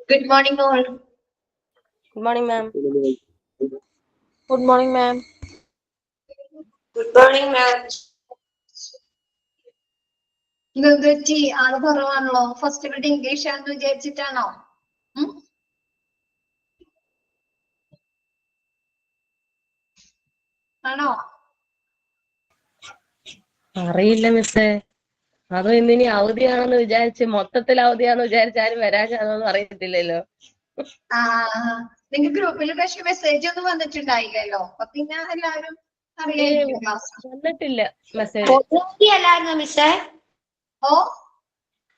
Good morning, all. Good morning, ma'am. Good morning, ma'am. Good morning, ma'am. ഇതെന്തുപറ്റി ആള് കുറവാണല്ലോ? First period English ആണെന്ന് വിചാരിച്ചിട്ടാണോ? ആണോ? അറിയില്ല മിസ്സേ. അതും ഇന്നിനി അവധിയാണെന്ന് വിചാരിച്ച് മൊത്തത്തിൽ അവധിയാണെന്ന് വിചാരിച്ചാലും വരാനാണെന്ന് അറിയത്തില്ലല്ലോ. ആ നിങ്ങൾക്ക് ഗ്രൂപ്പിൽ പക്ഷെ മെസ്സേജ് ഒന്നും വന്നിട്ടുണ്ടായില്ലല്ലോ. അപ്പൊ പിന്നെ എല്ലാരും അറിയായിരിക്കും ക്ലാസ്. വന്നിട്ടില്ല മെസ്സേജ്. പൊതു അവധി അല്ലായിരുന്നു മിസ്സേ. ഓ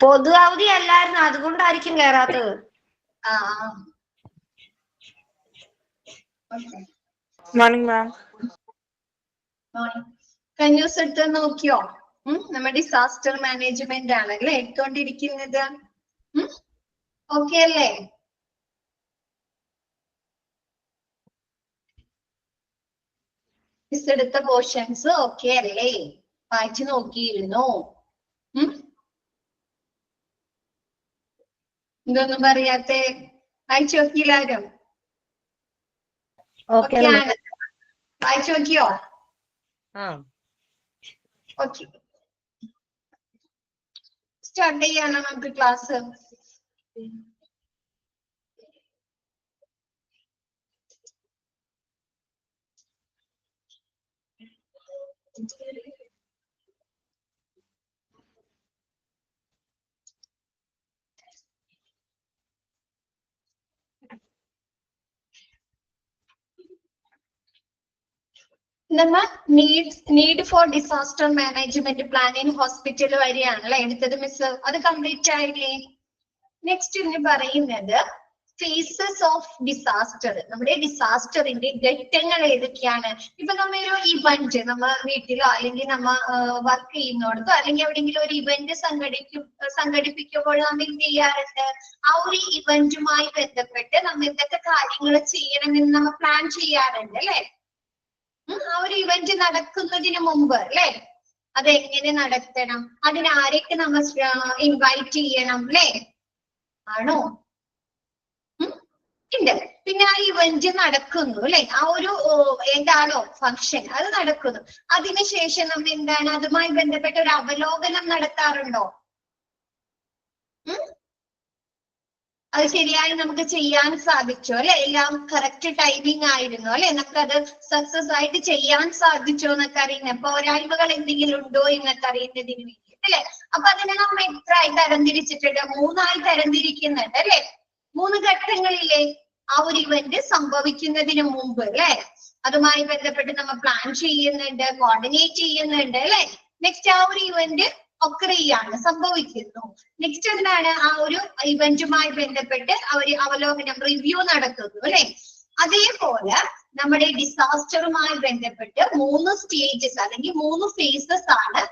പൊതു അവധി അല്ലായിരുന്നു, അതുകൊണ്ടായിരിക്കും കേറാത്തത്. ആ മോർണിംഗ് മാം. കഴിഞ്ഞ ദിവസം എടുത്ത് നോക്കിയോ? നമ്മുടെ ഡിസാസ്റ്റർ മാനേജ്മെന്റ് ആണല്ലേ എടുത്തോണ്ടിരിക്കുന്നത്. ഓക്കെ അല്ലേ? മിസ് എടുത്ത പോർഷൻസ് ഓക്കെ അല്ലേ? വായിച്ചു നോക്കിയിരുന്നു. ഇതൊന്നും പറയാത്തെ? വായിച്ചു നോക്കിയില്ലാരും? ഓക്കെ ആണ്. വായിച്ചു നോക്കിയോ? ഓക്കെ, സ്റ്റാർട്ട് ചെയ്യാനോ നമുക്ക് ക്ലാസ്? നമ്മ need for disaster management plan in hospital വരെയാണല്ലേ എടുത്തത് മിസ്. അത് കംപ്ലീറ്റ് ആയില്ലേ? നെക്സ്റ്റ് ഇന്ന് പറയുന്നത് ഫേസസ് ഓഫ് ഡിസാസ്റ്റർ. നമ്മുടെ ഡിസാസ്റ്ററിന്റെ ഘട്ടങ്ങൾ ഏതൊക്കെയാണ്? ഇപ്പൊ നമ്മ ഒരു ഇവന്റ് നമ്മ വീട്ടിലോ അല്ലെങ്കിൽ നമ്മ വർക്ക് ചെയ്യുന്നിടത്തോ അല്ലെങ്കിൽ എവിടെയെങ്കിലും ഒരു ഇവന്റ് സംഘടിപ്പിക്കുമ്പോൾ നമ്മൾ എന്ത് ചെയ്യാറുണ്ട്? ആ ഒരു ഇവന്റുമായി ബന്ധപ്പെട്ട് നമ്മൾ എന്തൊക്കെ കാര്യങ്ങൾ ചെയ്യണമെന്ന് നമ്മൾ പ്ലാൻ ചെയ്യാറുണ്ട് അല്ലെ? ആ ഒരു ഇവന്റ് നടക്കുന്നതിന് മുമ്പ് അല്ലെ? അതെങ്ങനെ നടത്തണം, അതിന് ആരൊക്കെ നമ്മൾ ഇൻവൈറ്റ് ചെയ്യണം അല്ലെ? ആണോ? ഉണ്ട്. പിന്നെ ആ ഇവന്റ് നടക്കുന്നു അല്ലെ? ആ ഒരു എന്താണോ ഫംഗ്ഷൻ അത് നടക്കുന്നു. അതിനുശേഷം നമ്മൾ എന്താണ് അതുമായി ബന്ധപ്പെട്ട ഒരു അവലോകനം നടത്താറുണ്ടോ? അത് ശരിയായി നമുക്ക് ചെയ്യാൻ സാധിച്ചോ അല്ലെ? എല്ലാം കറക്റ്റ് ടൈമിംഗ് ആയിരുന്നു അല്ലെ? നമുക്കത് സക്സസ് ആയിട്ട് ചെയ്യാൻ സാധിച്ചോ എന്നൊക്കെ അറിയുന്നത്, പോരായ്മകൾ എന്തെങ്കിലും ഉണ്ടോ എന്നൊക്കെ അറിയുന്നതിന് വേണ്ടി അല്ലെ? അപ്പൊ അതിനെ നമ്മൾ എത്രയായി തരംതിരിച്ചിട്ടുണ്ട്? 3 തരംതിരിക്കുന്നുണ്ട് അല്ലെ? 3 ഘട്ടങ്ങളിലെ ആ ഒരു ഇവന്റ് സംഭവിക്കുന്നതിന് മുമ്പ് അല്ലെ? അതുമായി ബന്ധപ്പെട്ട് നമ്മൾ പ്ലാൻ ചെയ്യുന്നുണ്ട്, കോർഡിനേറ്റ് ചെയ്യുന്നുണ്ട് അല്ലെ? നെക്സ്റ്റ് ആ ഒരു ഇവന്റ് ഒക്കർ ചെയ്യാണ്, സംഭവിക്കുന്നു. നെക്സ്റ്റ് എന്താണ്? ആ ഒരു ഇവന്റുമായി ബന്ധപ്പെട്ട് ഒരു അവലോകനം റിവ്യൂ നടത്തുന്നു അല്ലെ? അതേപോലെ നമ്മുടെ ഡിസാസ്റ്ററുമായി ബന്ധപ്പെട്ട് 3 സ്റ്റേജസ് അല്ലെങ്കിൽ 3 ഫേസസ് ആണ്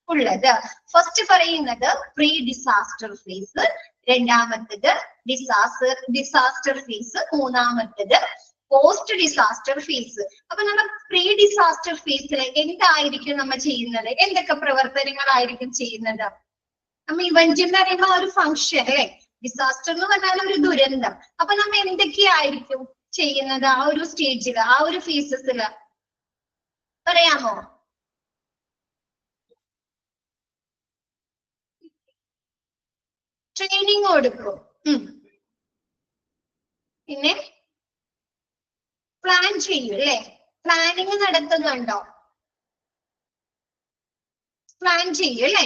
ഉള്ളത്. ഫസ്റ്റ് പറയുന്നത് പ്രീ ഡിസാസ്റ്റർ ഫേസ്, രണ്ടാമത്തേത് ഡിസാസ്റ്റർ ഫേസ്, മൂന്നാമത്തേത് പോസ്റ്റ് ഡിസാസ്റ്റർ ഫേസ്. അപ്പൊ നമ്മൾ പ്രീ ഡിസാസ്റ്റർ ഫേസിൽ എന്തായിരിക്കും നമ്മൾ ചെയ്യുന്നത്? എന്തൊക്കെ പ്രവർത്തനങ്ങളായിരിക്കും ചെയ്യുന്നത്? നമ്മ ഇവന്റ് എന്ന് പറയുമ്പോൾ ഒരു ഫംഗ്ഷൻ അല്ലെ? ഡിസാസ്റ്റർ എന്ന് പറഞ്ഞാൽ ഒരു ദുരന്തം. അപ്പൊ നമ്മൾ എന്തൊക്കെയായിരിക്കും ചെയ്യുന്നത് ആ ഒരു സ്റ്റേജില്, ആ ഒരു ഫേസസില്? പറയാമോ? ട്രെയിനിങ് കൊടുക്കും. പിന്നെ പ്ലാൻ ചെയ്യും അല്ലെ? പ്ലാനിങ് നടത്തുന്നുണ്ടോ? പ്ലാൻ ചെയ്യും അല്ലെ?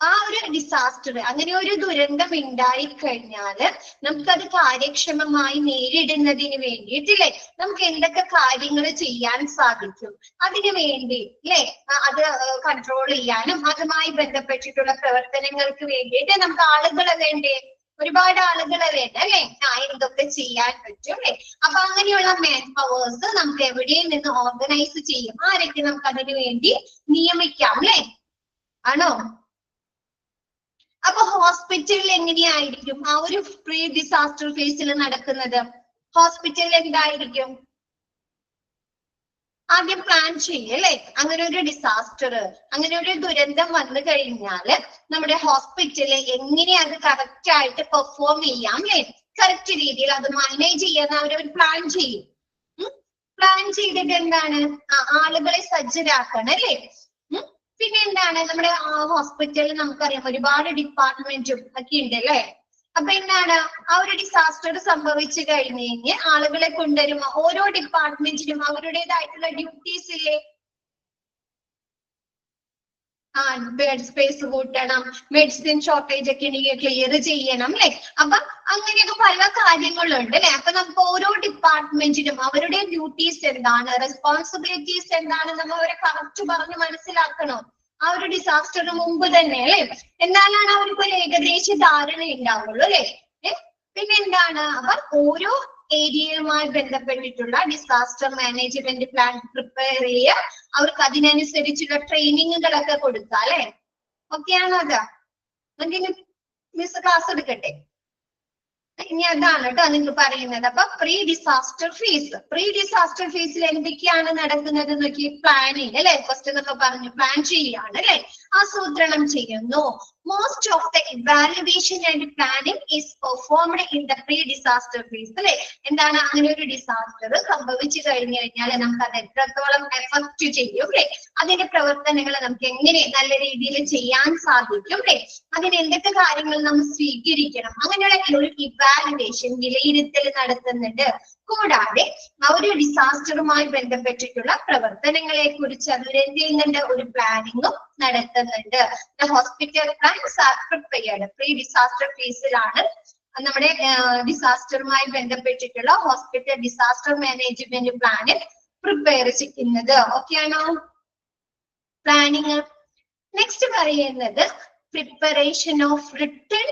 ആ ഒരു ഡിസാസ്റ്റർ, അങ്ങനെ ഒരു ദുരന്തം ഉണ്ടായി കഴിഞ്ഞാല് നമുക്കത് കാര്യക്ഷമമായി നേരിടുന്നതിന് വേണ്ടിയിട്ടില്ലേ നമുക്ക് എന്തൊക്കെ കാര്യങ്ങൾ ചെയ്യാൻ സാധിക്കും? അതിനു വേണ്ടി അല്ലെ? അത് കൺട്രോൾ ചെയ്യാനും അതുമായി ബന്ധപ്പെട്ടിട്ടുള്ള പ്രവർത്തനങ്ങൾക്ക് വേണ്ടിയിട്ട് നമുക്ക് ആളുകളെ വേണ്ടേ? ഒരുപാട് ആളുകളെ വേണ്ട അല്ലെ? എന്തൊക്കെ ചെയ്യാൻ പറ്റും അല്ലെ? അപ്പൊ അങ്ങനെയുള്ള മാൻ പവേഴ്സ് നമുക്ക് എവിടെ നിന്ന് ഓർഗനൈസ് ചെയ്യും? ആരൊക്കെ നമുക്ക് അതിനു വേണ്ടി നിയമിക്കാം അല്ലെ? ആണോ? അപ്പൊ ഹോസ്പിറ്റലിൽ എങ്ങനെയായിരിക്കും ആ ഒരു പ്രീ ഡിസാസ്റ്റർ ഫേസിൽ നടക്കുന്നത്? ഹോസ്പിറ്റലിൽ എന്തായിരിക്കും? ആദ്യം പ്ലാൻ ചെയ്യും അല്ലെ? അങ്ങനെ ഒരു ഡിസാസ്റ്റർ, അങ്ങനെ ഒരു ദുരന്തം വന്നു കഴിഞ്ഞാല് നമ്മുടെ ഹോസ്പിറ്റലിൽ എങ്ങനെ അത് കറക്റ്റ് ആയിട്ട് പെർഫോം ചെയ്യാം അല്ലെ? കറക്റ്റ് രീതിയിൽ അത് മാനേജ് ചെയ്യാൻ അവരൊരു പ്ലാൻ ചെയ്യും. പ്ലാൻ ചെയ്തിട്ട് എന്താണ് ആളുകളെ സജ്ജരാക്കണം അല്ലേ. പിന്നെ എന്താണ് നമ്മുടെ ഹോസ്പിറ്റലിൽ നമുക്കറിയാം ഒരുപാട് ഡിപ്പാർട്ട്മെന്റും ഒക്കെ ഉണ്ട് അല്ലേ. അപ്പൊ എന്താണ് ആ ഒരു ഡിസാസ്റ്റർ സംഭവിച്ചു കഴിഞ്ഞ് ആളുകളെ കൊണ്ടുവരുമ്പോ ഓരോ ഡിപ്പാർട്ട്മെന്റിനും അവരുടേതായിട്ടുള്ള ഡ്യൂട്ടീസ് ഇല്ലേ. ബെഡ് സ്പേസ് കൂട്ടണം, മെഡിസിൻ ഷോർട്ടേജ് ഒക്കെ ഉണ്ടെങ്കിൽ ക്ലിയർ ചെയ്യണം അല്ലെ. അപ്പൊ അങ്ങനെയൊക്കെ പല കാര്യങ്ങളുണ്ട് അല്ലെ. അപ്പൊ നമുക്ക് ഓരോ ഡിപ്പാർട്ട്മെന്റിനും അവരുടെ ഡ്യൂട്ടീസ് എന്താണ്, റെസ്പോൺസിബിലിറ്റീസ് എന്താണ്, നമ്മൾ അവരെ കറക്റ്റ് പറഞ്ഞ് മനസ്സിലാക്കണം ആ ഒരു ഡിസാസ്റ്ററിന് മുമ്പ് തന്നെ അല്ലെ. എന്നാലാണ് അവർക്ക് ഒരു ഏകദേശ ധാരണ ഉണ്ടാവുള്ളൂ അല്ലെ. പിന്നെ എന്താണ് അപ്പൊ ഓരോ ഏരിയയുമായി ബന്ധപ്പെട്ടിട്ടുള്ള ഡിസാസ്റ്റർ മാനേജ്മെന്റ് പ്ലാൻ പ്രിപ്പയർ ചെയ്യുക, അവർക്ക് അതിനനുസരിച്ചുള്ള ട്രെയിനിങ്ങുകളൊക്കെ കൊടുക്കുക അല്ലെ. ഓക്കെ ആണോ? അതാ എന്തെങ്കിലും മിസ് ക്ലാസ് എടുക്കട്ടെ. ഇനി അതാണ് കേട്ടോ നിങ്ങൾക്ക് പറയുന്നത്. അപ്പൊ പ്രീ ഡിസാസ്റ്റർ ഫേസിൽ എന്തൊക്കെയാണ് നടക്കുന്നത് നോക്കി. പ്ലാനിങ് അല്ലെ. ഫസ്റ്റ് നമ്മൾ പറഞ്ഞു പ്ലാൻ ചെയ്യാണ് അല്ലെ, ആസൂത്രണം ചെയ്യുന്നു. Most of the evaluation and planning is performed in the pre disaster phase അല്ലെ. എന്താണ് അങ്ങനെ ഒരു ഡിസാസ്റ്റർ സംഭവിച്ചു കഴിഞ്ഞു കഴിഞ്ഞാൽ നമുക്ക് അത് എത്രത്തോളം എഫക്ട് ചെയ്യും അല്ലെ, അതിന്റെ പ്രവർത്തനങ്ങൾ നമുക്ക് എങ്ങനെ നല്ല രീതിയിൽ ചെയ്യാൻ സാധിക്കും അല്ലെ, അതിന് എന്തൊക്കെ കാര്യങ്ങൾ നമ്മൾ സ്വീകരിക്കണം, അങ്ങനെയുള്ള ഒരു ഇവാലുവേഷൻ വിലയിരുത്തൽ നടത്തുന്നുണ്ട്. കൂടാതെ ആ ഒരു ഡിസാസ്റ്ററുമായി ബന്ധപ്പെട്ടിട്ടുള്ള പ്രവർത്തനങ്ങളെ കുറിച്ച് അതിലെന്ത് ചെയ്യുന്നുണ്ട്, ഒരു പ്ലാനിങ്ങും നടത്തുന്നുണ്ട്. Hospital plans are prepared. Pre disaster ഫേസിലാണ് നമ്മുടെ ഡിസാസ്റ്ററുമായി ബന്ധപ്പെട്ടിട്ടുള്ള hospital disaster management plan prepare ചെയ്യുന്നത്. ഓക്കെ ആണോ? പ്ലാനിങ്. നെക്സ്റ്റ് പറയുന്നത് preparation of written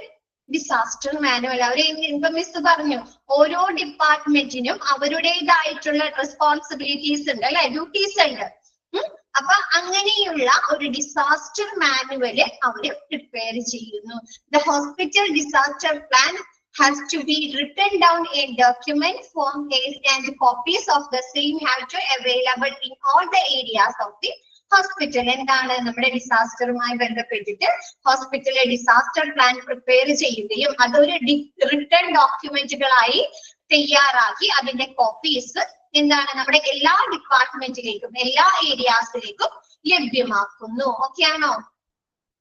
disaster manual. അവർ ഇപ്പൊ മിസ് പറഞ്ഞു ഓരോ ഡിപ്പാർട്ട്മെന്റിനും അവരുടേതായിട്ടുള്ള റെസ്പോൺസിബിലിറ്റീസ് ഉണ്ട് അല്ലെ, ഡ്യൂട്ടീസ് ഉണ്ട്. അപ്പൊ അങ്ങനെയുള്ള ഒരു ഡിസാസ്റ്റർ മാനുവല് അവര് പ്രിപ്പയർ ചെയ്യുന്നു. The hospital disaster plan has to be written down in document form and copies of the same have to available in all the areas of the hospital. എന്താണ് നമ്മുടെ ഡിസാസ്റ്ററുമായി ബന്ധപ്പെട്ടിട്ട് ഹോസ്പിറ്റലിലെ ഡിസാസ്റ്റർ പ്ലാൻ പ്രിപ്പയർ ചെയ്യുകയും അതൊരു return ഡോക്യുമെന്റുകളായി തയ്യാറാക്കി അതിന്റെ copies എന്താണ് നമ്മുടെ എല്ലാ ഡിപ്പാർട്ട്മെന്റിലേക്കും എല്ലാ ഏരിയാസിലേക്കും ലഭ്യമാക്കുന്നു. ഓക്കെ ആണോ?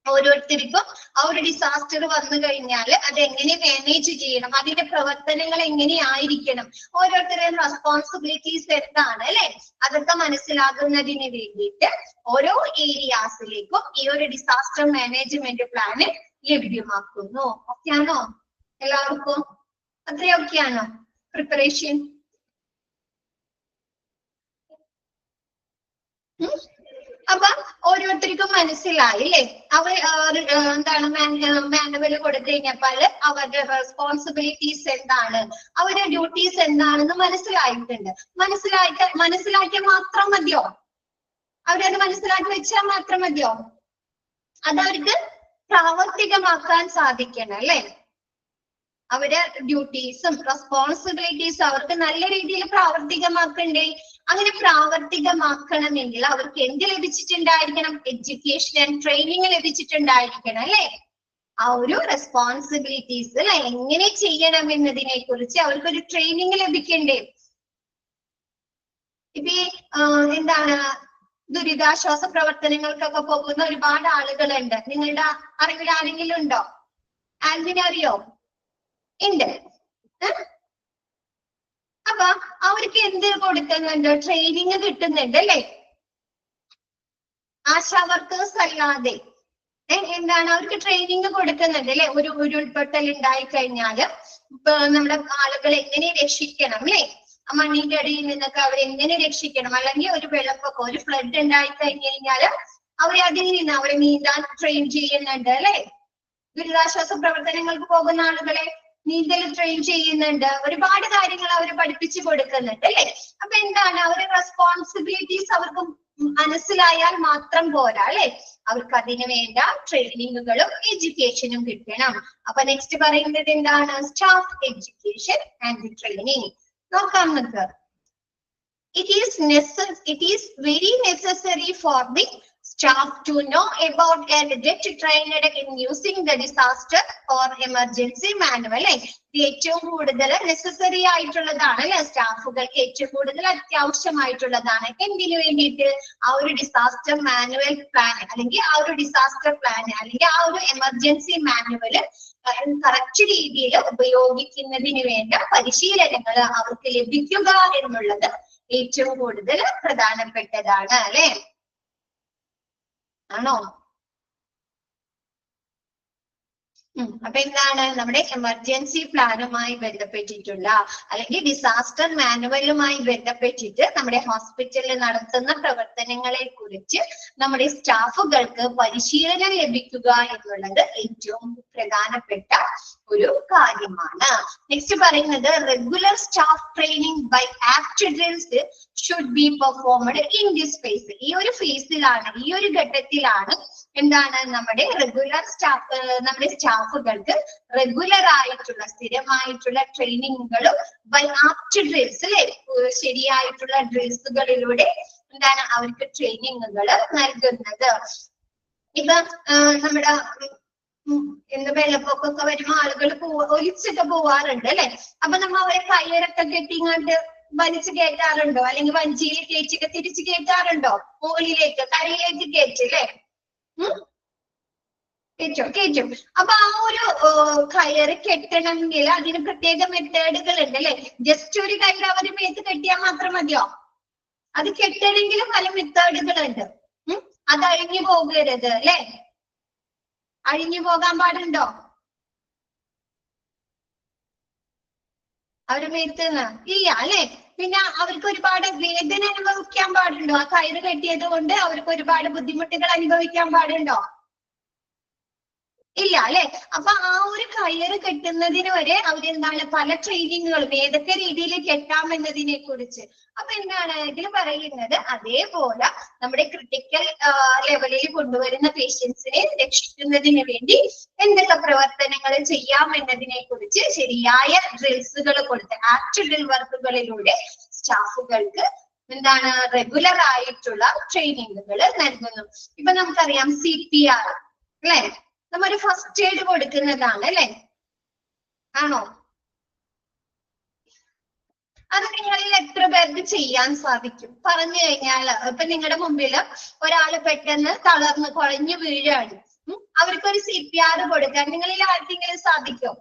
ഓരോരുത്തർക്കും ആ ഒരു ഡിസാസ്റ്റർ വന്നു കഴിഞ്ഞാൽ അത് എങ്ങനെ മാനേജ് ചെയ്യണം, അതിന്റെ പ്രവർത്തനങ്ങൾ എങ്ങനെയായിരിക്കണം, ഓരോരുത്തരുടെയും റെസ്പോൺസിബിലിറ്റീസ് എന്താണ് അല്ലെ, അതൊക്കെ മനസ്സിലാക്കുന്നതിന് വേണ്ടിയിട്ട് ഓരോ ഏരിയാസിലേക്കും ഈ ഒരു ഡിസാസ്റ്റർ മാനേജ്മെന്റ് പ്ലാന് ലഭ്യമാക്കുന്നു. ഓക്കെ ആണോ എല്ലാവർക്കും? അത്രയൊക്കെയാണോ പ്രിപ്പറേഷൻ? അപ്പൊ ഓരോരുത്തർക്കും മനസ്സിലായി അല്ലേ, അവർ എന്താണ് മാനുവൽ കൊടുത്തു കഴിഞ്ഞപ്പോൾ അവരുടെ റെസ്പോൺസിബിലിറ്റീസ് എന്താണ്, അവരുടെ ഡ്യൂട്ടീസ് എന്താണെന്ന് മനസ്സിലായിട്ടുണ്ട്. മനസ്സിലാക്കിയാൽ മാത്രം മതിയോ? അവരത് മനസ്സിലാക്കി വെച്ചാൽ മാത്രം മതിയോ? അതവർക്ക് പ്രാവർത്തികമാക്കാൻ സാധിക്കണം അല്ലെ. അവരുടെ ഡ്യൂട്ടീസും റെസ്പോൺസിബിലിറ്റീസും അവർക്ക് നല്ല രീതിയിൽ പ്രാവർത്തികമാക്കണ്ടേ. അങ്ങനെ പ്രാവർത്തികമാക്കണമെങ്കിൽ അവർക്ക് എന്ത് ലഭിച്ചിട്ടുണ്ടായിരിക്കണം? എഡ്യൂക്കേഷൻ ആൻഡ് ട്രെയിനിങ് ലഭിച്ചിട്ടുണ്ടായിരിക്കണം അല്ലെ. ആ ഒരു റെസ്പോൺസിബിലിറ്റീസ് എങ്ങനെ ചെയ്യണം എന്നതിനെ കുറിച്ച് അവർക്കൊരു ട്രെയിനിങ് ലഭിക്കണ്ടേ. ഇപ്പൊ എന്താണ് ദുരിതാശ്വാസ പ്രവർത്തനങ്ങൾക്കൊക്കെ പോകുന്ന ഒരുപാട് ആളുകളുണ്ട്. നിങ്ങളുടെ അറിവിൽ ആരെങ്കിലും ഉണ്ടോ? ആൽവിനെ അറിയോ? ഉണ്ട്. അപ്പൊ അവർക്ക് എന്ത് കൊടുക്കുന്നുണ്ട്? ട്രെയിനിങ് കിട്ടുന്നുണ്ട് അല്ലെ. ആശാ വർക്കേഴ്സ് അല്ലാതെ എന്താണ് അവർക്ക് ട്രെയിനിങ് കൊടുക്കുന്നുണ്ട് അല്ലെ. ഒരു ഉരുൾപൊട്ടൽ ഉണ്ടായി കഴിഞ്ഞാല് നമ്മുടെ ആളുകളെ എങ്ങനെ രക്ഷിക്കണം അല്ലെ, ആ മണ്ണിന്റെ അടിയിൽ നിന്നൊക്കെ അവരെങ്ങനെ രക്ഷിക്കണം, അല്ലെങ്കിൽ ഒരു വെള്ളപ്പൊക്കം ഒരു ഫ്ലഡ് ഉണ്ടായി കഴിഞ്ഞു കഴിഞ്ഞാല് അവരെ അതിൽ നിന്ന് അവരെ നീന്താൻ ട്രെയിൻ ചെയ്യുന്നുണ്ട് അല്ലെ. ദുരിതാശ്വാസ പ്രവർത്തനങ്ങൾക്ക് പോകുന്ന ആളുകളെ നീന്തൽ ട്രെയിൻ ചെയ്യുന്നുണ്ട്. ഒരുപാട് കാര്യങ്ങൾ അവർ പഠിപ്പിച്ചു കൊടുക്കുന്നുണ്ട് അല്ലെ. അപ്പൊ എന്താണ് അവരുടെ റെസ്പോൺസിബിലിറ്റീസ് അവർക്ക് മനസ്സിലായാൽ മാത്രം പോരാ അല്ലെ, അവർക്ക് അതിന് വേണ്ട ട്രെയിനിങ്ങുകളും എഡ്യൂക്കേഷനും കിട്ടണം. അപ്പൊ നെക്സ്റ്റ് പറയുന്നത് എന്താണ്? Staff education and training. നോക്കാം നമുക്ക്. It is very necessary for the staff to know about and get trained in using the disaster or emergency manual. ഇത് ഏറ്റവും കൂടുതൽ നെസസറി ആയിട്ടുള്ളതാണ് അല്ലെ, സ്റ്റാഫുകൾക്ക് ഏറ്റവും കൂടുതൽ അത്യാവശ്യമായിട്ടുള്ളതാണ്. എന്തിനു വേണ്ടിയിട്ട്? ആ ഒരു ഡിസാസ്റ്റർ മാനുവൽ പ്ലാൻ അല്ലെങ്കിൽ ആ ഒരു ഡിസാസ്റ്റർ പ്ലാൻ അല്ലെങ്കിൽ ആ ഒരു എമർജൻസി മാനുവൽ കറക്റ്റ് രീതിയിൽ ഉപയോഗിക്കുന്നതിന് വേണ്ട പരിശീലനങ്ങൾ അവർക്ക് ലഭിക്കുക എന്നുള്ളത് ഏറ്റവും കൂടുതൽ പ്രധാനപ്പെട്ടതാണ് അല്ലെ, ആണോ? അപ്പൊ എന്താണ് നമ്മുടെ എമർജൻസി പ്ലാനുമായി ബന്ധപ്പെട്ടിട്ടുള്ള അല്ലെങ്കിൽ ഡിസാസ്റ്റർ മാനുവലുമായി ബന്ധപ്പെട്ടിട്ട് നമ്മുടെ ഹോസ്പിറ്റലിൽ നടത്തുന്ന പ്രവർത്തനങ്ങളെ കുറിച്ച് നമ്മുടെ സ്റ്റാഫുകൾക്ക് പരിശീലനം ലഭിക്കുക എന്നുള്ളത് ഏറ്റവും പ്രധാനപ്പെട്ട ഒരു കാര്യമാണ്. നെക്സ്റ്റ് പറയുന്നത് regular staff training by act drills should be performed in this phase. ഈ ഒരു ഫേസിലാണ്, ഈ ഒരു ഘട്ടത്തിലാണ് എന്താണ് നമ്മുടെ റെഗുലർ നമ്മുടെ സ്റ്റാഫുകൾക്ക് റെഗുലർ ആയിട്ടുള്ള സ്ഥിരമായിട്ടുള്ള ട്രെയിനിങ്ങുകളും ബൈ ആപ്റ്റ് ഡ്രിൽസ് അല്ലെ, ശരിയായിട്ടുള്ള ഡ്രിൽസുകളിലൂടെ എന്താണ് അവർക്ക് ട്രെയിനിങ്ങുകൾ നൽകുന്നത്. ഇപ്പൊ നമ്മുടെ എന്ത് വെള്ളപ്പൊക്കമൊക്കെ വരുമ്പോ ആളുകൾ ഒലിച്ചൊക്കെ പോവാറുണ്ട് അല്ലെ, അപ്പൊ നമ്മ അവരെ കയ്യിലൊക്കെ കെട്ടിങ്ങാണ്ട് വലിച്ചു കയറ്റാറുണ്ടോ? അല്ലെങ്കിൽ വഞ്ചിയിൽ കയറ്റൊക്കെ തിരിച്ചു കയറ്റാറുണ്ടോ? മുകളിലേക്ക് കരയിലേക്ക് കയറ്റല്ലേ? കയറ്റും. അപ്പൊ ആ ഒരു കയറ് കെട്ടണമെങ്കിൽ അതിന് പ്രത്യേക മെത്തേഡുകൾ ഉണ്ട് അല്ലെ. ജസ്റ്റ് ഒരു കയറ് അവര് മേത്ത് കെട്ടിയാൽ മാത്രം മതിയോ? അത് കെട്ടണമെങ്കിൽ പല മെത്തേഡുകൾ ഉണ്ട്. അത് അഴിഞ്ഞു പോകരുത് അല്ലെ, അഴിഞ്ഞു പോകാൻ പാടുണ്ടോ? അവര് മേത്തുനിന്ന് ഇല്ല അല്ലെ. പിന്നെ അവർക്ക് ഒരുപാട് വേദന അനുഭവിക്കാൻ പാടുണ്ടോ? ആ കയറ് കെട്ടിയത് കൊണ്ട് അവർക്ക് ഒരുപാട് ബുദ്ധിമുട്ടുകൾ അനുഭവിക്കാൻ പാടുണ്ടോ? ഇല്ല അല്ലെ. അപ്പൊ ആ ഒരു കയറ് കെട്ടുന്നതിന് വരെ അവരെന്താണ് പല ട്രെയിനിങ്ങുകളും ഏതൊക്കെ രീതിയിൽ കെട്ടാം എന്നതിനെ കുറിച്ച്. അപ്പൊ എന്താണ് ഇതിൽ പറയുന്നത്, അതേപോലെ നമ്മുടെ ക്രിട്ടിക്കൽ ലെവലിൽ കൊണ്ടുവരുന്ന പേഷ്യൻസിനെ രക്ഷിക്കുന്നതിന് വേണ്ടി എന്തൊക്കെ പ്രവർത്തനങ്ങൾ ചെയ്യാം എന്നതിനെ കുറിച്ച് ശരിയായ ഡ്രിൽസുകൾ കൊടുത്ത് ആക്ട് ഡ്രിൽ വർക്കുകളിലൂടെ സ്റ്റാഫുകൾക്ക് എന്താണ് റെഗുലർ ആയിട്ടുള്ള ട്രെയിനിങ്ങുകൾ നൽകുന്നു. ഇപ്പൊ നമുക്കറിയാം CPR അല്ലെ, നമ്മൊരു ഫസ്റ്റ് എയ്ഡ് കൊടുക്കുന്നതാണ് അല്ലെ, ആണോ? അത് നിങ്ങളിൽ എത്ര പേർക്ക് ചെയ്യാൻ സാധിക്കും? പറഞ്ഞു കഴിഞ്ഞാൽ ഇപ്പൊ നിങ്ങളുടെ മുമ്പിൽ ഒരാള് പെട്ടെന്ന് തളർന്ന് കുഴഞ്ഞു വീഴാണ്, അവർക്കൊരു CPR കൊടുക്കാൻ നിങ്ങളിൽ ആർക്കെങ്കിലും സാധിക്കോ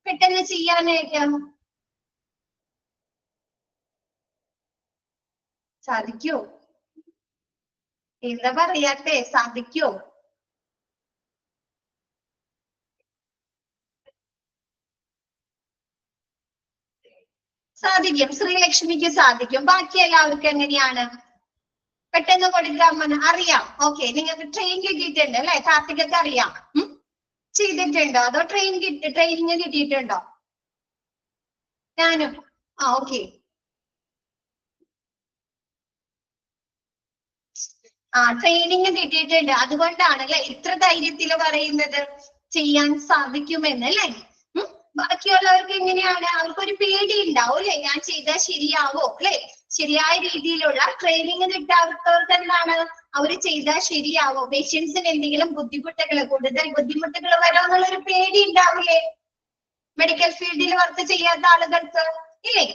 പെട്ടെന്ന് ചെയ്യാനായിട്ട്? സാധിക്കോ? എന്താ പറയാത്തെ? സാധിക്കോ? സാധിക്കും. ശ്രീലക്ഷ്മിക്ക് സാധിക്കും. ബാക്കി എല്ലാവർക്കും എങ്ങനെയാണ്? പെട്ടെന്ന് കൊടുക്കാമെന്ന് അറിയാം. ഓക്കെ, നിങ്ങൾക്ക് ട്രെയിൻ കിട്ടിയിട്ടുണ്ട് അല്ലെ? കാർത്തികക്ക് അറിയാം. ചെയ്തിട്ടുണ്ടോ? അതോ ട്രെയിനിങ് കിട്ടിയിട്ടുണ്ടോ? ഞാനും. ഓക്കെ. ട്രെയിനിങ് കിട്ടിയിട്ടുണ്ട്. അതുകൊണ്ടാണ് അല്ലെ ഇത്ര ധൈര്യത്തിൽ പറയുന്നത് ചെയ്യാൻ സാധിക്കുമെന്ന് അല്ലെ. ബാക്കിയുള്ളവർക്ക് എങ്ങനെയാണ്? അവർക്കൊരു പേടി ഉണ്ടാവും അല്ലെ, ഞാൻ ചെയ്താൽ ശരിയാവോ അല്ലെ? ശരിയായ രീതിയിലുള്ള ട്രെയിനിങ് കിട്ടാത്തവർക്ക് എന്താണ്, അവര് ചെയ്താൽ ശരിയാവോ, പേഷ്യൻസിന് എന്തെങ്കിലും കൂടുതൽ ബുദ്ധിമുട്ടുകൾ വരോ എന്നുള്ളൊരു പേടി ഉണ്ടാവില്ലേ മെഡിക്കൽ ഫീൽഡിൽ വർക്ക് ചെയ്യാത്ത ആളുകൾക്ക് ഇല്ലേ?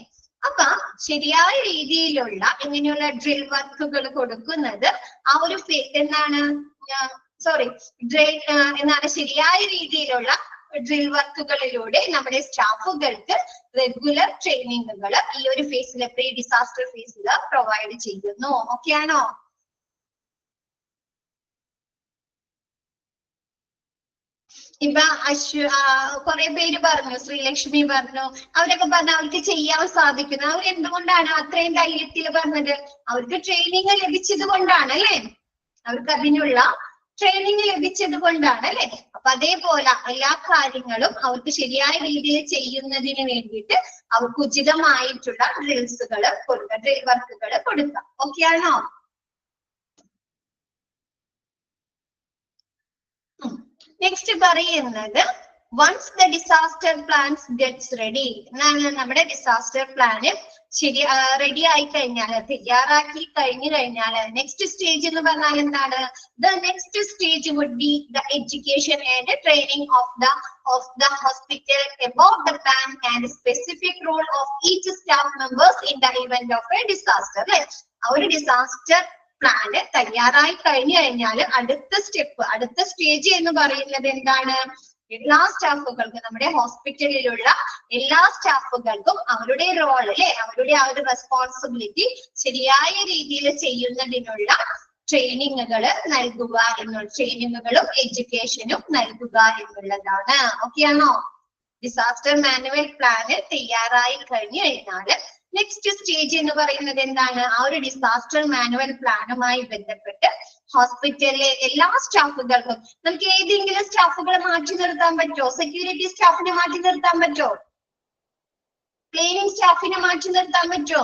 അപ്പൊ ശരിയായ രീതിയിലുള്ള ഇങ്ങനെയുള്ള ഡ്രിൽ വർക്കുകൾ കൊടുക്കുന്നത് ആ ഒരു എന്താണ് ശരിയായ രീതിയിലുള്ള ഡ്രിൽ വർക്കുകളിലൂടെ നമ്മുടെ സ്റ്റാഫുകൾക്ക് റെഗുലർ ട്രെയിനിങ്ങുകൾ ഈ ഒരു ഫേസിലെ പ്രീ ഡിസാസ്റ്റർ ഫേസിൽ പ്രൊവൈഡ് ചെയ്യുന്നു. ഓക്കെ ആണോ? ഇപ്പൊ കുറെ പേര് പറഞ്ഞു, ശ്രീലക്ഷ്മി പറഞ്ഞു, അവരൊക്കെ പറഞ്ഞു അവർക്ക് ചെയ്യാൻ സാധിക്കുന്നു. അവർ എന്തുകൊണ്ടാണ് അത്രയും ധൈര്യത്തിൽ പറഞ്ഞത്? അവർക്ക് ട്രെയിനിങ് ലഭിച്ചത് കൊണ്ടാണ് അല്ലെ, അവർക്ക് അതിനുള്ള ട്രെയിനിങ് ലഭിച്ചത് കൊണ്ടാണ് അല്ലെ. അപ്പൊ അതേപോലെ എല്ലാ കാര്യങ്ങളും അവർക്ക് ശരിയായ രീതിയിൽ ചെയ്യുന്നതിന് വേണ്ടിയിട്ട് അവർക്ക് ഉചിതമായിട്ടുള്ള ഡ്രിൽസുകൾ കൊടുക്കുക, ഡ്രിൽ വർക്കുകൾ കൊടുക്കുക. ഓക്കെ ആണോ? നെക്സ്റ്റ് പറയുന്നത് once the disaster plans gets ready, നമ്മുടെ ഡിസാസ്റ്റർ പ്ലാന് ശരി റെഡി ആയി കഴിഞ്ഞാൽ, തയ്യാറാക്കി കഴിഞ്ഞു കഴിഞ്ഞാൽ നെക്സ്റ്റ് സ്റ്റേജ് എന്ന് പറഞ്ഞാൽ എന്താണ്? The next stage would be the education and training of the hospital about the plan and specific role of each staff members in the event of a disaster. ഒരു disaster plan തയ്യാറായി കഴിഞ്ഞു കഴിഞ്ഞാൽ അടുത്ത stage എന്ന് പറയുന്നത് എന്താണ്? എല്ലാ സ്റ്റാഫുകൾക്കും, നമ്മുടെ ഹോസ്പിറ്റലിലുള്ള എല്ലാ സ്റ്റാഫുകൾക്കും അവരുടെ റോൾ അല്ലെ, അവരുടെ ആ ഒരു റെസ്പോൺസിബിലിറ്റി ശരിയായ രീതിയിൽ ചെയ്യുന്നതിനുള്ള ട്രെയിനിങ്ങുകൾ നൽകുക ട്രെയിനിങ്ങുകളും എഡ്യൂക്കേഷനും നൽകുക എന്നുള്ളതാണ്. ഓക്കെ ആണോ? ഡിസാസ്റ്റർ മാനുവൽ പ്ലാന് തയ്യാറായി കഴിഞ്ഞു കഴിഞ്ഞാല് നെക്സ്റ്റ് സ്റ്റേജ് എന്ന് പറയുന്നത് എന്താണ്? ആ ഒരു ഡിസാസ്റ്റർ മാനുവൽ പ്ലാനുമായി ബന്ധപ്പെട്ട് ഹോസ്പിറ്റലിലെ എല്ലാ സ്റ്റാഫുകൾക്കും, നമുക്ക് ഏതെങ്കിലും സ്റ്റാഫുകളെ മാറ്റി നിർത്താൻ പറ്റുമോ? സെക്യൂരിറ്റി സ്റ്റാഫിനെ മാറ്റി നിർത്താൻ പറ്റുമോ? ക്ലീനിങ് സ്റ്റാഫിനെ മാറ്റി നിർത്താൻ പറ്റുമോ?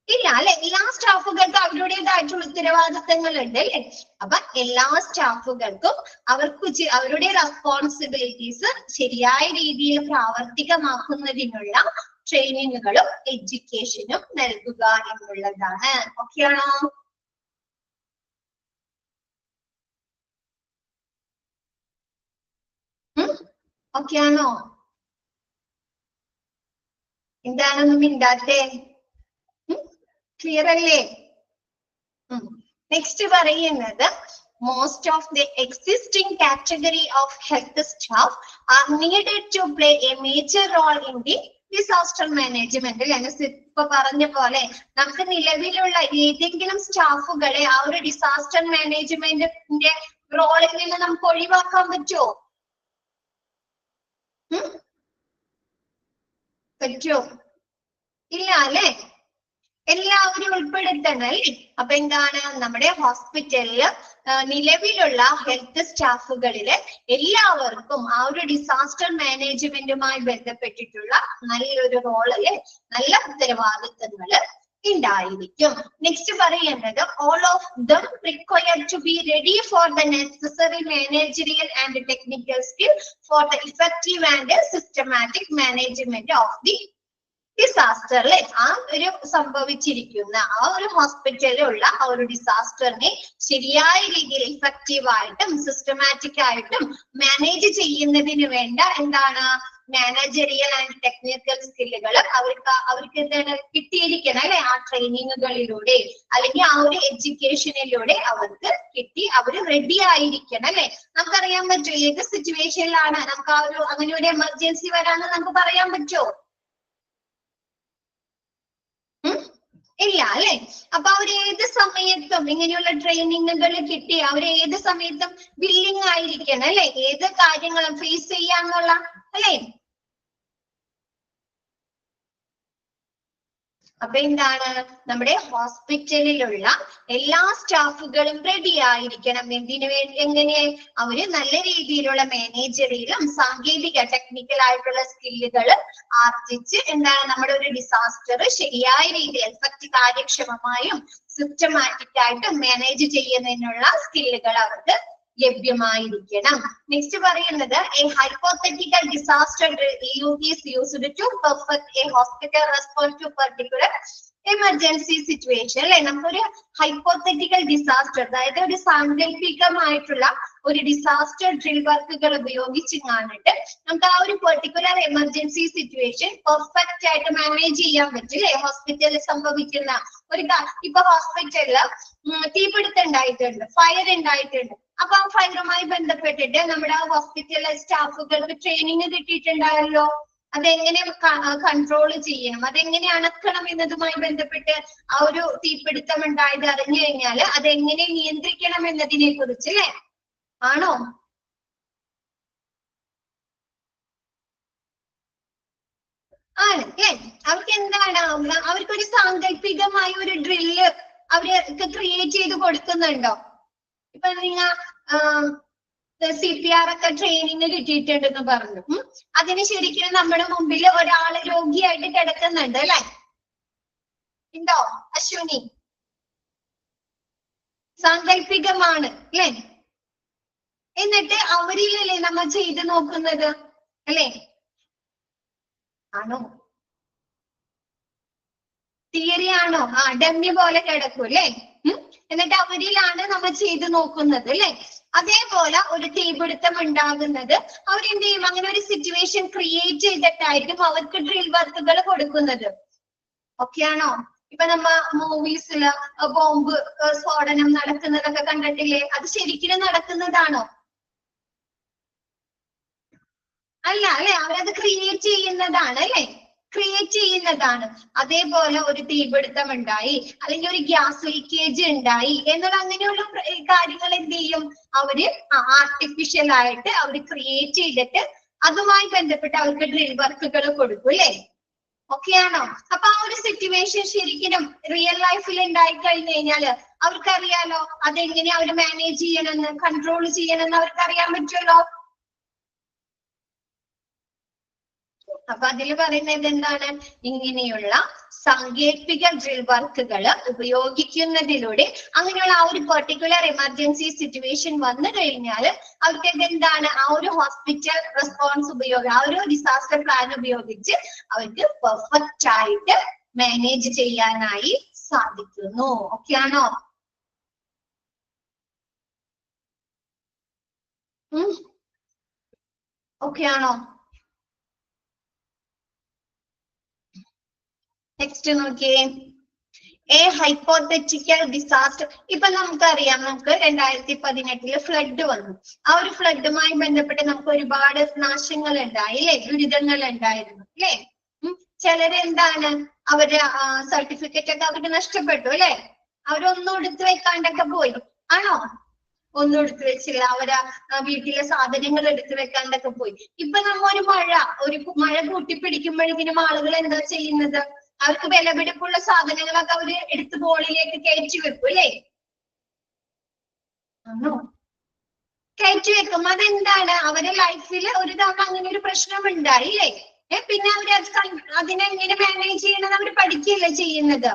ഇല്ല അല്ലെ. എല്ലാ സ്റ്റാഫുകൾക്കും അവരുടേതായിട്ടുള്ള ഉത്തരവാദിത്തങ്ങൾ ഉണ്ട് അല്ലെ. അപ്പൊ എല്ലാ സ്റ്റാഫുകൾക്കും അവരുടെ റെസ്പോൺസിബിലിറ്റീസ് ശരിയായ രീതിയിൽ പ്രാവർത്തികമാക്കുന്നതിനുള്ള ട്രെയിനിങ്ങുകളും എഡ്യൂക്കേഷനും നൽകുക എന്നുള്ളതാണ്. ഓക്കെ ആണോ? ഓക്കെ ആണോ? എന്താണെന്നും മിണ്ടാത്തെ? ക്ലിയർ അല്ലേ? നെക്സ്റ്റ് പറയുന്നത് most of the existing category of health staff are needed to play a major role in the disaster management. ഇപ്പൊ പറഞ്ഞ പോലെ നമുക്ക് നിലവിലുള്ള ഏതെങ്കിലും സ്റ്റാഫുകളെ ആ ഒരു ഡിസാസ്റ്റർ മാനേജ്മെന്റിന്റെ റോളിൽ നിന്ന് നമുക്ക് ഒഴിവാക്കാൻ പറ്റുമോ? പറ്റുമോ? ഇല്ല അല്ലെ. എല്ലാവരും ഉൾപ്പെടുത്തണം അല്ലേ. അപ്പൊ എന്താണ്? നമ്മുടെ ഹോസ്പിറ്റലില് നിലവിലുള്ള ഹെൽത്ത് സ്റ്റാഫുകളില് എല്ലാവർക്കും ആ ഒരു ഡിസാസ്റ്റർ മാനേജ്മെന്റുമായി ബന്ധപ്പെട്ടിട്ടുള്ള നല്ലൊരു റോള് അല്ലെ, നല്ല ഉത്തരവാദിത്തങ്ങള് ഉണ്ടായിരിക്കും. നെക്സ്റ്റ് പറയുന്നത് all of them required to be ready for the necessary managerial and technical skill for the effective and systematic management of the disaster അല്ലെ. ആ ഒരു സംഭവിച്ചിരിക്കുന്ന ആ ഒരു ഹോസ്പിറ്റലിലുള്ള ആ ഒരു ഡിസാസ്റ്ററിനെ ശരിയായ രീതിയിൽ ഇഫക്റ്റീവ് ആയിട്ടും സിസ്റ്റമാറ്റിക് ആയിട്ടും മാനേജ് ചെയ്യുന്നതിന് വേണ്ട എന്താണ്? മാനേജറിയൽ ആൻഡ് ടെക്നിക്കൽ സ്കില്ലുകൾ അവർക്ക് എന്താണ് കിട്ടിയിരിക്കണം അല്ലെ. ആ ട്രെയിനിങ്ങുകളിലൂടെ അല്ലെങ്കിൽ ആ ഒരു എഡ്യൂക്കേഷനിലൂടെ അവർക്ക് കിട്ടി അവര് റെഡി ആയിരിക്കണം അല്ലെ. നമുക്കറിയാൻ പറ്റും ഏത് സിറ്റുവേഷനിലാണ് നമുക്ക് ആ ഒരു അങ്ങനെ ഒരു എമർജൻസി വരാന്ന് നമുക്ക് പറയാൻ പറ്റുമോ? ഇല്ല അല്ലെ. അപ്പൊ അവര് ഏത് സമയത്തും ഇങ്ങനെയുള്ള ട്രെയിനിങ്ങുകൾ കിട്ടി അവര് ഏത് സമയത്തും വില്ലിങ് ആയിരിക്കണം അല്ലെ, ഏത് കാര്യങ്ങളും ഫേസ് ചെയ്യാന്നുള്ള അല്ലെ. അപ്പൊ എന്താണ്? നമ്മുടെ ഹോസ്പിറ്റലിലുള്ള എല്ലാ സ്റ്റാഫുകളും റെഡി ആയിരിക്കണം. എന്തിനു വേണ്ടി? എങ്ങനെ? അവര് നല്ല രീതിയിലുള്ള മാനേജറിയിലും സാങ്കേതിക ടെക്നിക്കൽ ആയിട്ടുള്ള സ്കില്ലുകൾ ആർജിച്ച് എന്താണ് നമ്മുടെ ഒരു ഡിസാസ്റ്റർ ശരിയായ രീതിയിൽ കാര്യക്ഷമമായും സിസ്റ്റമാറ്റിക് ആയിട്ടും മാനേജ് ചെയ്യുന്നതിനുള്ള സ്കില്ലുകൾ അവർക്ക് ലഭ്യമായിരിക്കണം. നെക്സ്റ്റ് പറയുന്നത് a hypothetical disaster drill is used to perfect a hospital response to particular emergency situation അല്ലെ. നമുക്കൊരു ഹൈപ്പോത്തറ്റിക്കൽ ഡിസാസ്റ്റർ, അതായത് ഒരു സാങ്കല്പികമായിട്ടുള്ള ഒരു ഡിസാസ്റ്റർ ഡ്രിൽ വർക്കുകൾ ഉപയോഗിച്ച് കാണിട്ട് നമുക്ക് ആ ഒരു പെർട്ടിക്കുലർ എമർജൻസി സിറ്റുവേഷൻ പെർഫെക്റ്റ് ആയിട്ട് മാനേജ് ചെയ്യാൻ പറ്റും അല്ലെ. ഹോസ്പിറ്റലിൽ സംഭവിക്കുന്ന ഒരു ഇപ്പൊ ഹോസ്പിറ്റലില് തീപിടുത്തം ഉണ്ടായിട്ടുണ്ട്, ഫയർ ഉണ്ടായിട്ടുണ്ട്. അപ്പൊ ആ ഫയറുമായി ബന്ധപ്പെട്ടിട്ട് നമ്മുടെ ഹോസ്പിറ്റലിലെ സ്റ്റാഫുകൾക്ക് ട്രെയിനിങ് കിട്ടിയിട്ടുണ്ടായല്ലോ. അതെങ്ങനെ കൺട്രോൾ ചെയ്യണം, അതെങ്ങനെ അണക്കണം എന്നതുമായി ബന്ധപ്പെട്ട് ആ ഒരു തീപിടുത്തം ഉണ്ടായത് അറിഞ്ഞു കഴിഞ്ഞാല് അതെങ്ങനെ നിയന്ത്രിക്കണം എന്നതിനെ കുറിച്ച് അല്ലെ. ആണോ? ആണ് അല്ലെ. അവർക്ക് എന്താണ്? അവർക്കൊരു സാങ്കല്പികമായ ഒരു ഡ്രില്ല് അവർക്ക് ക്രിയേറ്റ് ചെയ്ത് കൊടുക്കുന്നുണ്ടോ? ഇപ്പൊ നിങ്ങൾ CPR ഒക്കെ ട്രെയിനിങ് കിട്ടിയിട്ടുണ്ടെന്ന് പറഞ്ഞു. അതിന് ശരിക്കും നമ്മുടെ മുമ്പിൽ ഒരാള് രോഗിയായിട്ട് കിടക്കുന്നുണ്ട് അല്ലെ. ഉണ്ടോ എന്നിട്ട് അവരിലല്ലേ നമ്മൾ ചെയ്ത് നോക്കുന്നത്, അല്ലേ? ആണോ? തിയറി ആണോ? ഡമ്മി പോലെ കിടക്കും അല്ലേ? എന്നിട്ട് അവരിലാണ് നമ്മൾ ചെയ്ത് നോക്കുന്നത് അല്ലെ? അതേപോലെ ഒരു തീപിടുത്തം ഉണ്ടാകുന്നത് അവരെന്ത് ചെയ്യും? അങ്ങനെ ഒരു സിറ്റുവേഷൻ ക്രിയേറ്റ് ചെയ്തിട്ടായിരിക്കും അവർക്ക് ഡ്രിൽ വർക്കുകൾ കൊടുക്കുന്നത്. ഓക്കെ ആണോ? ഇപ്പൊ നമ്മ മൂവീസില് ബോംബ് സ്ഫോടനം നടക്കുന്നതൊക്കെ കണ്ടിട്ടില്ലേ? അത് ശരിക്കും നടക്കുന്നതാണോ? അല്ല അല്ലെ? അവരത് ക്രിയേറ്റ് ചെയ്യുന്നതാണ് അല്ലെ? ക്രിയേറ്റ് ചെയ്യുന്നതാണ്. അതേപോലെ ഒരു തീപിടുത്തം ഉണ്ടായി, അല്ലെങ്കിൽ ഒരു ഗ്യാസ് ലീക്കേജ് ഉണ്ടായി എന്നുള്ള അങ്ങനെയുള്ള കാര്യങ്ങൾ എന്ത് ചെയ്യും? അവര് ആർട്ടിഫിഷ്യൽ ആയിട്ട് അവർ ക്രിയേറ്റ് ചെയ്തിട്ട് അതുമായി ബന്ധപ്പെട്ട് അവർക്ക് ഡ്രിൽ വർക്കുകൾ കൊടുക്കും അല്ലെ? ഓക്കെ ആണോ? അപ്പൊ ആ ഒരു സിറ്റുവേഷൻ ശരിക്കും റിയൽ ലൈഫിൽ ഉണ്ടായി കഴിഞ്ഞു കഴിഞ്ഞാല് അവർക്കറിയാലോ അതെങ്ങനെ അവർ മാനേജ് ചെയ്യണമെന്ന്, കൺട്രോൾ ചെയ്യണമെന്ന് അവർക്ക് അറിയാൻ പറ്റുമല്ലോ. അപ്പൊ അതിൽ പറയുന്നത് എന്താണ്? ഇങ്ങനെയുള്ള സാങ്കേതിക ഡ്രിൽ വർക്കുകൾ ഉപയോഗിക്കുന്നതിലൂടെ അങ്ങനെയുള്ള ആ ഒരു പെർട്ടിക്കുലർ എമർജൻസി സിറ്റുവേഷൻ വന്നു കഴിഞ്ഞാൽ അവർക്ക് എന്താണ് ആ ഒരു ഹോസ്പിറ്റൽ റെസ്പോൺസ് ഉപയോഗം, ആ ഒരു ഡിസാസ്റ്റർ പ്ലാൻ ഉപയോഗിച്ച് അവർക്ക് പെർഫെക്റ്റ് ആയിട്ട് മാനേജ് ചെയ്യാനായി സാധിക്കുന്നു. ഓക്കെ ആണോ? ഓക്കെ ആണോ? നെക്സ്റ്റ് നോക്കിയേ, എ ഹൈപ്പോത്തറ്റിക്കൽ ഡിസാസ്റ്റർ. ഇപ്പൊ നമുക്കറിയാം, നമുക്ക് 2018 ഫ്ലഡ് വന്നു. ആ ഒരു ഫ്ലഡുമായി ബന്ധപ്പെട്ട് നമുക്ക് ഒരുപാട് നാശങ്ങൾ ഉണ്ടായി അല്ലെ? ദുരിതങ്ങൾ ഉണ്ടായിരുന്നു അല്ലെ? ചിലരെന്താണ് അവര് സർട്ടിഫിക്കറ്റ് ഒക്കെ അവർക്ക് നഷ്ടപ്പെട്ടു അല്ലെ? അവരൊന്നും എടുത്തു വെക്കാണ്ടൊക്കെ പോയി. ആണോ? ഒന്നും എടുത്തു വെച്ചില്ല, അവര് വീട്ടിലെ സാധനങ്ങൾ എടുത്തു വെക്കാണ്ടൊക്കെ പോയി. ഇപ്പൊ നമ്മ ഒരു മഴ കൂട്ടിപ്പിടിക്കുമ്പോഴേക്കും ആളുകൾ എന്താ ചെയ്യുന്നത്? അവർക്ക് വിലപിടിപ്പുള്ള സാധനങ്ങളൊക്കെ അവര് എടുത്ത് ബോളിലേക്ക് കയറ്റി വെക്കും അല്ലേ? ആണോ? കയറ്റി വെക്കും. അതെന്താണ്? അവരുടെ ലൈഫിൽ ഒരു തവണ അങ്ങനെ ഒരു പ്രശ്നം ഉണ്ടായി അല്ലേ? പിന്നെ അവര് അതിനെങ്ങനെ മാനേജ് ചെയ്യണമെന്ന് അവര് പഠിക്കുകയല്ലേ ചെയ്യുന്നത്.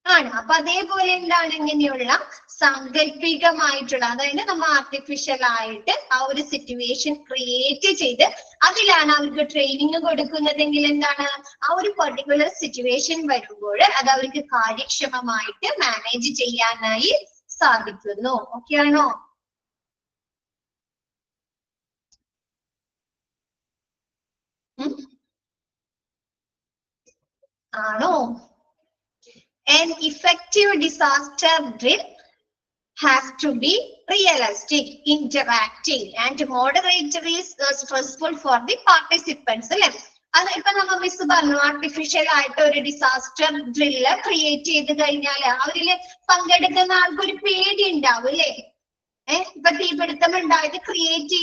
ആണ്. അപ്പൊ അതേപോലെ എന്താണ് ഇങ്ങനെയുള്ള സാങ്കല്പികമായിട്ടുള്ള, അതായത് നമ്മൾ ആർട്ടിഫിഷ്യൽ ആയിട്ട് ആ ഒരു സിറ്റുവേഷൻ ക്രിയേറ്റ് ചെയ്ത് അതിലാണ് അവർക്ക് ട്രെയിനിങ് കൊടുക്കുന്നതെങ്കിൽ എന്താണ് ആ ഒരു പെർട്ടിക്കുലർ സിറ്റുവേഷൻ വരുമ്പോൾ അത് അവർക്ക് കാര്യക്ഷമമായിട്ട് മാനേജ് ചെയ്യാനായി സാധിക്കുന്നു. ഓക്കെ ആണോ? ആണോ? An effective disaster drill has to be realistic, interactive, and moderately stressful for the participants. അല്ലെ? അത് ഇപ്പൊ നമ്മൾ മിസ് പറഞ്ഞു, ആർട്ടിഫിഷ്യൽ ആയിട്ട് ഒരു ഡിസാസ്റ്റർ ഡ്രില്ല് ക്രിയേറ്റ് ചെയ്ത് കഴിഞ്ഞാല് അവരില് പങ്കെടുക്കുന്ന ആൾക്കൊരു പേടി ഉണ്ടാവും അല്ലേ? ഇപ്പൊ തീപിടുത്തം ഉണ്ടായിട്ട് ക്രിയേറ്റ്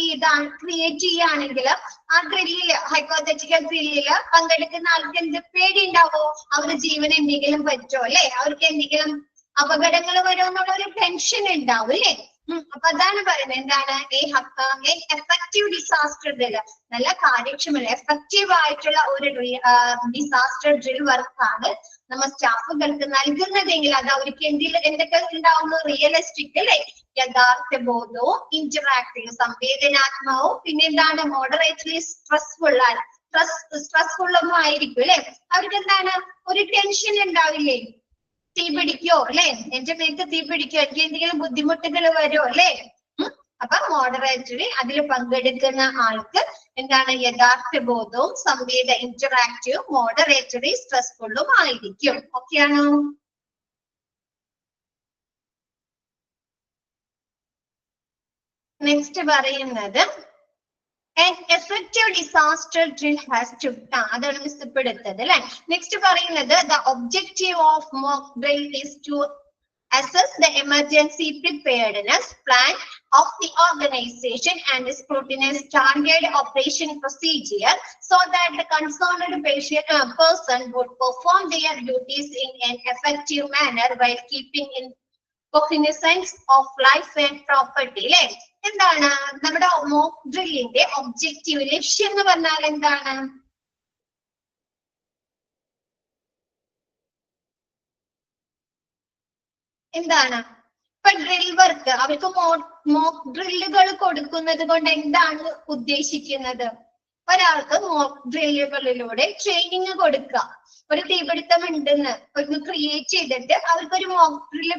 ചെയ്യുകയാണെങ്കിൽ ആ ഡ്രില്ലില്, ഹൈപ്പോത്തറ്റിക്കൽ ഡ്രില്ലില് പങ്കെടുക്കുന്ന ആൾക്ക് എന്ത് പേടി ഉണ്ടാവോ? അവരുടെ ജീവൻ എന്തെങ്കിലും പറ്റോ അല്ലെ? അവർക്ക് എന്തെങ്കിലും അപകടങ്ങൾ വരുമോ എന്നുള്ള ഒരു ടെൻഷൻ ഉണ്ടാവും അല്ലെ? അപ്പൊ അതാണ് പറയുന്നത് എന്താണ് എഫക്റ്റീവ് ഡിസാസ്റ്റർ ഡ്രിൽ, നല്ല കാര്യക്ഷമത എഫക്റ്റീവ് ആയിട്ടുള്ള ഒരു ഡിസാസ്റ്റർ ഡ്രിൽ വർക്കാണ് നമ്മൾ സ്റ്റാഫുകൾക്ക് നൽകുന്നതെങ്കിൽ അത് അവർക്ക് എന്തൊക്കെ ഉണ്ടാവുന്നു? റിയലിസ്റ്റിക് അല്ലെ? യഥാർത്ഥ ബോധവും ഇന്ററാക്റ്റീവ് സംവേദനാത്മകവും പിന്നെ എന്താണ് മോഡറേറ്റ്ലി സ്ട്രെസ്ഫുള്ളും ആയിരിക്കും അല്ലെ? അവർക്ക് എന്താണ് ഒരു ടെൻഷൻ ഉണ്ടാവില്ലേ? തീ പിടിക്കോ അല്ലെ? എന്റെ മേത്ത് തീ പിടിക്കോ, എനിക്ക് എന്തെങ്കിലും ബുദ്ധിമുട്ടുകൾ വരുമോ അല്ലെ? അപ്പൊ മോഡറേറ്ററി അതിൽ പങ്കെടുക്കുന്ന ആൾക്ക് എന്താണ് യഥാർത്ഥ ബോധവും ഇന്ററാക്റ്റീവ് മോഡറേറ്ററി സ്ട്രെസ്ഫുള്ളും ആയിരിക്കും. ഓക്കെ ആണോ? നെക്സ്റ്റ് പറയുന്നത് an effective disaster drill has to അതാണ് മിസ് ഇപ്പൊ എടുത്തത് അല്ലെ? നെക്സ്റ്റ് പറയുന്നത് the objective of mock drill is to assess the emergency preparedness plan of the organization and scrutinize target operation procedure so that the concerned person would perform their duties in an effective manner while keeping in cognizance of life and property. അല്ലെ? എന്താണ് നമ്മുടെ mock ഡ്രില്ലിന്റെ objective, ലക്ഷ്യം എന്ന് പറഞ്ഞാൽ എന്താണ്? എന്താണ് ഇപ്പൊ drill work അവർക്ക് മോക്ക് ഡ്രില്ലുകൾ കൊടുക്കുന്നത് കൊണ്ട് എന്താണ് ഉദ്ദേശിക്കുന്നത്? ഒരാൾക്ക് മോക്ക് ഡ്രില്ലുകളിലൂടെ ട്രെയിനിങ് കൊടുക്കുക. ഒരു തീപിടുത്തം ഉണ്ടെന്ന് ഒന്ന് ക്രിയേറ്റ് ചെയ്തിട്ട് അവർക്കൊരു മോക്ക് ഡ്രില്ല്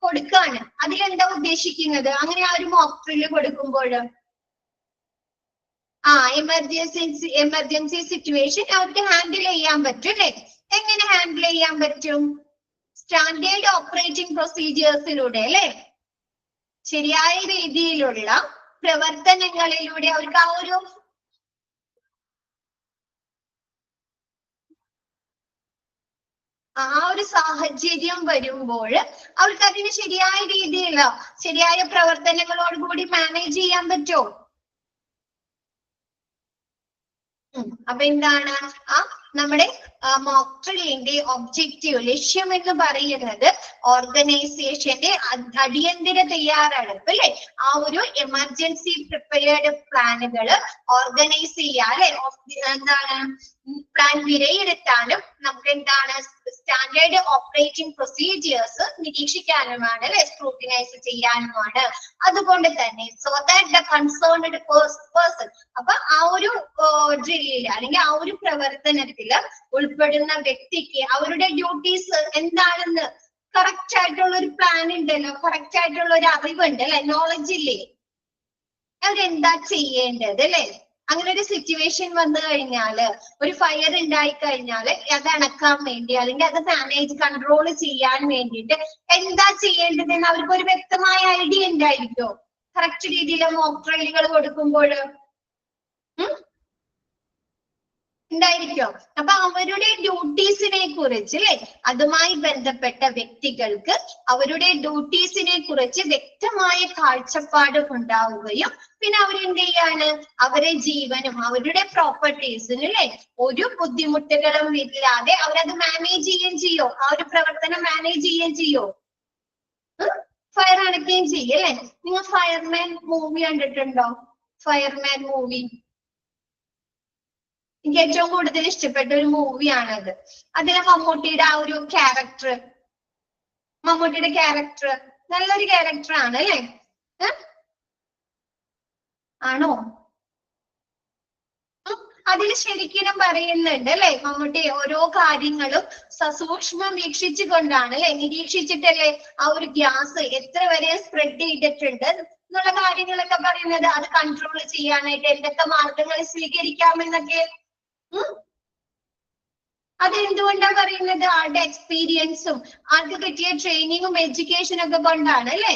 കൊടുക്കാണ്. അതിലെന്താ ഉദ്ദേശിക്കുന്നത്? അങ്ങനെ ആ ഒരു മോക്ക് ഡ്രില്ല് കൊടുക്കുമ്പോൾ എമർജൻസി സിറ്റുവേഷൻ അവർക്ക് ഹാൻഡിൽ ചെയ്യാൻ പറ്റും അല്ലെ? എങ്ങനെ ഹാൻഡിൽ ചെയ്യാൻ പറ്റും? സ്റ്റാൻഡേർഡ് ഓപ്പറേറ്റിംഗ് പ്രൊസീജിയേഴ്സിലൂടെ അല്ലെ? ശരിയായ രീതിയിലുള്ള പ്രവർത്തനങ്ങളിലൂടെ അവർക്ക് ആ ഒരു സാഹചര്യം വരുമ്പോൾ അവർക്ക് അതിന് ശരിയായ രീതിയിലുള്ള ശരിയായ പ്രവർത്തനങ്ങളോടുകൂടി മാനേജ് ചെയ്യാൻ പറ്റുമോ? അപ്പൊ എന്താണ് നമ്മുടെ മോക്ക് ഡ്രില്ലിന്റെ ഒബ്ജക്റ്റീവ് ലക്ഷ്യം എന്ന് പറയുന്നത് ഓർഗനൈസേഷന്റെ അടിയന്തര തയ്യാറെടുപ്പ് അല്ലെ? ആ ഒരു എമർജൻസി പ്രിപ്പയർഡ് പ്ലാനുകൾ ഓർഗനൈസ് ചെയ്യാൻ അല്ലെ? എന്താണ് പ്ലാൻ വിലയിരുത്താനും നമുക്ക് എന്താണ് സ്റ്റാൻഡേർഡ് ഓപ്പറേറ്റിംഗ് പ്രൊസീജിയേഴ്സ് നിരീക്ഷിക്കാനുമാണ് അല്ലെ? സ്ക്രൂട്ടിനൈസ് ചെയ്യാനുമാണ്. അതുകൊണ്ട് തന്നെ so that the concerned person അപ്പൊ ആ ഒരു ഡ്രില്ലില് അല്ലെങ്കിൽ ആ ഒരു പ്രവർത്തനത്തില് ഉൾപ്പെടുന്ന വ്യക്തിക്ക് അവരുടെ ഡ്യൂട്ടീസ് എന്താണെന്ന് കറക്റ്റ് ആയിട്ടുള്ള ഒരു പ്ലാൻ ഉണ്ടല്ലോ, കറക്റ്റ് ആയിട്ടുള്ള ഒരു അറിവുണ്ട് അല്ലെ? നോളജ് ഇല്ലേ? അവരെന്താ ചെയ്യേണ്ടത് അല്ലെ? അങ്ങനെ ഒരു സിറ്റുവേഷൻ വന്നു കഴിഞ്ഞാല് ഒരു ഫയർ ഉണ്ടായി കഴിഞ്ഞാല് അത് അണക്കാൻ വേണ്ടി അല്ലെങ്കിൽ അത് മാനേജ് കൺട്രോൾ ചെയ്യാൻ വേണ്ടിയിട്ട് എന്താ ചെയ്യേണ്ടതെന്ന് അവർക്ക് ഒരു വ്യക്തമായ ഐഡിയ ഉണ്ടായിരിക്കോ? കറക്റ്റ് രീതിയിൽ മോക്ക് ഡ്രില്ലുകൾ കൊടുക്കുമ്പോൾ ഉണ്ടായിരിക്കോ? അപ്പൊ അവരുടെ ഡ്യൂട്ടീസിനെ കുറിച്ച് അല്ലെ? അതുമായി ബന്ധപ്പെട്ട വ്യക്തികൾക്ക് അവരുടെ ഡ്യൂട്ടീസിനെ കുറിച്ച് വ്യക്തമായ കാഴ്ചപ്പാട് ഉണ്ടാവുകയും പിന്നെ അവരെന്ത് ചെയ്യാണ്? അവരെ ജീവനും അവരുടെ പ്രോപ്പർട്ടീസിനും അല്ലെ ഒരു ബുദ്ധിമുട്ടുകളും ഇല്ലാതെ അവരത് മാനേജ് ചെയ്യുകയും ചെയ്യോ? ആ ഒരു പ്രവർത്തനം മാനേജ് ചെയ്യുകയും ചെയ്യോ? ഫയർ അണയ്ക്കുകയും ചെയ്യും അല്ലെ? നിങ്ങൾ ഫയർമാൻ മൂവി കണ്ടിട്ടുണ്ടോ? ഫയർമാൻ മൂവി എനിക്ക് ഏറ്റവും കൂടുതൽ ഇഷ്ടപ്പെട്ട ഒരു മൂവിയാണത്. അതിലെ മമ്മൂട്ടിയുടെ ആ ഒരു ക്യാരക്ടർ നല്ലൊരു ക്യാരക്ടർ ആണ് അല്ലെ? ആണോ? അതിൽ ശരിക്കും പറയുന്നുണ്ട് അല്ലെ? മമ്മൂട്ടി ഓരോ കാര്യങ്ങളും സസൂക്ഷ്മം വീക്ഷിച്ചു കൊണ്ടാണ് അല്ലെ? നിരീക്ഷിച്ചിട്ടല്ലേ ആ ഒരു ഗ്യാസ് എത്ര വരെ സ്പ്രെഡ് ചെയ്തിട്ടുണ്ട് എന്നുള്ള കാര്യങ്ങളൊക്കെ പറയുന്നത്. അത് കൺട്രോൾ ചെയ്യാനായിട്ട് എന്തൊക്കെ മാർഗങ്ങൾ സ്വീകരിക്കാമെന്നൊക്കെ അതെന്തുകൊണ്ടാ പറയുന്നത്? ആളുടെ എക്സ്പീരിയൻസും ആൾക്ക് കിട്ടിയ ട്രെയിനിങ്ങും എഡ്യൂക്കേഷനും ഒക്കെ കൊണ്ടാണ് അല്ലെ?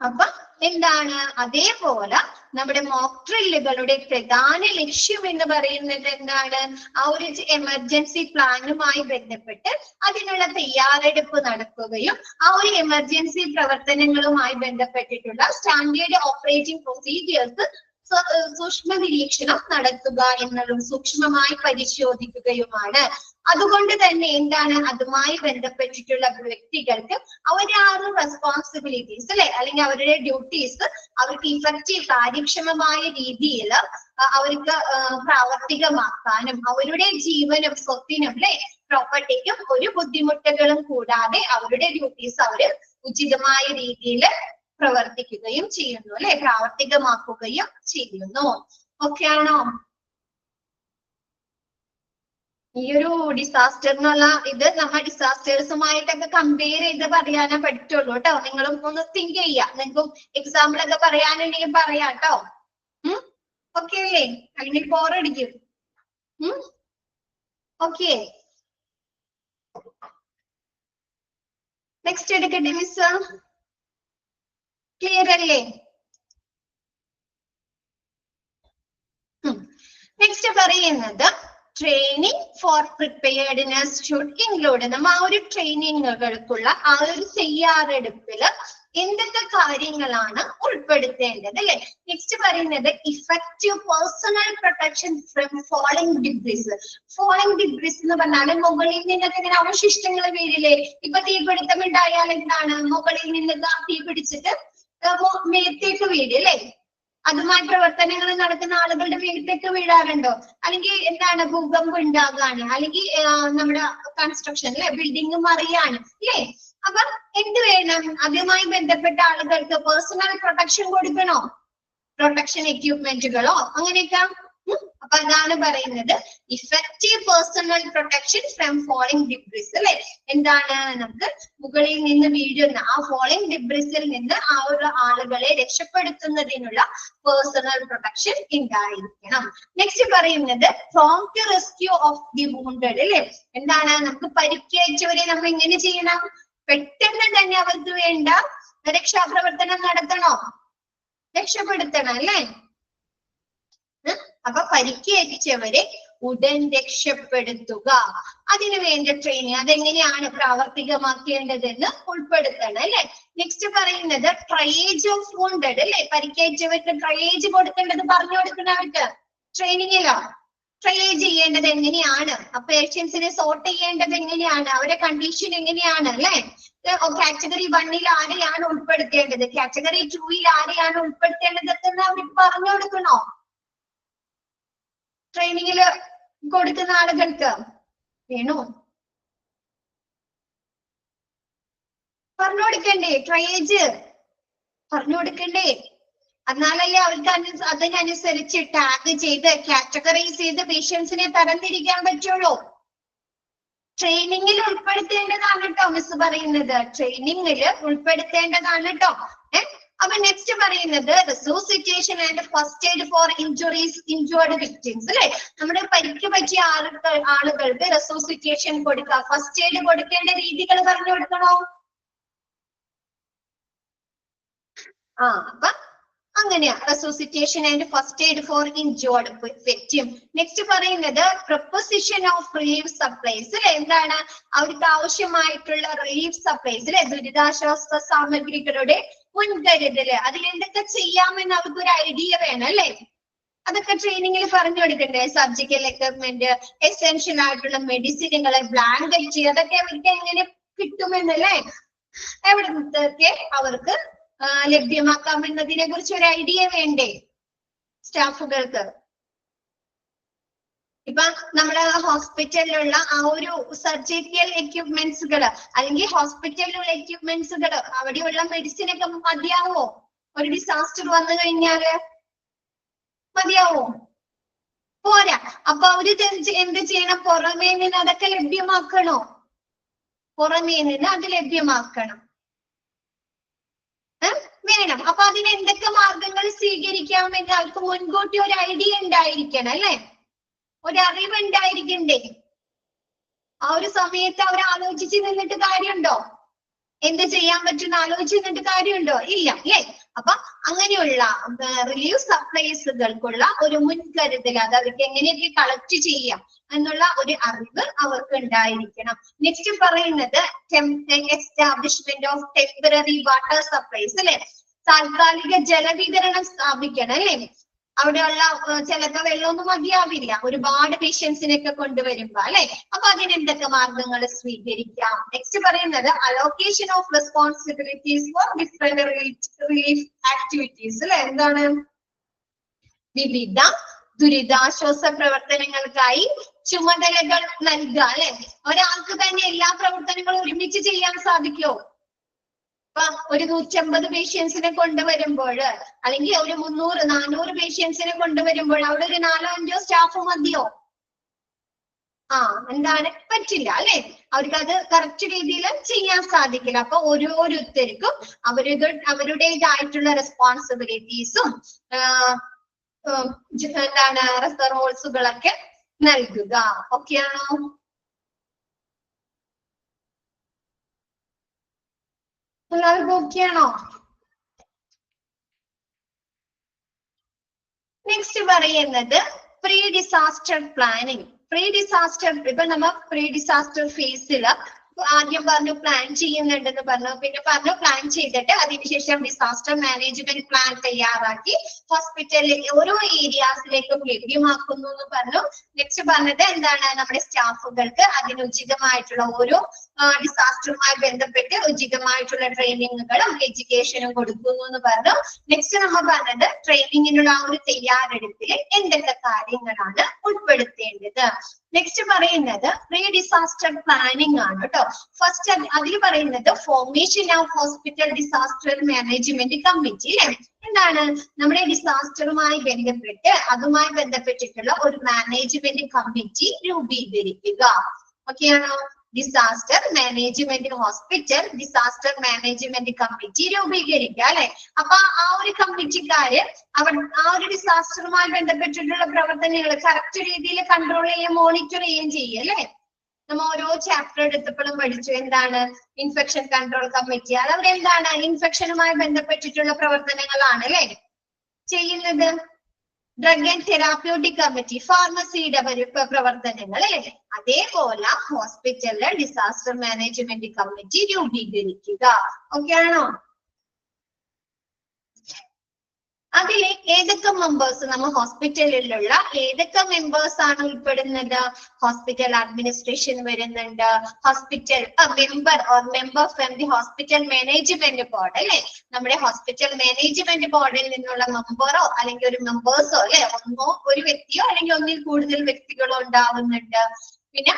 അപ്പൊ എന്താണ്? അതേപോലെ നമ്മുടെ മോക്ക് ഡ്രില്ലുകളുടെ പ്രധാന ലക്ഷ്യം എന്ന് പറയുന്നത് എന്താണ്? ആ ഒരു എമർജൻസി പ്ലാനുമായി ബന്ധപ്പെട്ട് അതിനുള്ള തയ്യാറെടുപ്പ് നടക്കുകയും ആ ഒരു എമർജൻസി പ്രവർത്തനങ്ങളുമായി ബന്ധപ്പെട്ടിട്ടുള്ള സ്റ്റാൻഡേർഡ് ഓപ്പറേറ്റിംഗ് പ്രൊസീജിയേഴ്സ് സൂക്ഷ്മ നിരീക്ഷണം നടത്തുക എന്നുള്ളതും സൂക്ഷ്മമായി പരിശോധിക്കുകയുമാണ്. അതുകൊണ്ട് തന്നെ എന്താണ്? അതുമായി ബന്ധപ്പെട്ടിട്ടുള്ള വ്യക്തികൾക്ക് അവരുടെ ആ ഒരു റെസ്പോൺസിബിലിറ്റീസ് അല്ലെ? അല്ലെങ്കിൽ അവരുടെ ഡ്യൂട്ടീസ് അവർക്ക് ഇഫക്റ്റീവ് കാര്യക്ഷമമായ രീതിയിൽ അവർക്ക് പ്രാവർത്തികമാക്കാനും അവരുടെ ജീവനും സ്വത്തിനും അല്ലെ പ്രോപ്പർട്ടിക്കും ഒരു ബുദ്ധിമുട്ടുകളും കൂടാതെ അവരുടെ ഡ്യൂട്ടീസ് അവര് ഉചിതമായ രീതിയിൽ പ്രവർത്തിക്കുകയും ചെയ്യുന്നു അല്ലെ? പ്രാവർത്തികമാക്കുകയും ചെയ്യുന്നു. ഓക്കെ ആണോ? ഈ ഒരു ഡിസാസ്റ്റർ എന്നുള്ള ഇത് നമ്മ ഡിസാസ്റ്റേഴ്സുമായിട്ടൊക്കെ കമ്പയർ ചെയ്ത് പറയാനേ പറ്റുള്ളൂ കേട്ടോ. നിങ്ങളും ഒന്ന് തിങ്ക് ചെയ്യാം. നിങ്ങൾക്കും എക്സാമ്പിൾ ഒക്കെ പറയാനുണ്ടെങ്കിൽ പറയാം കേട്ടോ. ഓക്കെ അല്ലേ? അല്ലെങ്കിൽ ബോറടിക്കും. ഓക്കെ, നെക്സ്റ്റ് എടുക്കട്ടെ മിസ്? ക്ലിയർ അല്ലേ? നെക്സ്റ്റ് പറയുന്നത് training for preparedness should include. നമ്മ ആ ഒരു ട്രെയിനിങ്ങുകൾക്കുള്ള ആ ഒരു തയ്യാറെടുപ്പില് എന്തൊക്കെ കാര്യങ്ങളാണ് ഉൾപ്പെടുത്തേണ്ടത് അല്ലെ? നെക്സ്റ്റ് പറയുന്നത് effective personal protection from falling debris. Falling debris എന്ന് പറഞ്ഞാൽ മുകളിൽ നിന്നൊക്കെ ഇങ്ങനെ അവശിഷ്ടങ്ങൾ വീഴില്ലേ? ഇപ്പൊ തീപിടുത്തം ഉണ്ടായാൽ എന്താണ്? മുകളിൽ നിന്ന് തീ പിടിച്ചിട്ട് മേത്തേക്ക് വീഴ് അല്ലെ? അതുമായി പ്രവർത്തനങ്ങൾ നടക്കുന്ന ആളുകളുടെ വീട്ടിലേക്ക് വീഴാറുണ്ടോ? അല്ലെങ്കിൽ എന്താണ് ഭൂകമ്പം ഉണ്ടാകാണ്, അല്ലെങ്കിൽ നമ്മുടെ കൺസ്ട്രക്ഷൻ അല്ലെ ബിൽഡിംഗ് മറിയാണ് അല്ലേ? അപ്പൊ എന്ത് വേണം? അതുമായി ബന്ധപ്പെട്ട ആളുകൾക്ക് പേഴ്സണൽ പ്രൊട്ടക്ഷൻ കൊടുക്കണോ? പ്രൊട്ടക്ഷൻ എക്യുപ്മെന്റുകളോ അങ്ങനെയൊക്കെ. അപ്പൊ അതാണ് പറയുന്നത് effective personal protection from falling debris അല്ലെ. എന്താണ്? നമുക്ക് മുകളിൽ നിന്ന് വീഴുന്ന ആ ഫോളിംഗ് ഡിബ്രിസിൽ നിന്ന് ആ ഒരു ആളുകളെ രക്ഷപ്പെടുത്തുന്നതിനുള്ള പേഴ്സണൽ പ്രൊട്ടക്ഷൻ ഉണ്ടായിരിക്കണം. നെക്സ്റ്റ് പറയുന്നത് prompt rescue of the wounded അല്ലെ. എന്താണ്? നമുക്ക് പരിക്കേറ്റവരെ നമ്മൾ എങ്ങനെ ചെയ്യണം? പെട്ടെന്ന് തന്നെ അവർക്ക് വേണ്ട രക്ഷാപ്രവർത്തനം നടത്തണോ? രക്ഷപ്പെടുത്തണം അല്ലേ? അപ്പൊ പരിക്കേറ്റവരെ ഉടൻ രക്ഷപ്പെടുത്തുക, അതിനു വേണ്ട ട്രെയിനിങ് അതെങ്ങനെയാണ് പ്രാവർത്തികമാക്കേണ്ടതെന്ന് ഉൾപ്പെടുത്തണം അല്ലെ. നെക്സ്റ്റ് പറയുന്നത് ട്രയേജ് ഓഫ് വൂണ്ടഡ് അല്ലെ. പരിക്കേറ്റവർക്ക് ട്രയേജ് കൊടുക്കേണ്ടത് പറഞ്ഞു കൊടുക്കുന്നവർക്ക് ട്രെയിനിങ്ങിലോ. ട്രയേജ് ചെയ്യേണ്ടത് എങ്ങനെയാണ്, പേഷ്യൻസിനെ സോർട്ട് ചെയ്യേണ്ടത് എങ്ങനെയാണ്, അവരുടെ കണ്ടീഷൻ എങ്ങനെയാണ് അല്ലെ. കാറ്റഗറി 1 ആരെയാണ് ഉൾപ്പെടുത്തേണ്ടത്, കാറ്റഗറി 2 ആരെയാണ് ഉൾപ്പെടുത്തേണ്ടത് എന്ന് അവർക്ക് പറഞ്ഞു കൊടുക്കണോ? ട്രെയിനിങ്ങില് കൊടുക്കുന്ന ആളുകൾക്ക് വേണോ? പറഞ്ഞു കൊടുക്കണ്ടേ? ട്രയേജ് പറഞ്ഞു കൊടുക്കണ്ടേ? എന്നാലല്ലേ അവർക്ക് അതിനനുസരിച്ച് ടാഗ് ചെയ്ത് കാറ്റഗറൈസ് ചെയ്ത് പേഷ്യൻസിനെ തരംതിരിക്കാൻ പറ്റുള്ളൂ. ട്രെയിനിങ്ങിൽ ഉൾപ്പെടുത്തേണ്ടതാണ് കേട്ടോ മിസ് പറയുന്നത്. ട്രെയിനിങ്ങിൽ ഉൾപ്പെടുത്തേണ്ടതാണ് കേട്ടോ. അപ്പൊ നെക്സ്റ്റ് പറയുന്നത് resuscitation and first aid for injured victims അല്ലെ. നമ്മുടെ പരിക്ക് പറ്റിയ ആളുകൾക്ക് റിസോസിറ്റേഷൻ കൊടുക്കുക, ഫസ്റ്റ് എയ്ഡ് കൊടുക്കേണ്ട രീതികൾ പറഞ്ഞു കൊടുക്കണോ? അപ്പൊ അങ്ങനെയാ resuscitation and first aid for injured victim. Next പറയുന്നത് പ്രൊപ്പോസിഷൻ ഓഫ് റിലീഫ് സപ്ലൈസ് അല്ലെ. എന്താണ്? അവർക്ക് ആവശ്യമായിട്ടുള്ള റിലീഫ് സപ്ലൈസ് അല്ലെ, ദുരിതാശ്വാസ സാമഗ്രികളുടെ മുൻകരുതല്. അതിലെന്തൊക്കെ ചെയ്യാമെന്ന് അവർക്ക് ഒരു ഐഡിയ വേണം അല്ലെ. അതൊക്കെ ട്രെയിനിങ്ങിൽ പറഞ്ഞു കൊടുക്കണ്ടേ? സർജിക്കൽ എക്യുപ്മെന്റ്, എസെൻഷ്യൽ ആയിട്ടുള്ള മെഡിസിനുകള്, ബ്ലാങ്കറ്റ്, അതൊക്കെ അവർക്ക് എങ്ങനെ കിട്ടുമെന്നല്ലേ, എവിടെ നിന്നൊക്കെ അവർക്ക് ലഭ്യമാക്കാമെന്നതിനെ കുറിച്ച് ഒരു ഐഡിയ വേണ്ടേ സ്റ്റാഫുകൾക്ക്? ഇപ്പൊ നമ്മുടെ ഹോസ്പിറ്റലിലുള്ള ആ ഒരു സർജിക്കൽ എക്യുപ്മെന്റ്സുകള് അല്ലെങ്കിൽ ഹോസ്പിറ്റലിലുള്ള എക്യുപ്മെന്റ്സുകള് അവിടെയുള്ള മെഡിസിൻ ഒക്കെ മതിയാവോ? ഒരു ഡിസാസ്റ്റർ വന്നു കഴിഞ്ഞാല് മതിയാവോ? പോരാ. അപ്പൊ അവര് എന്ത് ചെയ്യണം? പുറമേ നിന്ന് അതൊക്കെ ലഭ്യമാക്കണോ? പുറമേ നിന്ന് അത് ലഭ്യമാക്കണം വേണം. അപ്പൊ അതിന് എന്തൊക്കെ മാർഗങ്ങൾ സ്വീകരിക്കാമെന്ന് അവർക്ക് മുൻകൂട്ടി ഒരു ഐഡിയ ഉണ്ടായിരിക്കണം അല്ലെ, ഒരു അറിവ് ഉണ്ടായിരിക്കണ്ടേ? ആ ഒരു സമയത്ത് അവർ ആലോചിച്ച് നിന്നിട്ട് കാര്യമുണ്ടോ? എന്ത് ചെയ്യാൻ പറ്റുന്ന ആലോചിച്ച് നിന്നിട്ട് കാര്യമുണ്ടോ? ഇല്ല അല്ലേ. അപ്പൊ അങ്ങനെയുള്ള റിലീഫ് സപ്ലൈസുകൾക്കുള്ള ഒരു മുൻകരുതൽ, അത് അവർക്ക് എങ്ങനെയൊക്കെ കളക്ട് ചെയ്യാം എന്നുള്ള ഒരു അറിവ് അവർക്ക് ഉണ്ടായിരിക്കണം. നെക്സ്റ്റ് പറയുന്നത് establishment of temporary water supplies അല്ലെ. താൽക്കാലിക ജലവിതരണം സ്ഥാപിക്കണം അല്ലെ. അവിടെയുള്ള ചിലപ്പോൾ വെള്ളമൊന്നും മതിയാവില്ല, ഒരുപാട് പേഷ്യൻസിനൊക്കെ കൊണ്ടുവരുമ്പോ അല്ലെ. അപ്പൊ അതിനെന്തൊക്കെ മാർഗങ്ങൾ സ്വീകരിക്കാം? നെക്സ്റ്റ് പറയുന്നത് allocation of responsibilities for different relief activities അല്ലെ. എന്താണ്? വിവിധ ദുരിതാശ്വാസ പ്രവർത്തനങ്ങൾക്കായി ചുമതലകൾ നൽകുക അല്ലെ. ഒരാൾക്ക് തന്നെ എല്ലാ പ്രവർത്തനങ്ങളും ഒരുമിച്ച് ചെയ്യാൻ സാധിക്കുമോ? ഇപ്പൊ ഒരു 150 പേഷ്യൻസിനെ കൊണ്ടുവരുമ്പോൾ അല്ലെങ്കിൽ ഒരു 300-400 പേഷ്യൻസിനെ കൊണ്ടുവരുമ്പോൾ അവിടെ ഒരു 4-5 സ്റ്റാഫ് മതിയോ? എന്താണ്? പറ്റില്ല അല്ലെ. അവർക്ക് അത് കറക്റ്റ് രീതിയിൽ ചെയ്യാൻ സാധിക്കില്ല. അപ്പൊ ഓരോരുത്തർക്കും അവരുടേതായിട്ടുള്ള റെസ്പോൺസിബിലിറ്റീസും എന്താണ് റോൾസുകളൊക്കെ നൽകുക. ഓക്കെയാണോ? എല്ലാവർക്കും ഓക്കെയാണോ? നെക്സ്റ്റ് പറയുന്നത് pre disaster planning. Pre disaster ഇപ്പൊ നമ്മ പ്രീ ഡിസാസ്റ്റർ ഫേസിൽ ആദ്യം പറഞ്ഞു പ്ലാൻ ചെയ്യുന്നുണ്ടെന്ന് പറഞ്ഞു, പിന്നെ പറഞ്ഞു പ്ലാൻ ചെയ്തിട്ട് അതിനുശേഷം ഡിസാസ്റ്റർ മാനേജ്മെന്റ് പ്ലാൻ തയ്യാറാക്കി ഹോസ്പിറ്റലിൽ ഓരോ ഏരിയാസിലേക്കും ലഭ്യമാക്കുന്നു എന്ന് പറഞ്ഞു. നെക്സ്റ്റ് പറഞ്ഞത് എന്താണ്, നമ്മുടെ സ്റ്റാഫുകൾക്ക് അതിനുചിതമായിട്ടുള്ള ഓരോ ഡിസാസ്റ്ററുമായി ബന്ധപ്പെട്ട് ഉചിതമായിട്ടുള്ള ട്രെയിനിങ്ങുകളും എഡ്യൂക്കേഷനും കൊടുക്കുന്നു എന്ന് പറഞ്ഞു. നെക്സ്റ്റ് നമ്മൾ പറഞ്ഞത് ട്രെയിനിങ്ങിനുള്ള ആ ഒരു തയ്യാറെടുപ്പിൽ എന്തൊക്കെ കാര്യങ്ങളാണ് ഉൾപ്പെടുത്തേണ്ടത്. നെക്സ്റ്റ് പറയുന്നത് പ്രീ ഡിസാസ്റ്റർ പ്ലാനിങ് ആണ് കേട്ടോ. ഫസ്റ്റ് അതിൽ പറയുന്നത് formation of hospital disaster management committee അല്ലെ. എന്താണ്, നമ്മുടെ ഡിസാസ്റ്ററുമായി ബന്ധപ്പെട്ട് അതുമായി ബന്ധപ്പെട്ടിട്ടുള്ള ഒരു മാനേജ്മെന്റ് കമ്മിറ്റി രൂപീകരിക്കുക. ഓക്കെയാണോ? Disaster management hospital disaster management committee രൂപീകരിക്കുക അല്ലെ. അപ്പൊ ആ ഒരു കമ്മിറ്റിക്കാര് ആ ഒരു ഡിസാസ്റ്ററുമായി ബന്ധപ്പെട്ടിട്ടുള്ള പ്രവർത്തനങ്ങൾ കറക്റ്റ് രീതിയിൽ കൺട്രോൾ ചെയ്യുകയും മോണിറ്റർ ചെയ്യുകയും ചെയ്യും അല്ലെ. നമ്മൾ ഓരോ ചാപ്റ്റർ എടുത്തപ്പോഴും പഠിച്ചു എന്താണ് ഇൻഫെക്ഷൻ കൺട്രോൾ കമ്മിറ്റി. അത് അവരെന്താണ് ഇൻഫെക്ഷനുമായി ബന്ധപ്പെട്ടിട്ടുള്ള പ്രവർത്തനങ്ങളാണ് അല്ലെ ചെയ്യുന്നത്. ഡ്രഗ് ആൻഡ് തെറാപ്യൂട്ടിക് കമ്മിറ്റി ഫാർമസിയുടെ പ്രവർത്തനങ്ങൾ അല്ലെ. അതേപോലെ ഹോസ്പിറ്റലിലെ ഡിസാസ്റ്റർ മാനേജ്മെന്റ് കമ്മിറ്റി രൂപീകരിക്കുക. ഓക്കെ ആണോ? അതിൽ ഏതൊക്കെ മെമ്പേഴ്സ്, നമ്മൾ ഹോസ്പിറ്റലിലുള്ള ഏതൊക്കെ മെമ്പേഴ്സ് ആണ് ഉൾപ്പെടുന്നത്? ഹോസ്പിറ്റൽ അഡ്മിനിസ്ട്രേഷൻ വരുന്നുണ്ട്, hospital member from the hospital management board അല്ലെ. നമ്മുടെ ഹോസ്പിറ്റൽ മാനേജ്മെന്റ് ബോർഡിൽ നിന്നുള്ള മെമ്പറോ അല്ലെങ്കിൽ ഒരു മെമ്പേഴ്സോ അല്ലെ, ഒന്നോ ഒരു വ്യക്തിയോ അല്ലെങ്കിൽ ഒന്നിൽ കൂടുതൽ വ്യക്തികളോ ഉണ്ടാവുന്നുണ്ട്. പിന്നെ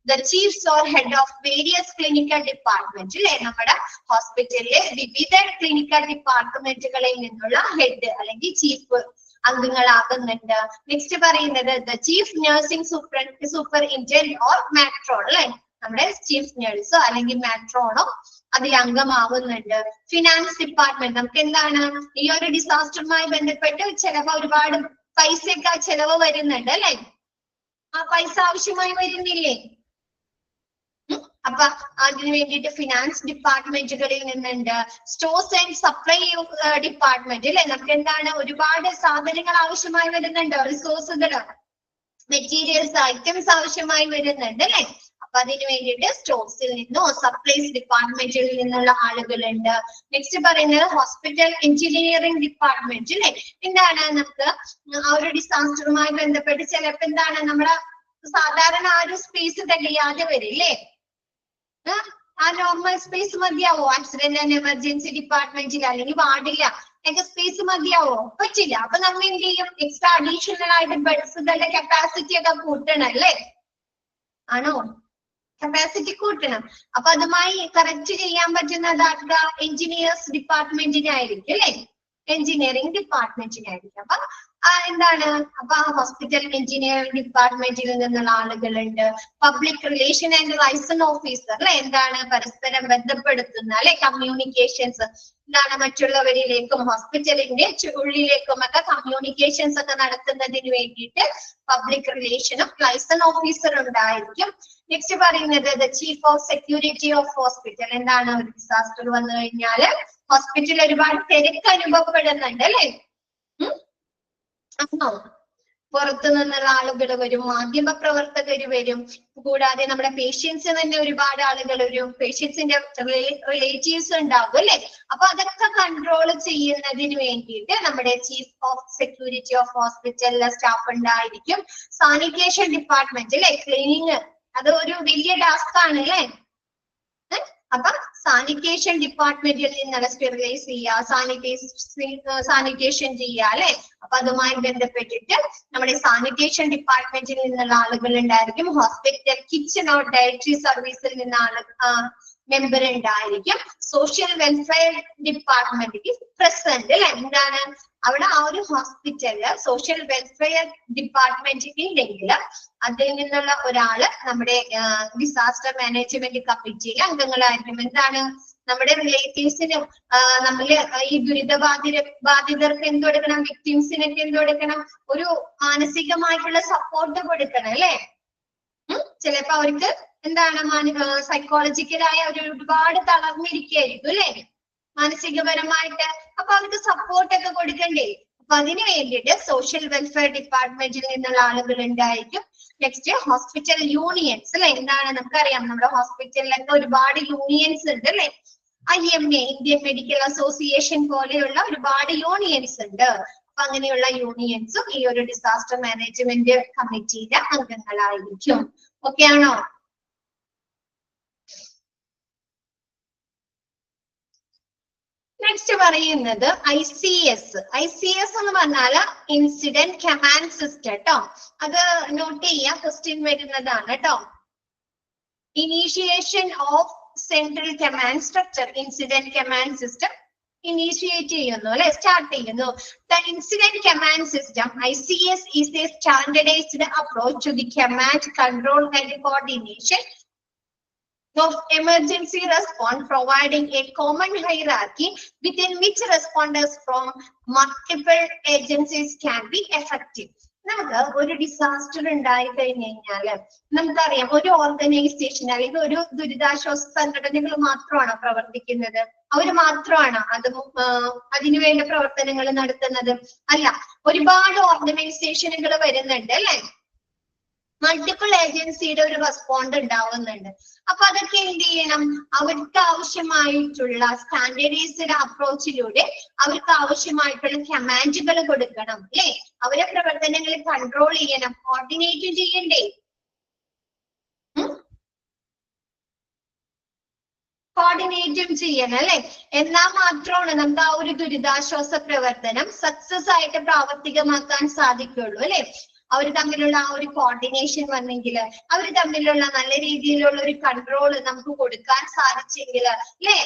the chiefs or head of various clinical departments അല്ലെ. നമ്മുടെ ഹോസ്പിറ്റലിലെ വിവിധ ക്ലിനിക്കൽ ഡിപ്പാർട്ട്മെന്റുകളിൽ നിന്നുള്ള ഹെഡ് അല്ലെങ്കിൽ ചീഫ് അംഗങ്ങളാകുന്നുണ്ട്. നെക്സ്റ്റ് പറയുന്നത് the chief nursing superintendent or matron അല്ലെ. നമ്മുടെ ചീഫ് നഴ്സോ അല്ലെങ്കിൽ മാട്രോണോ അതിൽ അംഗമാവുന്നുണ്ട്. ഫിനാൻസ് ഡിപ്പാർട്ട്മെന്റ് നമുക്ക് എന്താണ് ഈ ഒരു ഡിസാസ്റ്ററുമായി ബന്ധപ്പെട്ട് ചിലവ് ഒരുപാട് പൈസയൊക്കെ ചെലവ് വരുന്നുണ്ട് അല്ലെ. ആ പൈസ ആവശ്യമായി വരുന്നില്ലേ? അപ്പൊ അതിനു വേണ്ടിയിട്ട് ഫിനാൻസ് ഡിപ്പാർട്ട്മെന്റുകളിൽ നിന്നുണ്ട്. സ്റ്റോഴ്സ് ആൻഡ് സപ്ലൈ ഡിപ്പാർട്ട്മെന്റ് അല്ലെ. നമുക്ക് എന്താണ് ഒരുപാട് സാധനങ്ങൾ ആവശ്യമായി വരുന്നുണ്ട്, റിസോഴ്സുകൾ മെറ്റീരിയൽസ് ഐറ്റംസ് ആവശ്യമായി വരുന്നുണ്ട് അല്ലെ. അപ്പൊ അതിന് വേണ്ടിയിട്ട് സ്റ്റോഴ്സിൽ നിന്നോ സപ്ലൈസ് ഡിപ്പാർട്ട്മെന്റിൽ നിന്നുള്ള ആളുകളുണ്ട്. നെക്സ്റ്റ് പറയുന്നത് ഹോസ്പിറ്റൽ എഞ്ചിനീയറിംഗ് ഡിപ്പാർട്ട്മെന്റ് അല്ലെ. എന്താണ് നമുക്ക് ആ ഒരു ഡിസാസ്റ്ററുമായി ബന്ധപ്പെട്ട് ചിലപ്പോ എന്താണ് നമ്മുടെ സാധാരണ ആ ഒരു സ്പേസ് തികയാതെ വരില്ലേ. ആ നോർമൽ സ്പേസ് മതിയാവോ? ആക്സിഡന്റ് ആൻഡ് എമർജൻസി ഡിപ്പാർട്ട്മെന്റിൽ അല്ലെങ്കിൽ വാർഡില്ല ഒക്കെ സ്പേസ് മതിയാവോ? പറ്റില്ല. അപ്പൊ നമ്മൾ എന്ത് ചെയ്യും? എക്സ്ട്രാ അഡീഷണൽ ആയിട്ട് ബെഡ്സുകളുടെ കപ്പാസിറ്റി ഒക്കെ കൂട്ടണം അല്ലേ. ആണോ? കപ്പാസിറ്റി കൂട്ടണം. അപ്പൊ അതുമായി കറക്റ്റ് ചെയ്യാൻ പറ്റുന്നത് എഞ്ചിനീയേഴ്സ് ഡിപ്പാർട്ട്മെന്റിനായിരിക്കും അല്ലെ. എഞ്ചിനീയറിംഗ് ഡിപ്പാർട്ട്മെന്റിനായിരിക്കും. അപ്പൊ എന്താണ് അപ്പൊ ഹോസ്പിറ്റൽ എഞ്ചിനീയറിംഗ് ഡിപ്പാർട്ട്മെന്റിൽ നിന്നുള്ള ആളുകളുണ്ട്. Public relation and liaison officer അല്ലെ. എന്താണ് പരസ്പരം ബന്ധപ്പെടുത്തുന്ന അല്ലെ കമ്മ്യൂണിക്കേഷൻസ്. എന്താണ് മറ്റുള്ളവരിലേക്കും ഹോസ്പിറ്റലിന്റെ ഉള്ളിലേക്കും ഒക്കെ കമ്മ്യൂണിക്കേഷൻസ് ഒക്കെ നടത്തുന്നതിന് വേണ്ടിയിട്ട് പബ്ലിക് റിലേഷനും ലൈസൺ ഓഫീസർ ഉണ്ടായിരിക്കും. നെക്സ്റ്റ് പറയുന്നത് the chief of security of hospital. എന്താണ് ഒരു ഡിസാസ്റ്റർ വന്നു കഴിഞ്ഞാല് ഹോസ്പിറ്റലിൽ ഒരുപാട് തിരക്ക് അനുഭവപ്പെടുന്നുണ്ട് അല്ലെ. ആണോ? പുറത്തു നിന്നുള്ള ആളുകൾ വരും, മാധ്യമ പ്രവർത്തകർ വരും, കൂടാതെ നമ്മുടെ പേഷ്യൻസ് തന്നെ ഒരുപാട് ആളുകൾ വരും, പേഷ്യൻസിന്റെ റിലേറ്റീവ്സ് ഉണ്ടാകും അല്ലെ. അപ്പൊ അതൊക്കെ കൺട്രോൾ ചെയ്യുന്നതിന് വേണ്ടിയിട്ട് നമ്മുടെ ചീഫ് ഓഫ് സെക്യൂരിറ്റി ഓഫ് ഹോസ്പിറ്റലിലെ സ്റ്റാഫ് ഉണ്ടായിരിക്കും. സാനിറ്റേഷൻ ഡിപ്പാർട്ട്മെന്റ് അല്ലെ. ക്ലീനിങ് അത് ഒരു വലിയ ടാസ്ക് ആണ് അല്ലെ. അപ്പൊ സാനിറ്റേഷൻ ഡിപ്പാർട്ട്മെന്റിൽ നിന്നുള്ള സ്റ്റെറിലൈസ് ചെയ്യുക, സാനിറ്റേഷൻ ചെയ്യുക അല്ലെ. അപ്പൊ അതുമായി ബന്ധപ്പെട്ടിട്ട് നമ്മുടെ സാനിറ്റേഷൻ ഡിപ്പാർട്ട്മെന്റിൽ നിന്നുള്ള ആളുകൾ ഉണ്ടായിരിക്കും. ഹോസ്പിറ്റൽ കിച്ചൺ ഓർ ഡയറ്ററി സർവീസിൽ നിന്ന് മെമ്പർ ഉണ്ടായിരിക്കും. സോഷ്യൽ വെൽഫെയർ ഡിപ്പാർട്ട്മെന്റ് പ്രസന്റ് അല്ലെ. എന്താണ് അവിടെ ആ ഒരു ഹോസ്പിറ്റലില് സോഷ്യൽ വെൽഫെയർ ഡിപ്പാർട്ട്മെന്റ് ഉണ്ടെങ്കിൽ അതിൽ നിന്നുള്ള ഒരാള് നമ്മുടെ ഡിസാസ്റ്റർ മാനേജ്മെന്റ് കമ്മിറ്റിയിലെ അംഗങ്ങളായിരിക്കും. എന്താണ് നമ്മുടെ റിലേറ്റീവ്സിനും നമ്മള് ഈ ബാധിതർക്ക് എന്ത് കൊടുക്കണം, വിക്ടിംസിനൊക്കെ എന്ത് കൊടുക്കണം, ഒരു മാനസികമായിട്ടുള്ള സപ്പോർട്ട് കൊടുക്കണം അല്ലെ. ചിലപ്പോ അവർക്ക് എന്താണ് സൈക്കോളജിക്കലായ ഒരുപാട് തളർന്നിരിക്കുകയായിരിക്കും അല്ലെ മാനസികപരമായിട്ട്. അപ്പൊ അവർക്ക് സപ്പോർട്ടൊക്കെ കൊടുക്കണ്ടേ. അപ്പൊ അതിനു വേണ്ടിയിട്ട് സോഷ്യൽ വെൽഫെയർ ഡിപ്പാർട്ട്മെന്റിൽ നിന്നുള്ള ആളുകൾ ഉണ്ടായിരിക്കും. നെക്സ്റ്റ് ഹോസ്പിറ്റൽ യൂണിയൻസ് അല്ലെ. എന്താണ് നമുക്കറിയാം, നമ്മുടെ ഹോസ്പിറ്റലിലൊക്കെ ഒരുപാട് യൂണിയൻസ് ഉണ്ട് അല്ലെ. IMA, ഇന്ത്യൻ മെഡിക്കൽ അസോസിയേഷൻ പോലെയുള്ള ഒരുപാട് യൂണിയൻസ് ഉണ്ട്. അപ്പൊ അങ്ങനെയുള്ള യൂണിയൻസും ഈ ഒരു ഡിസാസ്റ്റർ മാനേജ്മെന്റ് കമ്മിറ്റിയിലെ അംഗങ്ങളായിരിക്കും. ഓക്കെ ആണോ? നെക്സ്റ്റ് പറയുന്നത് ICS. ICS എന്ന് പറഞ്ഞാല് ഇൻസിഡന്റ് കമാൻഡ് സിസ്റ്റം കേട്ടോ. അത് നോട്ട് ചെയ്യാം, ക്വസ്റ്റ്യൻ വരുന്നതാണ് കേട്ടോ. Initiation of central command structure, incident command system initiate ചെയ്യുന്നു അല്ലെ, സ്റ്റാർട്ട് ചെയ്യുന്നു. The incident command system ICS is a standardized approach to the command, control and coordination of emergency response, providing a common hierarchy within which responders from multiple agencies can be effective. നമുക്ക് ഒരു disaster ഉണ്ടായി കഴിഞ്ഞു കഴിഞ്ഞാല് നമുക്കറിയാം, ഒരു organisation അല്ലെങ്കിൽ ഒരു ദുരിതാശ്വാസ സംഘടനകൾ മാത്രമാണോ പ്രവർത്തിക്കുന്നത്? അവർ മാത്രമാണോ അതിനുവേണ്ട പ്രവർത്തനങ്ങൾ നടത്തുന്നത്? അല്ല, ഒരുപാട് ഓർഗനൈസേഷനുകൾ വരുന്നുണ്ട് അല്ലെ. മൾട്ടിപ്പിൾ ഏജൻസിയുടെ ഒരു റെസ്പോണ്ട് ഉണ്ടാവുന്നുണ്ട്. അപ്പൊ അതൊക്കെ എന്ത് ചെയ്യണം? അവർക്ക് ആവശ്യമായിട്ടുള്ള സ്റ്റാൻഡേർഡൈസ്ഡ് അപ്രോച്ചിലൂടെ അവർക്ക് ആവശ്യമായിട്ടുള്ള കമാൻഡുകൾ കൊടുക്കണം അല്ലെ. അവരെ പ്രവർത്തനങ്ങൾ കൺട്രോൾ ചെയ്യണം, കോർഡിനേറ്റ് ചെയ്യണ്ടേ? കോർഡിനേറ്റും ചെയ്യണം അല്ലെ. എന്നാൽ മാത്രമാണ് നമുക്ക് ആ ഒരു ദുരിതാശ്വാസ പ്രവർത്തനം സക്സസ് ആയിട്ട് പ്രാവർത്തികമാക്കാൻ സാധിക്കുള്ളൂ അല്ലെ. അവർ തമ്മിലുള്ള ആ ഒരു കോർഡിനേഷൻ വന്നെങ്കിൽ, അവർ തമ്മിലുള്ള നല്ല രീതിയിലുള്ള ഒരു കൺട്രോൾ നമുക്ക് കൊടുക്കാൻ സാധിച്ചെങ്കിൽ അല്ലെ,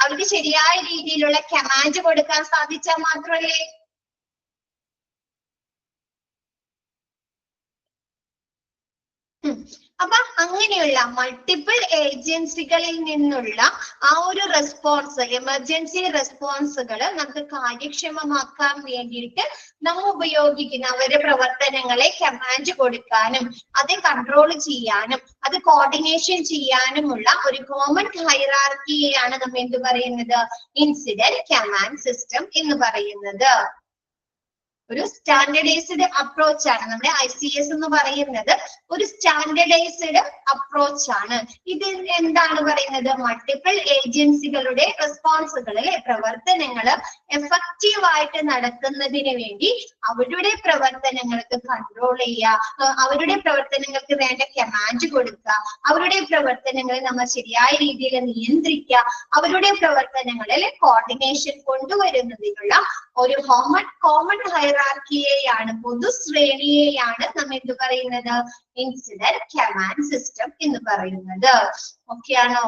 അവർക്ക് ശരിയായ രീതിയിലുള്ള കമാൻഡ് കൊടുക്കാൻ സാധിച്ചാൽ മാത്രമല്ലേ. അപ്പൊ അങ്ങനെയുള്ള മൾട്ടിപ്പിൾ ഏജൻസികളിൽ നിന്നുള്ള ആ ഒരു റെസ്പോൺസ്, എമർജൻസി റെസ്പോൺസുകൾ നമുക്ക് കാര്യക്ഷമമാക്കാൻ വേണ്ടിയിട്ട് നമ്മൾ ഉപയോഗിക്കുന്ന അവരുടെ പ്രവർത്തനങ്ങളെ കമാൻഡ് കൊടുക്കാനും അത് കൺട്രോൾ ചെയ്യാനും അത് കോർഡിനേഷൻ ചെയ്യാനുമുള്ള ഒരു കോമൺ ഹൈറാർക്കിയെയാണ് നമ്മൾ എന്ത് പറയുന്നത്? ഇൻസിഡന്റ് കമാൻഡ് സിസ്റ്റം എന്ന് പറയുന്നത്. ഒരു സ്റ്റാൻഡേർഡൈസ്ഡ് അപ്രോച്ച് ആണ് നമ്മുടെ ICS എന്ന് പറയുന്നത്. ഒരു സ്റ്റാൻഡേർഡൈസ്ഡ് അപ്രോച്ച് ആണ്. ഇത് എന്താണ് പറയുന്നത്? മൾട്ടിപ്പിൾ ഏജൻസികളുടെ റെസ്പോൺസുകൾ അല്ലെ, പ്രവർത്തനങ്ങള് എഫക്റ്റീവ് ആയിട്ട് നടക്കുന്നതിന് വേണ്ടി അവരുടെ പ്രവർത്തനങ്ങൾക്ക് കൺട്രോൾ ചെയ്യുക, അവരുടെ പ്രവർത്തനങ്ങൾക്ക് വേണ്ട കമാൻഡ് കൊടുക്കുക, അവരുടെ പ്രവർത്തനങ്ങൾ നമ്മൾ ശരിയായ രീതിയിൽ നിയന്ത്രിക്കുക, അവരുടെ പ്രവർത്തനങ്ങളിൽ കോർഡിനേഷൻ കൊണ്ടുവരുന്നതിനുള്ള ഒരു കോമൺ ഹൈറാർക്കിയെയാണ്, പൊതുശ്രേണിയെയാണ് നമ്മൾ എന്ത് പറയുന്നത്? ഇൻസിഡന്റ് കമാൻഡ് സിസ്റ്റം എന്ന് പറയുന്നത്. ഓക്കെ ആണോ?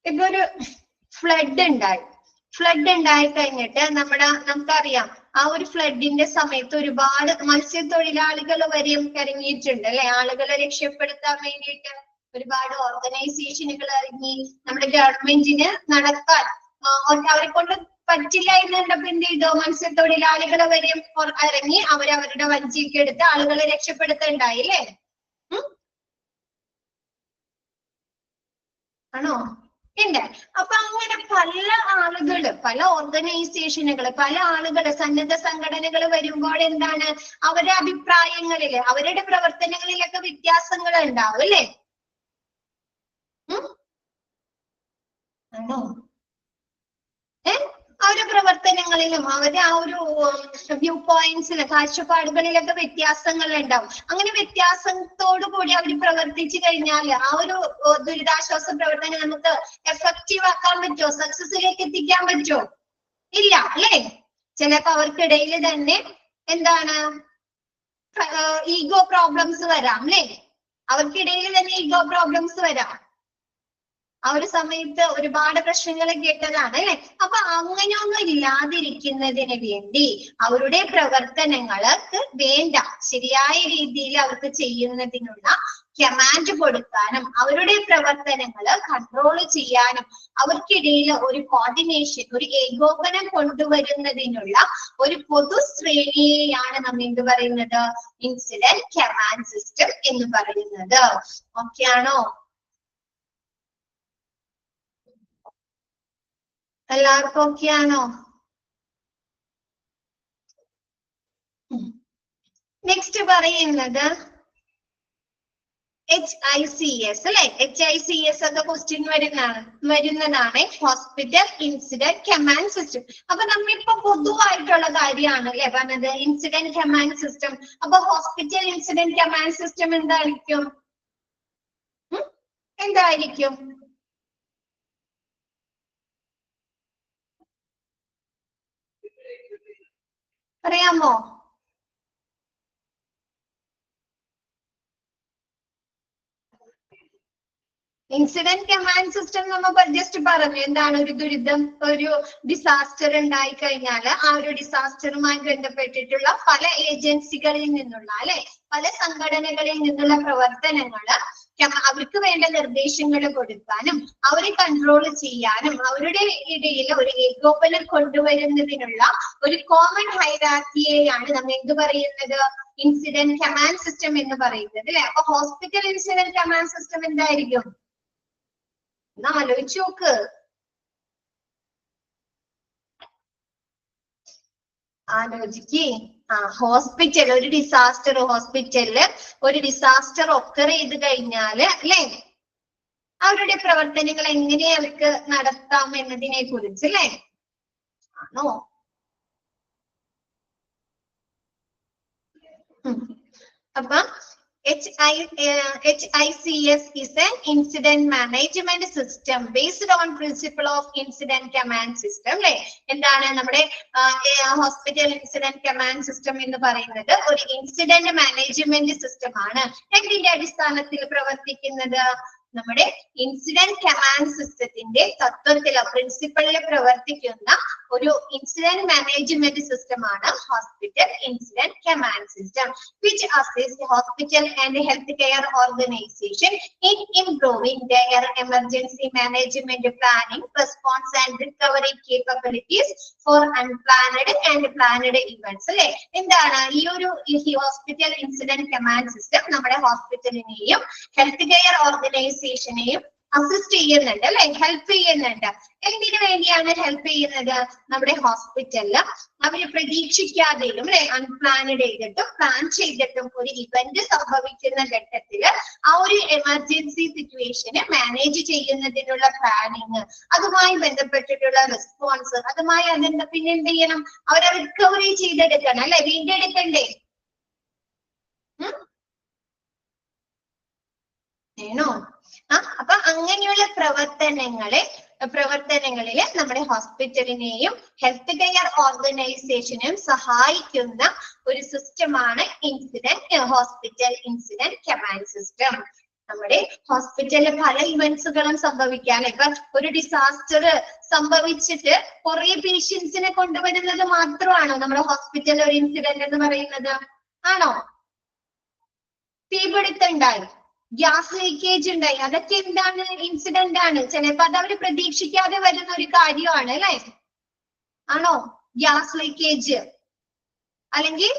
ഇപ്പൊ ഒരു ഫ്ലഡ് ഉണ്ടായി കഴിഞ്ഞിട്ട് നമുക്കറിയാം, ആ ഒരു ഫ്ലഡിന്റെ സമയത്ത് ഒരുപാട് മത്സ്യത്തൊഴിലാളികൾ വരെയും ഇറങ്ങിയിട്ടുണ്ട് അല്ലെ. ആളുകളെ രക്ഷപ്പെടുത്താൻ വേണ്ടിയിട്ട് ഒരുപാട് ഓർഗനൈസേഷനുകൾ ഇറങ്ങി. നമ്മുടെ ഗവൺമെന്റിന് നടക്കാൻ അവരെ കൊണ്ട് പറ്റില്ല എന്നുണ്ടപ്പോ എന്ത് ചെയ്തു? മത്സ്യത്തൊഴിലാളികളെ വരെയും ഇറങ്ങി അവരവരുടെ വഞ്ചിയൊക്കെ എടുത്ത് ആളുകളെ രക്ഷപ്പെടുത്തുണ്ടായി അല്ലേ. ആണോ? ഉണ്ട്. അപ്പൊ അങ്ങനെ പല ഓർഗനൈസേഷനുകള്, പല ആളുകള്, സന്നദ്ധ സംഘടനകൾ വരുമ്പോൾ എന്താണ്? അവരുടെ അഭിപ്രായങ്ങളില്, അവരുടെ പ്രവർത്തനങ്ങളിലൊക്കെ വ്യത്യാസങ്ങൾ ഉണ്ടാവും അല്ലേ. ആണോ? അവരുടെ പ്രവർത്തനങ്ങളിലും അവരുടെ ആ ഒരു വ്യൂ പോയിന്റ്സിലും കാഴ്ചപ്പാടുകളിലൊക്കെ വ്യത്യാസങ്ങൾ ഉണ്ടാവും. അങ്ങനെ വ്യത്യാസത്തോടു കൂടി അവർ പ്രവർത്തിച്ചു കഴിഞ്ഞാൽ ആ ഒരു ദുരിതാശ്വാസ പ്രവർത്തനം നമുക്ക് എഫക്റ്റീവ് ആക്കാൻ പറ്റുമോ? സക്സസിലേക്ക് എത്തിക്കാൻ പറ്റുമോ? ഇല്ല അല്ലേ. ചിലപ്പോ അവർക്കിടയിൽ തന്നെ എന്താണ് ഈഗോ പ്രോബ്ലംസ് വരാം അല്ലേ. അവർക്കിടയിൽ തന്നെ ഈഗോ പ്രോബ്ലംസ് വരാം. ആ ഒരു സമയത്ത് ഒരുപാട് പ്രശ്നങ്ങൾ കേട്ടതാണ് അല്ലെ. അപ്പൊ അങ്ങനെയൊന്നും ഇല്ലാതിരിക്കുന്നതിന് വേണ്ടി അവരുടെ പ്രവർത്തനങ്ങൾക്ക് വേണ്ട ശരിയായ രീതിയിൽ അവർക്ക് ചെയ്യുന്നതിനുള്ള കമാൻഡ് കൊടുക്കാനും അവരുടെ പ്രവർത്തനങ്ങള് കൺട്രോൾ ചെയ്യാനും അവർക്കിടയിൽ ഒരു കോർഡിനേഷൻ, ഒരു ഏകോപനം കൊണ്ടുവരുന്നതിനുള്ള ഒരു പൊതുശ്രേണിയെയാണ് നമ്മൾ എന്ത് പറയുന്നത്? ഇൻസിഡന്റ് കമാൻഡ് സിസ്റ്റം എന്ന് പറയുന്നത്. ഓക്കെ ആണോ? എല്ലാവർക്കും ഓക്കെ ആണോ? നെക്സ്റ്റ് പറയുന്നത് HICS അല്ലെ. HICS ഒക്കെ ക്വസ്റ്റ്യൻ വരുന്നതാണ് ഹോസ്പിറ്റൽ ഇൻസിഡന്റ് കമാൻഡ് സിസ്റ്റം. അപ്പൊ നമ്മളിപ്പോ പൊതുവായിട്ടുള്ള കാര്യമാണ് അല്ലെ പറഞ്ഞത്, ഇൻസിഡന്റ് കമാൻഡ് സിസ്റ്റം. അപ്പൊ ഹോസ്പിറ്റൽ ഇൻസിഡന്റ് കമാൻഡ് സിസ്റ്റം എന്തായിരിക്കും? എന്തായിരിക്കും? അറിയാമോ? ഇൻസിഡന്റ് കമാൻഡ് സിസ്റ്റം നമ്മൾ ജസ്റ്റ് പറഞ്ഞു, എന്താണ്? ഒരു ദുരിതം, ഒരു ഡിസാസ്റ്റർ ഉണ്ടായി കഴിഞ്ഞാൽ ആ ഒരു ഡിസാസ്റ്ററുമായി ബന്ധപ്പെട്ടിട്ടുള്ള പല ഏജൻസികളിൽ നിന്നുള്ള അല്ലെ, പല സംഘടനകളിൽ നിന്നുള്ള പ്രവർത്തനങ്ങള് അവർക്ക് വേണ്ട നിർദ്ദേശങ്ങൾ കൊടുക്കാനും അവരെ കൺട്രോൾ ചെയ്യാനും അവരുടെ ഇടയിൽ ഒരു ഏകോപനം കൊണ്ടുവരുന്നതിനുള്ള ഒരു കോമൺ ഹൈറാർക്കിയെയാണ് നമ്മൾ എന്ത് പറയുന്നത്? ഇൻസിഡന്റ് കമാൻഡ് സിസ്റ്റം എന്ന് പറയുന്നത് അല്ലെ. അപ്പൊ ഹോസ്പിറ്റൽ ഇൻസിഡന്റ് കമാൻഡ് സിസ്റ്റം എന്തായിരിക്കും? ഒന്ന് ആലോചിച്ച് നോക്ക്. ആലോചിക്കേ. ഹോസ്പിറ്റൽ, ഒരു ഹോസ്പിറ്റലില് ഒരു ഡിസാസ്റ്റർ ഒക്കർ ചെയ്ത് കഴിഞ്ഞാല് അല്ലെ, അവരുടെ പ്രവർത്തനങ്ങൾ എങ്ങനെ അവർക്ക് നടത്താം എന്നതിനെ കുറിച്ച് അല്ലെ ആണോ? അപ്പൊ HICS is an incident management system based on principle of incident command system അല്ലെ. എന്താണ് നമ്മുടെ ഹോസ്പിറ്റൽ ഇൻസിഡന്റ് കമാൻഡ് സിസ്റ്റം എന്ന് പറയുന്നത്? ഒരു ഇൻസിഡന്റ് മാനേജ്മെന്റ് സിസ്റ്റം ആണ്. എന്തിന്റെ അടിസ്ഥാനത്തിൽ പ്രവർത്തിക്കുന്നത്? നമ്മുടെ ഇൻസിഡന്റ് കമാൻഡ് സിസ്റ്റത്തിന്റെ തത്വത്തിലോ പ്രിൻസിപ്പളില് പ്രവർത്തിക്കുന്ന ഒരു ഇൻസിഡന്റ് മാനേജ്മെന്റ് സിസ്റ്റം ആണ് hospital incident command system, which assists hospital and healthcare organization in improving their emergency management planning, response and recovery capabilities for unplanned and planned events അല്ലെ. എന്താണ് ഈ ഒരു ഹോസ്പിറ്റൽ ഇൻസിഡന്റ് കമാൻഡ് സിസ്റ്റം? നമ്മുടെ ഹോസ്പിറ്റലിനെയും health care ഓർഗനൈസേഷനെയും assist ചെയ്യുന്നുണ്ട് അല്ലെ, help ചെയ്യുന്നുണ്ട്. എന്തിനു വേണ്ടിയാണ് ഹെൽപ്പ് ചെയ്യുന്നത്? നമ്മുടെ ഹോസ്പിറ്റലില് അവര് പ്രതീക്ഷിക്കാതെയും അല്ലെ, അൺപ്ലാനഡ് ചെയ്തിട്ടും പ്ലാൻ ചെയ്തിട്ടും ഒരു ഇവന്റ് സംഭവിക്കുന്ന ഘട്ടത്തില് ആ ഒരു എമർജൻസി സിറ്റുവേഷന് മാനേജ് ചെയ്യുന്നതിനുള്ള പ്ലാനിങ്, അതുമായി ബന്ധപ്പെട്ടിട്ടുള്ള റെസ്പോൺസ്, അതുമായി അതിന്റെ പിന്നെ എന്ത് ചെയ്യണം? അവരെ റിക്കവറി ചെയ്തെടുക്കണം അല്ലെ, വീണ്ടെടുക്കണ്ടേ? ആണോ? അപ്പൊ അങ്ങനെയുള്ള പ്രവർത്തനങ്ങളില് നമ്മുടെ ഹോസ്പിറ്റലിനെയും ഹെൽത്ത് കെയർ ഓർഗനൈസേഷനെയും സഹായിക്കുന്ന ഒരു സിസ്റ്റമാണ് ഹോസ്പിറ്റൽ ഇൻസിഡന്റ് കമാൻഡ് സിസ്റ്റം. നമ്മുടെ ഹോസ്പിറ്റലിൽ പല ഇവന്റ്സുകളും സംഭവിക്കാം. ഇപ്പൊ ഒരു ഡിസാസ്റ്റർ സംഭവിച്ചിട്ട് കുറെ പേഷ്യൻസിനെ കൊണ്ടുവരുന്നത് മാത്രമാണോ നമ്മുടെ ഹോസ്പിറ്റലിൽ ഒരു ഇൻസിഡന്റ് എന്ന് പറയുന്നത്? ആണോ? തീപിടുത്തം ഉണ്ടായി, ഗ്യാസ് ലീക്കേജ് ഉണ്ടായി, അതൊക്കെ എന്താണ്? ഇൻസിഡന്റ് ആണ്. ചിലപ്പോ അത് അവര് പ്രതീക്ഷിക്കാതെ വരുന്ന ഒരു കാര്യമാണ് അല്ലെ, ആണോ? ഗ്യാസ് ലീക്കേജ്, അല്ലെങ്കിൽ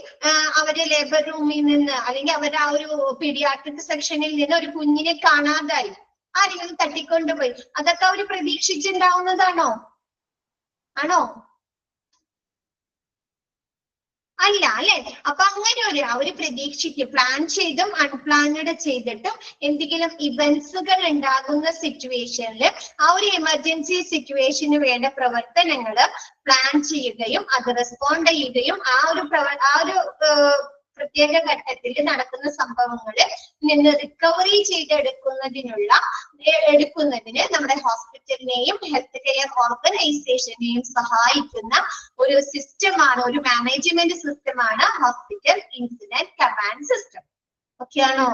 അവര് ലേബർ റൂമിൽ നിന്ന്, അല്ലെങ്കിൽ അവർ ആ ഒരു പീഡിയാട്രിക് സെക്ഷനിൽ നിന്ന് ഒരു കുഞ്ഞിനെ കാണാതായി, ആരെങ്കിലും തട്ടിക്കൊണ്ടുപോയി, അതൊക്കെ അവര് പ്രതീക്ഷിച്ചുണ്ടാവുന്നതാണോ? ആണോ? അല്ല അല്ലെ. അപ്പൊ അങ്ങനെ അവര് പ്രതീക്ഷിക്കും, പ്ലാൻ ചെയ്തും അൺപ്ലാനഡ് ചെയ്തിട്ടും എന്തെങ്കിലും ഇവന്റ്സുകൾ ഉണ്ടാകുന്ന സിറ്റുവേഷനിൽ ആ ഒരു എമർജൻസി സിറ്റുവേഷന് വേണ്ട പ്രവർത്തനങ്ങള് പ്ലാൻ ചെയ്യുകയും അത് റെസ്പോണ്ട് ചെയ്യുകയും ആ ഒരു പ്രത്യേക ഘട്ടത്തിൽ നടക്കുന്ന സംഭവങ്ങളിൽ നിന്ന് റിക്കവറി എടുക്കുന്നതിന് നമ്മുടെ ഹോസ്പിറ്റലിനെയും ഹെൽത്ത് കെയർ ഓർഗനൈസേഷനെയും സഹായിക്കുന്ന ഒരു സിസ്റ്റമാണ്, ഒരു മാനേജ്മെന്റ് സിസ്റ്റമാണ് hospital incident command system. Okay ആണോ?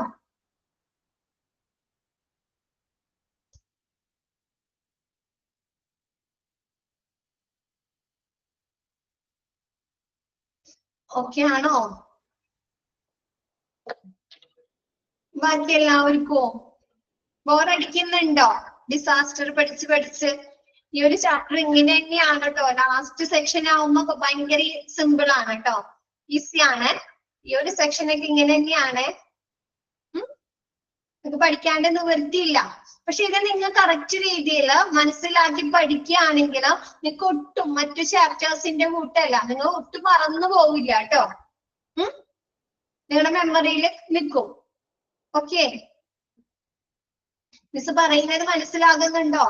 ഓക്കെ ആണോ? ബാക്കി എല്ലാവർക്കോ ബോറടിക്കുന്നുണ്ടോ? ഡിസാസ്റ്റർ പഠിച്ച് ഈ ഒരു ചാപ്റ്റർ ഇങ്ങനെ തന്നെയാണ് കേട്ടോ. ലാസ്റ്റ് സെക്ഷൻ ആവുമ്പോ ഭയങ്കര സിമ്പിൾ ആണ് കേട്ടോ, ഈസി ആണ്. ഈ ഒരു സെക്ഷനൊക്കെ ഇങ്ങനെ തന്നെയാണ്, നിങ്ങൾക്ക് പഠിക്കാണ്ട് നിവൃത്തിയില്ല. പക്ഷെ ഇത് നിങ്ങൾ കറക്റ്റ് രീതിയിൽ മനസ്സിലാക്കി പഠിക്കുകയാണെങ്കിൽ നിങ്ങൾക്ക് ഒട്ടും മറ്റു ചാപ്റ്റേഴ്സിന്റെ കൂട്ടല്ല, നിങ്ങൾ ഒട്ടും മറന്നു പോവില്ല കേട്ടോ. നിങ്ങളുടെ മെമ്മറിയിൽ നിൽക്കും. ഓക്കെ, മിസ് പറയുന്നത് മനസ്സിലാകുന്നുണ്ടോ?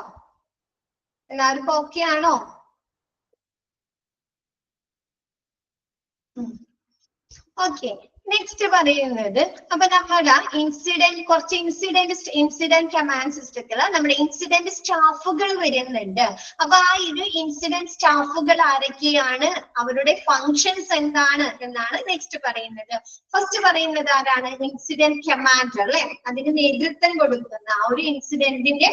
എല്ലാവർക്കും ഓക്കെ ആണോ? ഓക്കെ, നെക്സ്റ്റ് പറയുന്നത് അപ്പൊ നമ്മുടെ കുറച്ച് ഇൻസിഡന്റ് കമാൻഡ് സിസ്റ്റത്തിൽ നമ്മുടെ ഇൻസിഡന്റ് സ്റ്റാഫുകൾ വരുന്നുണ്ട്. അപ്പൊ ആ ഇത് ഇൻസിഡന്റ് സ്റ്റാഫുകൾ ആരൊക്കെയാണ്, അവരുടെ ഫങ്ഷൻസ് എന്താണ് എന്നാണ് നെക്സ്റ്റ് പറയുന്നത്. ഫസ്റ്റ് പറയുന്നത് ആരാണ്? ഇൻസിഡന്റ് കമാൻഡർ അല്ലെ, അതിന് നേതൃത്വം കൊടുക്കുന്ന ആ ഒരു ഇൻസിഡന്റിന്റെ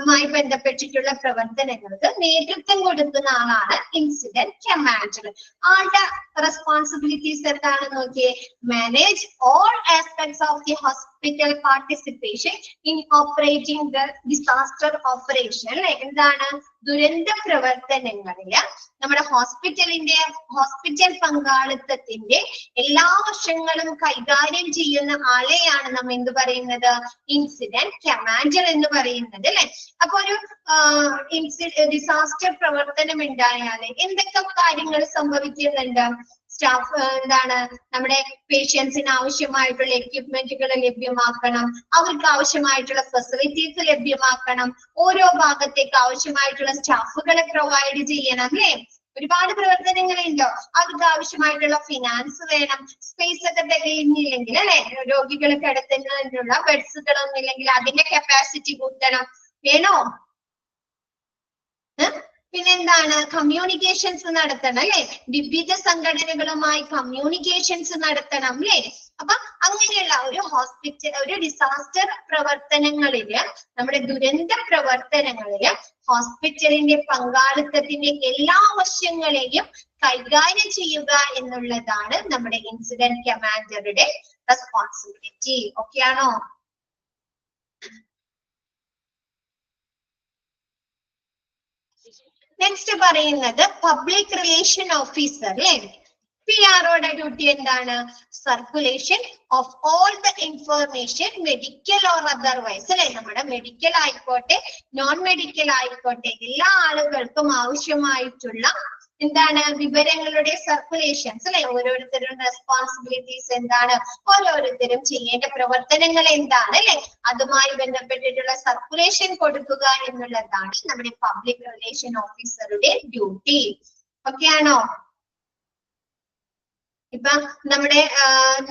മായി ബന്ധപ്പെട്ടിട്ടുള്ള പ്രവർത്തനങ്ങൾക്ക് നേതൃത്വം കൊടുക്കുന്ന ആളാണ് ഇൻസിഡന്റ് കമാൻഡർ. ആളുടെ റെസ്പോൺസിബിലിറ്റീസ് എന്താണെന്ന് നോക്കിയേ. Manage all aspects of the hospital participation in operating the disaster operation അല്ലെ. എന്താണ്? ദുരന്ത പ്രവർത്തനങ്ങളില് നമ്മുടെ ഹോസ്പിറ്റൽ പങ്കാളിത്തത്തിന്റെ എല്ലാ വശങ്ങളും കൈകാര്യം ചെയ്യുന്ന ആളെയാണ് നമ്മൾ എന്ത് പറയുന്നത്? ഇൻസിഡന്റ് കമാൻഡർ എന്ന് പറയുന്നത് അല്ലെ. അപ്പൊ ഒരു ഡിസാസ്റ്റർ പ്രവർത്തനം ഉണ്ടായാല് എന്തൊക്കെ കാര്യങ്ങൾ സംഭവിക്കുന്നുണ്ട്? സ്റ്റാഫ് എന്താണ്, നമ്മുടെ പേഷ്യൻസിന് ആവശ്യമായിട്ടുള്ള എക്യുപ്മെന്റുകൾ ലഭ്യമാക്കണം, അവർക്ക് ആവശ്യമായിട്ടുള്ള ഫെസിലിറ്റീസ് ലഭ്യമാക്കണം, ഓരോ ഭാഗത്തേക്ക് ആവശ്യമായിട്ടുള്ള സ്റ്റാഫുകളെ പ്രൊവൈഡ് ചെയ്യണം അല്ലേ. ഒരുപാട് പ്രവർത്തനങ്ങളുണ്ടോ? അവർക്ക് ആവശ്യമായിട്ടുള്ള ഫിനാൻസ് വേണം, സ്പേസ് ഒക്കെ തികയുന്നില്ലെങ്കിൽ അല്ലെ, രോഗികൾ കിടത്തുന്നതിനുള്ള ബെഡ്സുകളൊന്നും ഇല്ലെങ്കിൽ അതിന്റെ കപ്പാസിറ്റി കൂട്ടണം, വേണോ? പിന്നെന്താണ്? കമ്മ്യൂണിക്കേഷൻസ് നടത്തണം അല്ലെ, വിവിധ സംഘടനകളുമായി കമ്മ്യൂണിക്കേഷൻസ് നടത്തണം അല്ലെ. അപ്പൊ അങ്ങനെയുള്ള ഒരു ഡിസാസ്റ്റർ പ്രവർത്തനങ്ങളില്, നമ്മുടെ ദുരന്ത പ്രവർത്തനങ്ങളില് ഹോസ്പിറ്റലിന്റെ പങ്കാളിത്തത്തിന്റെ എല്ലാ വശങ്ങളെയും കൈകാര്യം ചെയ്യുക എന്നുള്ളതാണ് നമ്മുടെ ഇൻസിഡന്റ് കമാൻഡറുടെ റെസ്പോൺസിബിലിറ്റി. ഓക്കെ ആണോ? നെക്സ്റ്റ് പറയുന്നത് പബ്ലിക് റിലേഷൻ ഓഫീസർ അല്ലെ. PROയുടെ ഡ്യൂട്ടി എന്താണ്? Circulation of all the information, medical or otherwise അല്ലെ. നമ്മുടെ മെഡിക്കൽ ആയിക്കോട്ടെ നോൺ മെഡിക്കൽ ആയിക്കോട്ടെ എല്ലാ ആളുകൾക്കും ആവശ്യമായിട്ടുള്ള എന്താണ്? വിവരങ്ങളുടെ സർക്കുലേഷൻസ് അല്ലെ. ഓരോരുത്തരും റെസ്പോൺസിബിലിറ്റീസ് എന്താണ്, ഓരോരുത്തരും ചെയ്യേണ്ട പ്രവർത്തനങ്ങൾ എന്താണ് അല്ലെ, അതുമായി ബന്ധപ്പെട്ടിട്ടുള്ള സർക്കുലേഷൻ കൊടുക്കുക എന്നുള്ളതാണ് നമ്മുടെ പബ്ലിക് റിലേഷൻ ഓഫീസറുടെ ഡ്യൂട്ടി. ഓക്കെ ആണോ? ഇപ്പൊ നമ്മുടെ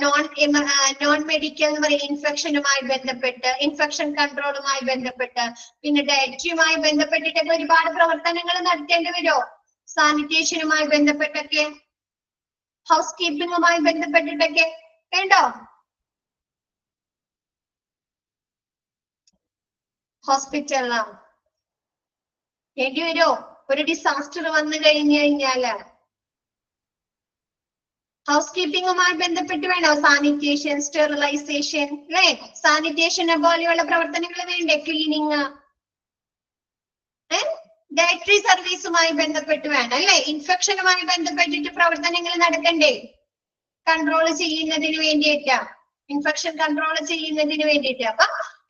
നോൺ മെഡിക്കൽ എന്ന് പറയുന്ന ഇൻഫെക്ഷനുമായി ബന്ധപ്പെട്ട്, ഇൻഫെക്ഷൻ കൺട്രോളുമായി ബന്ധപ്പെട്ട്, പിന്നെ ഡയറ്ററിയുമായി ബന്ധപ്പെട്ടിട്ടൊക്കെ ഒരുപാട് പ്രവർത്തനങ്ങൾ നടത്തേണ്ടി വരുമോ? സാനിറ്റേഷനുമായി ബന്ധപ്പെട്ടൊക്കെ, ഹൗസ് കീപ്പിംഗുമായി ബന്ധപ്പെട്ടിട്ടൊക്കെ വേണ്ടോ? ഹോസ്പിറ്റലിലാണ് വേണ്ടി വരുമോ? ഒരു ഡിസാസ്റ്റർ വന്നു കഴിഞ്ഞു കഴിഞ്ഞാല് ഹൗസ് കീപ്പിംഗുമായി ബന്ധപ്പെട്ട് വേണോ? സാനിറ്റേഷൻ, സ്റ്റെറിലൈസേഷൻ അല്ലെ, സാനിറ്റേഷനെ പോലെയുള്ള പ്രവർത്തനങ്ങൾ വേണ്ടേ? ക്ലീനിങ്, ഡയറ്ററി സർവീസുമായി ബന്ധപ്പെട്ട് വേണം അല്ലെ. ഇൻഫെക്ഷനുമായി ബന്ധപ്പെട്ടിട്ട് പ്രവർത്തനങ്ങൾ നടക്കണ്ടേ? കൺട്രോൾ ചെയ്യുന്നതിന് വേണ്ടിയിട്ട്, ഇൻഫെക്ഷൻ കൺട്രോൾ ചെയ്യുന്നതിന് വേണ്ടിയിട്ട്. അപ്പൊ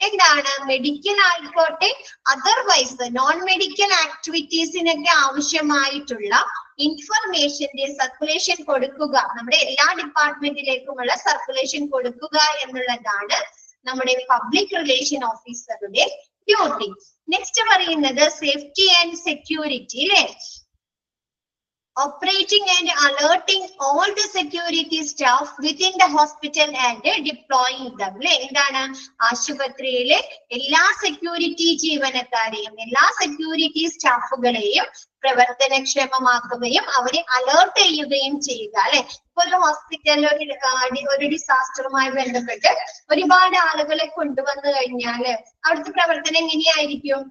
എന്താണ്? മെഡിക്കൽ ആയിക്കോട്ടെ അതർവൈസ് നോൺ മെഡിക്കൽ ആക്ടിവിറ്റീസിനൊക്കെ ആവശ്യമായിട്ടുള്ള ഇൻഫർമേഷന്റെ സർക്കുലേഷൻ കൊടുക്കുക, നമ്മുടെ എല്ലാ ഡിപ്പാർട്ട്മെന്റിലേക്കുമുള്ള സർക്കുലേഷൻ കൊടുക്കുക എന്നുള്ളതാണ് നമ്മുടെ പബ്ലിക് റിലേഷൻ ഓഫീസറുടെ ഡ്യൂട്ടി. നെക്സ്റ്റ് പറയുന്നത് സേഫ്റ്റി ആൻഡ് സെക്യൂരിറ്റി അല്ലെ. Operating and alerting all the security staff within the hospital and deploying them അല്ലെ. എന്താണ്? ആശുപത്രിയിലെ എല്ലാ സെക്യൂരിറ്റി ജീവനക്കാരെയും എല്ലാ സെക്യൂരിറ്റി സ്റ്റാഫുകളെയും പ്രവർത്തനക്ഷമമാക്കുകയും അവരെ അലേർട്ട് ചെയ്യുകയും ചെയ്യുക അല്ലെ. ഇപ്പൊ ഒരു ഹോസ്പിറ്റലിൽ ഒരു ഡിസാസ്റ്ററുമായി ബന്ധപ്പെട്ട് ഒരുപാട് ആളുകളെ കൊണ്ടുവന്നു കഴിഞ്ഞാല് അവിടുത്തെ പ്രവർത്തനം എങ്ങനെയായിരിക്കും?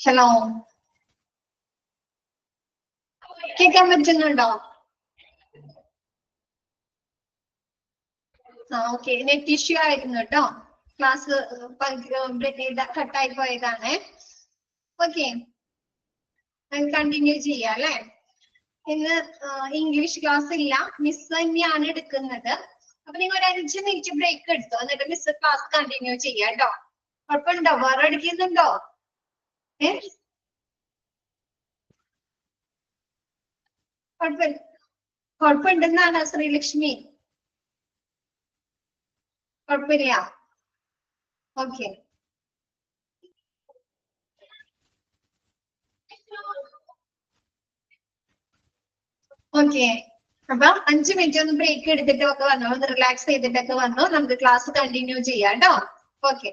ഹലോ, കേൾക്കാൻ പറ്റുന്നുണ്ടോ? ഓക്കെ, നെറ്റ് ഇഷ്യൂ ആയിരുന്നു കേട്ടോ. ക്ലാസ് കട്ടായി പോയതാണ്. ഓക്കെ, കണ്ടിന്യൂ ചെയ്യാം അല്ലെ. ഇന്ന് ഇംഗ്ലീഷ് ക്ലാസ് ഇല്ല, മിസ് തന്നെയാണ് എടുക്കുന്നത്. അപ്പൊ നിങ്ങൾ ഒരു 5 മിനിറ്റ് ബ്രേക്ക് എടുത്തോ, എന്നിട്ട് മിസ് ക്ലാസ് കണ്ടിന്യൂ ചെയ്യാം കേട്ടോ. കുഴപ്പമുണ്ടോ? വേറെ അടിക്കുന്നുണ്ടോ? കുഴപ്പമുണ്ടെന്നാണ് ശ്രീലക്ഷ്മി. കുഴപ്പമില്ല. Okay, okay. അപ്പൊ 5 മിനിറ്റ് ഒന്ന് ബ്രേക്ക് എടുത്തിട്ട് ഒക്കെ വന്നോ, ഒന്ന് റിലാക്സ് ചെയ്തിട്ടൊക്കെ വന്നോ, നമുക്ക് ക്ലാസ് കണ്ടിന്യൂ ചെയ്യാം കേട്ടോ. ഓക്കെ.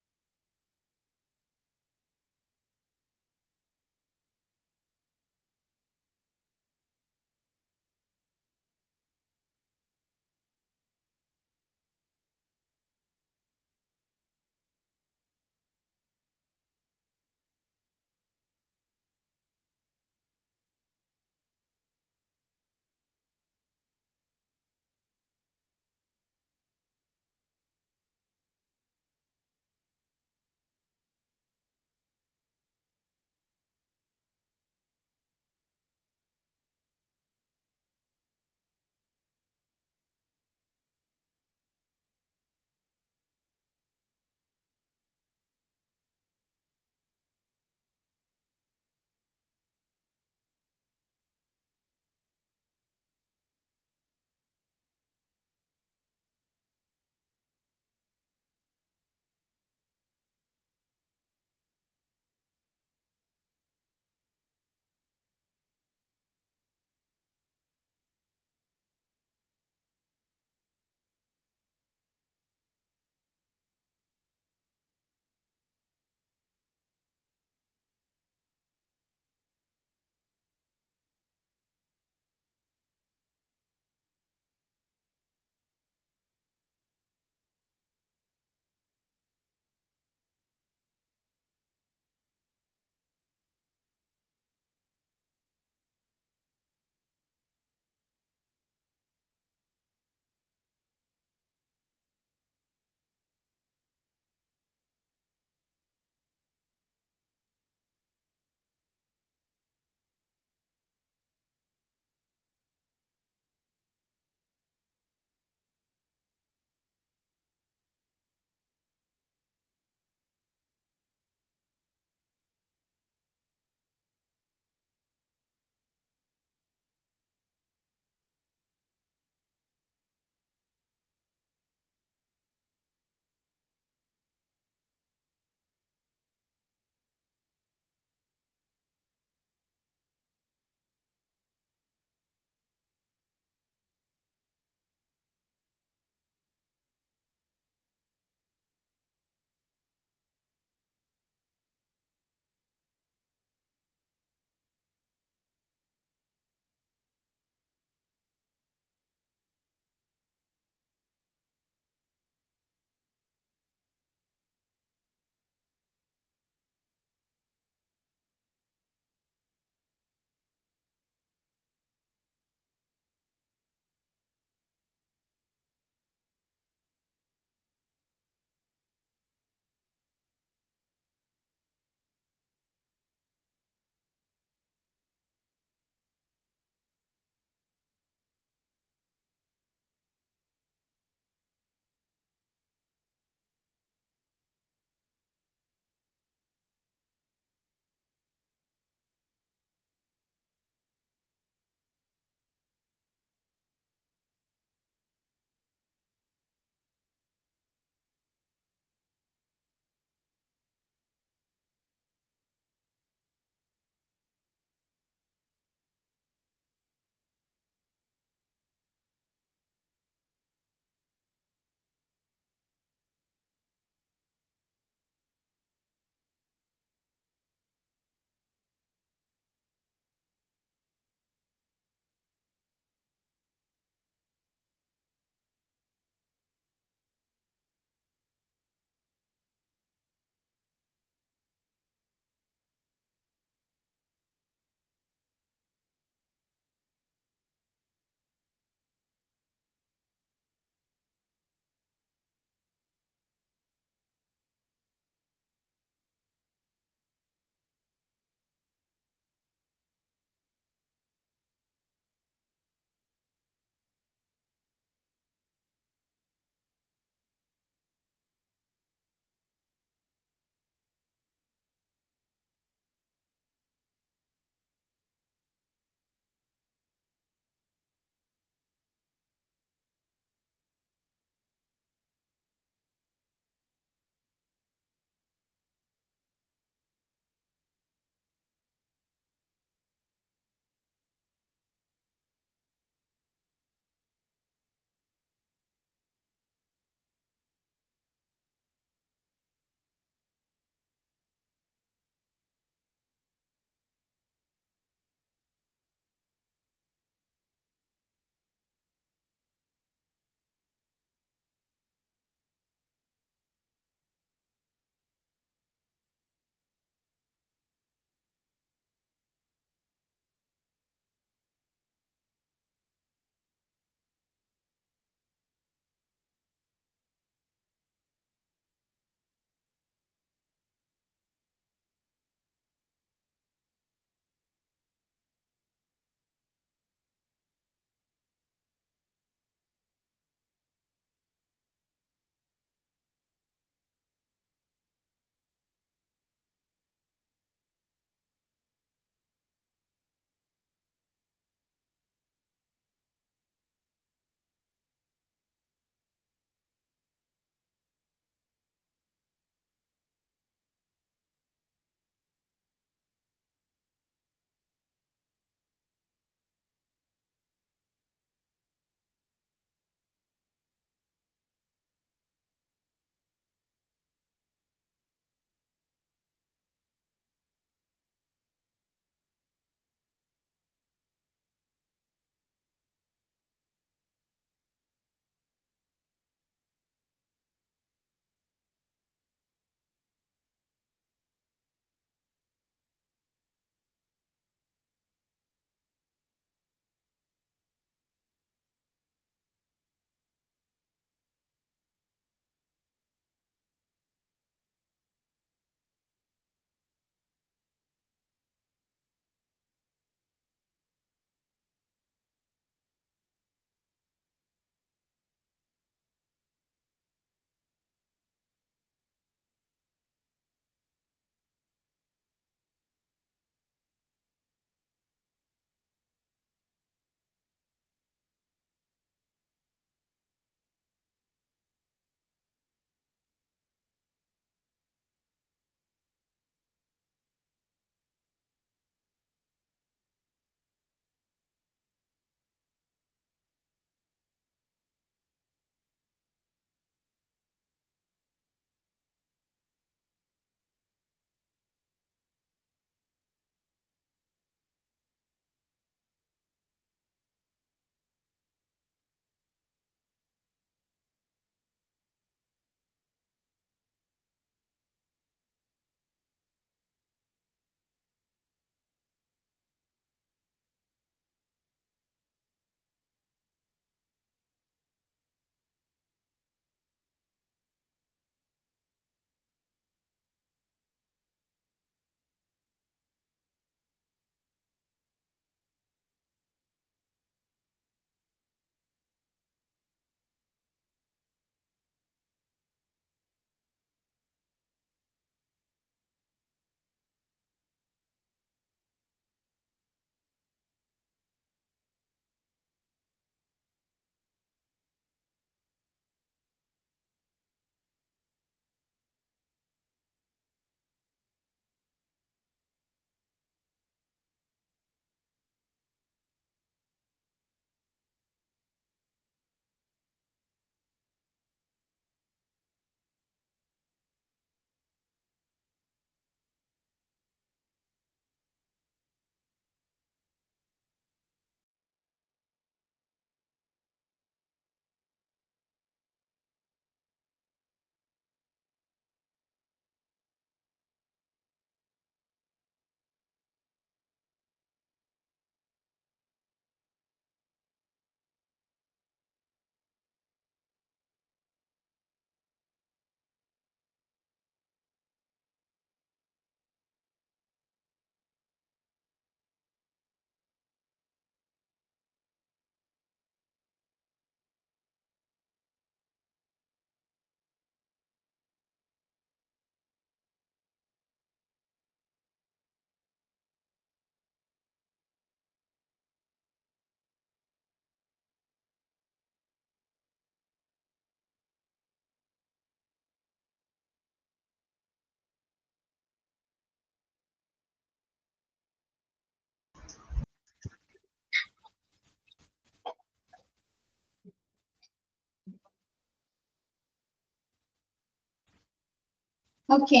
ഓക്കെ,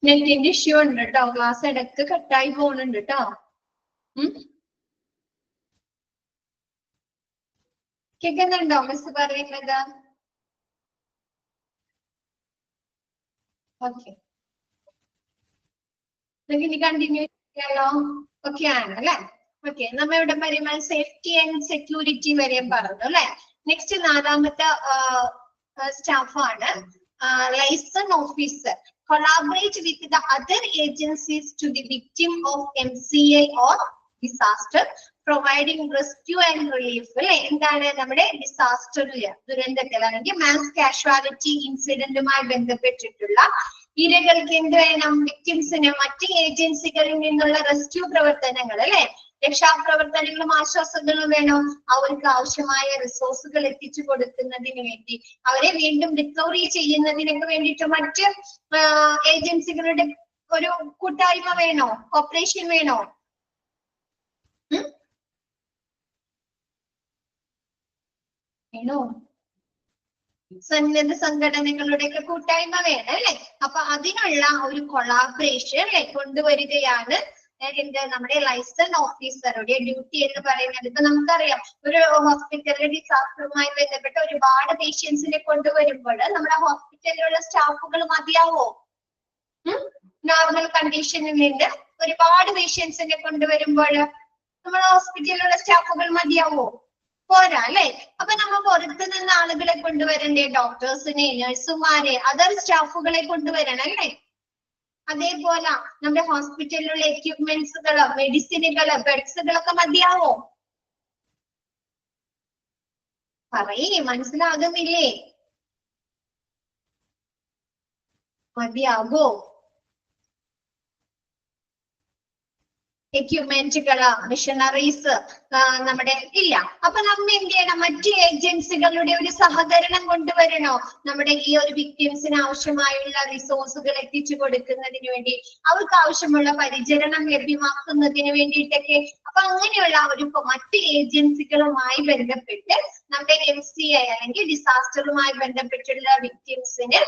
നെറ്റിന്റെ ഇഷ്യൂ ഉണ്ട് കേട്ടോ, ക്ലാസ് ഇടക്ക് കട്ടായി പോകുന്നുണ്ട് കേട്ടോ. കേൾക്കുന്നുണ്ടോ മിസ് പറയുന്നത്? ഓക്കെ, ഇനി കണ്ടിന്യൂ ചെയ്യാലോ? ഓക്കെ ആണ് അല്ലെ? ഓക്കെ, നമ്മ ഇവിടെ പറയുമ്പോൾ സേഫ്റ്റി ആൻഡ് സെക്യൂരിറ്റി വരെ പറഞ്ഞു അല്ലെ. നെക്സ്റ്റ് 4ാമത്തെ സ്റ്റാഫാണ് liaison officer. Collaborate with the other agencies to the victim of MCA or disaster, providing rescue and relief. അല്ലെ, എന്താണ് നമ്മുടെ ഡിസാസ്റ്ററില്, ദുരന്തത്തിലാണെങ്കിൽ മാസ് കാഷ്വാലിറ്റി ഇൻസിഡന്റുമായി ബന്ധപ്പെട്ടിട്ടുള്ള ഇരകൾക്ക് എന്ത് വേണം? വിക്ടിംസിന് മറ്റ് ഏജൻസികളിൽ നിന്നുള്ള റെസ്ക്യൂ പ്രവർത്തനങ്ങൾ അല്ലെ, രക്ഷാപ്രവർത്തനങ്ങളും ആശ്വാസങ്ങളും വേണം. അവർക്ക് ആവശ്യമായ റിസോഴ്സുകൾ എത്തിച്ചു കൊടുക്കുന്നതിന് വേണ്ടി, അവരെ വീണ്ടും റിക്കവറി ചെയ്യുന്നതിനൊക്കെ വേണ്ടിയിട്ട് മറ്റ് ഏജൻസികളുടെ ഒരു കൂട്ടായ്മ വേണോ? കോപ്പറേഷൻ വേണോ? വേണോ? സന്നദ്ധ സംഘടനകളുടെയൊക്കെ കൂട്ടായ്മ വേണം അല്ലെ. അപ്പൊ അതിനുള്ള ഒരു കൊളാബറേഷൻ അല്ലെ കൊണ്ടുവരികയാണ് നമ്മുടെ ലൈസൺ ഓഫീസറുടെ ഡ്യൂട്ടി എന്ന് പറയുന്നത്. ഇപ്പൊ നമുക്കറിയാം, ഒരു ഹോസ്പിറ്റലിലെ ഡിസാസ്റ്ററുമായി ബന്ധപ്പെട്ട് ഒരുപാട് പേഷ്യൻസിനെ കൊണ്ടുവരുമ്പോൾ നമ്മുടെ ഹോസ്പിറ്റലിലുള്ള സ്റ്റാഫുകൾ മതിയാവോ? നോർമൽ കണ്ടീഷനിൽ നിന്ന് ഒരുപാട് പേഷ്യൻസിനെ കൊണ്ടുവരുമ്പോൾ നമ്മുടെ ഹോസ്പിറ്റലിലുള്ള സ്റ്റാഫുകൾ മതിയാവോ? പോരാ അല്ലെ. അപ്പൊ നമ്മൾ പുറത്തു നിന്ന് ആളുകളെ കൊണ്ടുവരണ്ടേ? ഡോക്ടേഴ്സിനെ, നഴ്സുമാരെ, അതർ സ്റ്റാഫുകളെ കൊണ്ടുവരണം അല്ലെ. അതേപോലെ നമ്മുടെ ഹോസ്പിറ്റലിലുള്ള എക്യുപ്മെന്റ്സുകള്, മെഡിസിനുകള്, ബെഡ്സുകളൊക്കെ മതിയാവോ? പറയേ, മനസ്സിലാകുന്നില്ലേ? മതിയാകോ? എക്യുപ്മെന്റുകള്, മിഷനറീസ് നമ്മുടെ ഇല്ല. അപ്പൊ നമ്മ എന്ത് ചെയ്യണം? മറ്റ് ഏജൻസികളുടെ ഒരു സഹകരണം കൊണ്ടുവരണോ? നമ്മുടെ ഈ ഒരു വിക്ടിംസിന് ആവശ്യമായുള്ള റിസോഴ്സുകൾ എത്തിച്ചു കൊടുക്കുന്നതിന് വേണ്ടി, അവർക്ക് ആവശ്യമുള്ള പരിചരണം ലഭ്യമാക്കുന്നതിന് വേണ്ടിയിട്ടൊക്കെ. അപ്പൊ അങ്ങനെയുള്ള ഒരു മറ്റ് ഏജൻസികളുമായി ബന്ധപ്പെട്ട് നമ്മുടെ MCA അല്ലെങ്കിൽ ഡിസാസ്റ്ററുമായി ബന്ധപ്പെട്ടുള്ള വിക്ടിംസിന്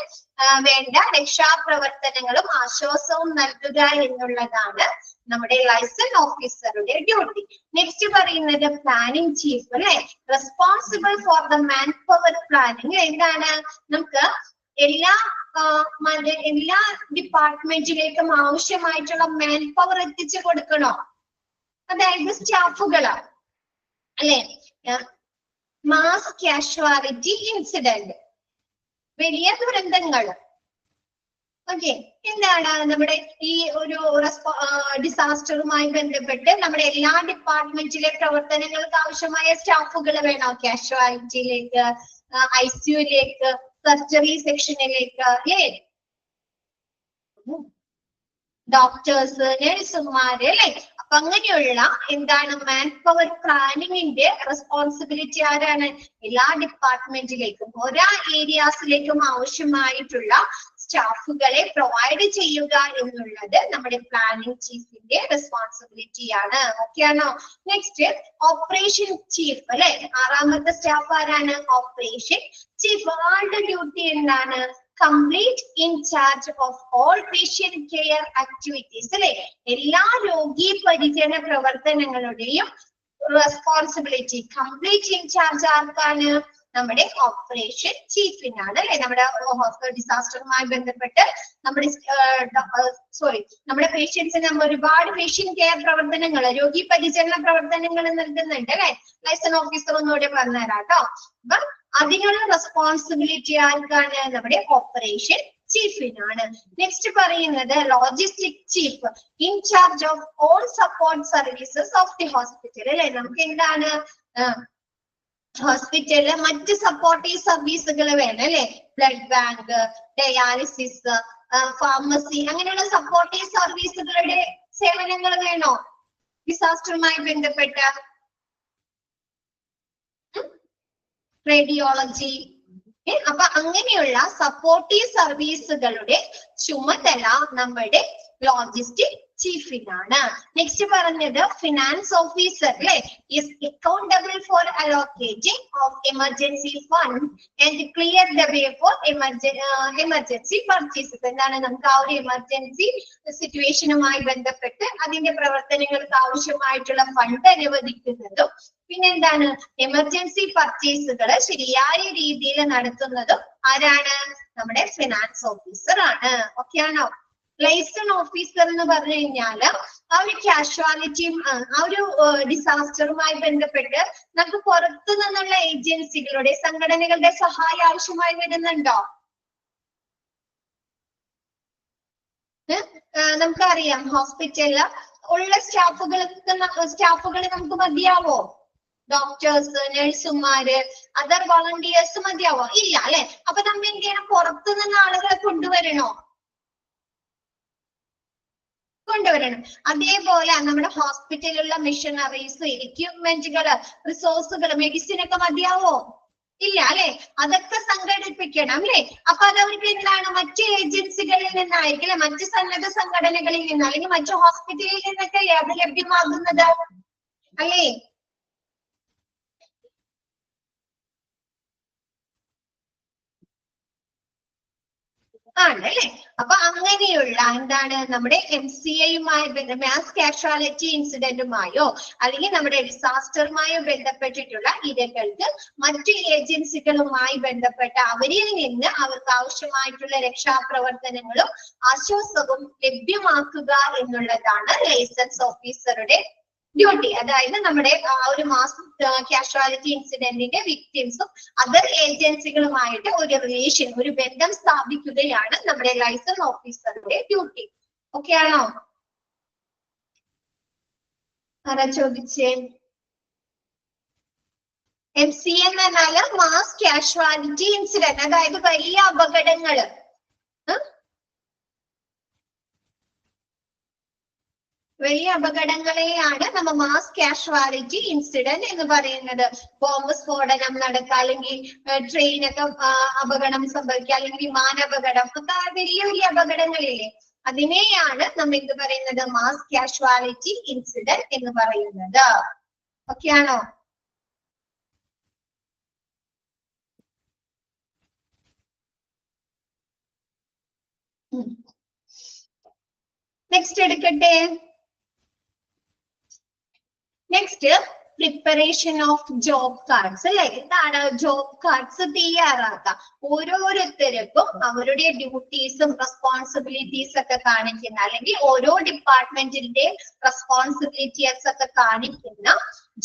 വേണ്ട രക്ഷാപ്രവർത്തനങ്ങളും ആശ്വാസവും നൽകുക എന്നുള്ളതാണ് നമ്മുടെ ലൈസൺ ഓഫീസറുടെ ഡ്യൂട്ടി. നെക്സ്റ്റ് പറയുന്നത് പ്ലാനിംഗ് ചീഫ് അല്ലെ, responsible for the man power planning. എന്താണ്? നമുക്ക് എല്ലാ ഡിപ്പാർട്ട്മെന്റിലേക്കും ആവശ്യമായിട്ടുള്ള മാൻ പവർ എത്തിച്ചു കൊടുക്കണോ? അതായത് സ്റ്റാഫുകള് അല്ലെ. മാസ് കാഷ്വാലിറ്റി ഇൻസിഡന്റ്, വലിയ ദുരന്തങ്ങൾ. ഓക്കെ, എന്താണ് നമ്മുടെ ഈ ഒരു ഡിസാസ്റ്ററുമായി ബന്ധപ്പെട്ട് നമ്മുടെ എല്ലാ ഡിപ്പാർട്ട്മെന്റിലെ പ്രവർത്തനങ്ങൾക്ക് ആവശ്യമായ സ്റ്റാഫുകൾ വേണം. കാഷ്വാലിറ്റിയിലേക്ക്, ICUയിലേക്ക്, സർജറി സെക്ഷനിലേക്ക് അല്ലേ, ഡോക്ടേഴ്സ്, നഴ്സുമാര് അല്ലെ. അപ്പൊ അങ്ങനെയുള്ള എന്താണ് മാൻ പവർ പ്ലാനിങ്ങിന്റെ റെസ്പോൺസിബിലിറ്റി ആരാണ്? എല്ലാ ഡിപ്പാർട്ട്മെന്റിലേക്കും ഓരോ ഏരിയാസിലേക്കും ആവശ്യമായിട്ടുള്ള സ്റ്റാഫുകളെ പ്രൊവൈഡ് ചെയ്യുക എന്നുള്ളത് നമ്മുടെ പ്ലാനിംഗ് ചീഫിന്റെ റെസ്പോൺസിബിലിറ്റി ആണ്. ഓക്കെ ആണോ? നെക്സ്റ്റ് ഓപ്പറേഷൻ ചീഫ് അല്ലെ. 6ാമത്തെ സ്റ്റാഫ് ആരാണ്? Operation chief. ആളുടെ ഡ്യൂട്ടി എന്താണ്? Complete in charge of all patient care activities അല്ലെ. എല്ലാ രോഗി പരിചരണ പ്രവർത്തനങ്ങളുടെയും റെസ്പോൺസിബിലിറ്റി കംപ്ലീറ്റ് ഇൻ ചാർജ് ആർക്കാണ്? നമ്മുടെ ഓപ്പറേഷൻ ചീഫിനാണ് അല്ലെ. നമ്മുടെ ഡിസാസ്റ്ററുമായി ബന്ധപ്പെട്ട് നമ്മുടെ പേഷ്യൻസിന് നമ്മൾ ഒരുപാട് പേഷ്യന്റ് കെയർ പ്രവർത്തനങ്ങൾ, രോഗി പരിചരണ പ്രവർത്തനങ്ങൾ നൽകുന്നുണ്ട് അല്ലെ. ലൈസൺ ഓഫീസർ ഒന്നുകൂടെ പറഞ്ഞുതരാം കേട്ടോ. അപ്പൊ അതിനുള്ള റെസ്പോൺസിബിലിറ്റി ആർക്കാണ്? നമ്മുടെ ഓപ്പറേഷൻ ചീഫിനാണ്. നെക്സ്റ്റ് പറയുന്നത് logistic chief, in charge of all support services of the hospital അല്ലെ. നമുക്ക് എന്താണ്? ഹോസ്പിറ്റലില് മറ്റ് സപ്പോർട്ടീവ് സർവീസുകൾ വേണം അല്ലെ. ബ്ലഡ് ബാങ്ക്, ഡയാലിസിസ്, ഫാർമസി, അങ്ങനെയുള്ള സപ്പോർട്ടീവ് സർവീസുകളുടെ സേവനങ്ങൾ വേണോ ഡിസാസ്റ്ററുമായി ബന്ധപ്പെട്ട്? റേഡിയോളജി. അപ്പൊ അങ്ങനെയുള്ള സപ്പോർട്ടീവ് സർവീസുകളുടെ ചുമതല നമ്മുടെ ലോജിസ്റ്റിക് ചീഫിനാണ്. നെക്സ്റ്റ് പറഞ്ഞത് ഫിനാൻസ് ഓഫീസർ അല്ലെ is accountable four allocating of emergency fund and clear the way for emergency purchases. എന്താണ്, നമുക്ക് ആ ഒരു എമർജൻസി സിറ്റുവേഷനുമായി ബന്ധപ്പെട്ട് അതിന്റെ പ്രവർത്തനങ്ങൾക്ക് ആവശ്യമായിട്ടുള്ള ഫണ്ട് അനുവദിക്കുന്നതും പിന്നെന്താണ് എമർജൻസി പർച്ചേസുകൾ ശരിയായ രീതിയിൽ നടത്തുന്നതും ആരാണ്, നമ്മുടെ ഫിനാൻസ് ഓഫീസർ ആണ്. ഓക്കെ ആണോ? ലൈസൺ ഓഫീസർ എന്ന് പറഞ്ഞു കഴിഞ്ഞാല് ആ ഒരു കാഷ്വാലിറ്റിയും ആ ഒരു ഡിസാസ്റ്ററുമായി ബന്ധപ്പെട്ട് നമുക്ക് പുറത്തു നിന്നുള്ള ഏജൻസികളുടെ സംഘടനകളുടെ സഹായം ആവശ്യമായി വരുന്നുണ്ടോ? നമുക്കറിയാം ഹോസ്പിറ്റലില് ഉള്ള സ്റ്റാഫുകൾ നമുക്ക് മതിയാവോ? ഡോക്ടേഴ്സ്, നഴ്സുമാര്, അതർ വോളണ്ടിയേഴ്സ് മതിയാവോ? ഇല്ല അല്ലെ. അപ്പൊ നമ്മൾ എന്ത് ചെയ്യണം? പുറത്തു നിന്ന് ആളുകളെ കൊണ്ടുവരണോ? കൊണ്ടുവരണം. അതേപോലെ നമ്മുടെ ഹോസ്പിറ്റലിലുള്ള മെഷീനറീസ്, എക്യുപ്മെന്റുകള്, റിസോഴ്സുകൾ, മെഡിസിൻ ഒക്കെ മതിയാവോ? ഇല്ല അല്ലെ. അതൊക്കെ സംഘടിപ്പിക്കണം അല്ലെ. അപ്പൊ അതവർക്ക് എന്താണ്, മറ്റ് ഏജൻസികളിൽ നിന്നായിരിക്കും, മറ്റ് സന്നദ്ധ സംഘടനകളിൽ നിന്ന് അല്ലെങ്കിൽ മറ്റു ഹോസ്പിറ്റലിൽ നിന്നൊക്കെ അത് ലഭ്യമാകുന്നത് അല്ലേ? ആണല്ലേ. അപ്പൊ അങ്ങനെയുള്ള എന്താണ് നമ്മുടെ MCAയുമായി മാസ് കാഷ്വാലിറ്റി ഇൻസിഡന്റുമായോ അല്ലെങ്കിൽ നമ്മുടെ ഡിസാസ്റ്ററുമായോ ബന്ധപ്പെട്ടിട്ടുള്ള ഇരകൾക്ക് മറ്റു ഏജൻസികളുമായി ബന്ധപ്പെട്ട അവരിൽ നിന്ന് അവർക്ക് ആവശ്യമായിട്ടുള്ള രക്ഷാപ്രവർത്തനങ്ങളും ആശ്വാസവും ലഭ്യമാക്കുക എന്നുള്ളതാണ് ലൈസൻസ് ഓഫീസറുടെ ഡ്യൂട്ടി. അതായത് നമ്മുടെ ആ ഒരു മാസ് കാഷ്വാലിറ്റി ഇൻസിഡന്റിന്റെ വിക്ടിംസും അതർ ഏജൻസികളുമായിട്ട് ഒരു റിലേഷൻ, ഒരു ബന്ധം സ്ഥാപിക്കുകയാണ് നമ്മുടെ ലൈസൻസ് ഓഫീസറുടെ ഡ്യൂട്ടി. ഓക്കെ ആണോ? ആരാ ചോദിച്ചേ? MCA എന്ന് പറഞ്ഞാല് മാസ് കാഷ്വാലിറ്റി ഇൻസിഡന്റ്, അതായത് വലിയ അപകടങ്ങള്, വലിയ അപകടങ്ങളെയാണ് നമ്മൾ മാസ് കാഷ്വാലിറ്റി ഇൻസിഡന്റ് എന്ന് പറയുന്നത്. ബോംബ് സ്ഫോടനം നടക്കുക, അല്ലെങ്കിൽ ട്രെയിനൊക്കെ അപകടം സംഭവിക്കുക, അല്ലെങ്കിൽ വിമാനാപകടം, ഒക്കെ വലിയ വലിയ അപകടങ്ങളില്ലേ, അതിനെയാണ് നമ്മൾ എന്ത് പറയുന്നത്, മാസ് കാഷ്വാലിറ്റി ഇൻസിഡന്റ് എന്ന് പറയുന്നത്. ഓക്കെ ആണോ? നെക്സ്റ്റ് എടുക്കട്ടെ. Next preparation of job cards അല്ലെ. എന്താണ് ജോബ് കാർഡ്സ് തയ്യാറാക്കുക? ഓരോരുത്തർക്കും അവരുടെ ഡ്യൂട്ടീസും റെസ്പോൺസിബിലിറ്റീസ് ഒക്കെ കാണിക്കുന്ന, അല്ലെങ്കിൽ ഓരോ ഡിപ്പാർട്ട്മെന്റിന്റെ റെസ്പോൺസിബിലിറ്റീസ് ഒക്കെ കാണിക്കുന്ന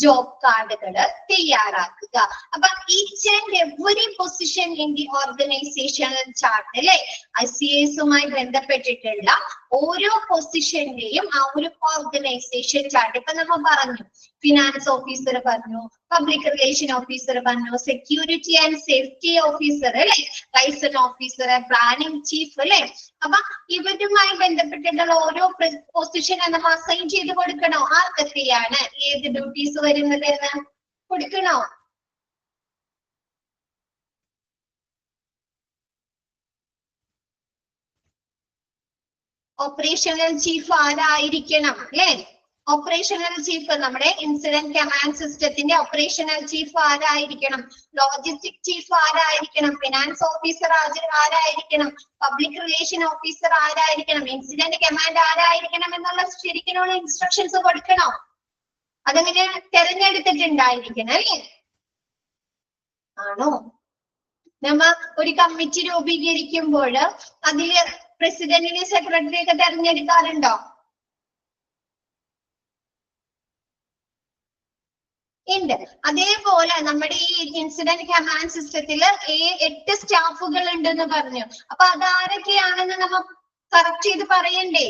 ജോബ് കാർഡുകൾ തയ്യാറാക്കുക. അപ്പൊ each and every position in the organisational chart അല്ലെ, ICASുമായി ബന്ധപ്പെട്ടിട്ടുള്ള ഓരോ പൊസിഷന്റെയും ആ ഒരു ഓർഗനൈസേഷൻ ചാർട്ട്. ഇപ്പൊ നമ്മൾ പറഞ്ഞു, ഫിനാൻസ് ഓഫീസർ പറഞ്ഞു, പബ്ലിക് റിലേഷൻ ഓഫീസർ പറഞ്ഞു, സെക്യൂരിറ്റി ആൻഡ് സേഫ്റ്റി ഓഫീസർ അല്ലെ, ലൈസൻസ് ഓഫീസർ, പ്ലാനിംഗ് ചീഫ് അല്ലെ. അപ്പൊ ഇവരുമായി ബന്ധപ്പെട്ടിട്ടുള്ള ഓരോ പൊസിഷനെ നമ്മൾ അസൈൻ ചെയ്ത് കൊടുക്കണോ? ആർക്കൊക്കെയാണ് ഏത് ഡ്യൂട്ടീസ് വരുന്നത് എന്ന് കൊടുക്കണോ? ഓപ്പറേഷണൽ ചീഫ് ആരായിരിക്കണം അല്ലെ? ഓപ്പറേഷണൽ ചീഫ്, നമ്മുടെ ഇൻസിഡന്റ് കമാൻഡ് സിസ്റ്റത്തിന്റെ ഓപ്പറേഷണൽ ചീഫ് ആരായിരിക്കണം? ലോജിസ്റ്റിക് ചീഫ് ആരായിരിക്കണം? ഫിനാൻസ് ഓഫീസർ ആരായിരിക്കണം? പബ്ലിക് റിലേഷൻ ഓഫീസർ ആരായിരിക്കണം? ഇൻസിഡന്റ് കമാൻഡ് ആരായിരിക്കണം എന്നുള്ള ശരിക്കുള്ള ഇൻസ്ട്രക്ഷൻസ് കൊടുക്കണോ? അതങ്ങനെ തെരഞ്ഞെടുത്തിട്ടുണ്ടായിരിക്കണം അല്ലേ? ആണോ? നമ്മ ഒരു കമ്മിറ്റി രൂപീകരിക്കുമ്പോൾ അതില് പ്രസിഡന്റിനെ, സെക്രട്ടറി ഒക്കെ തെരഞ്ഞെടുക്കാറുണ്ടോ? ഉണ്ട്. അതേപോലെ നമ്മുടെ ഈ ഇൻസിഡന്റ് കമാൻഡ് സിസ്റ്റത്തില് 8 സ്റ്റാഫുകൾ ഉണ്ടെന്ന് പറഞ്ഞു. അപ്പൊ അതാരൊക്കെയാണെന്ന് നമ്മൾ കറക്റ്റ് ചെയ്ത് പറയണ്ടേ?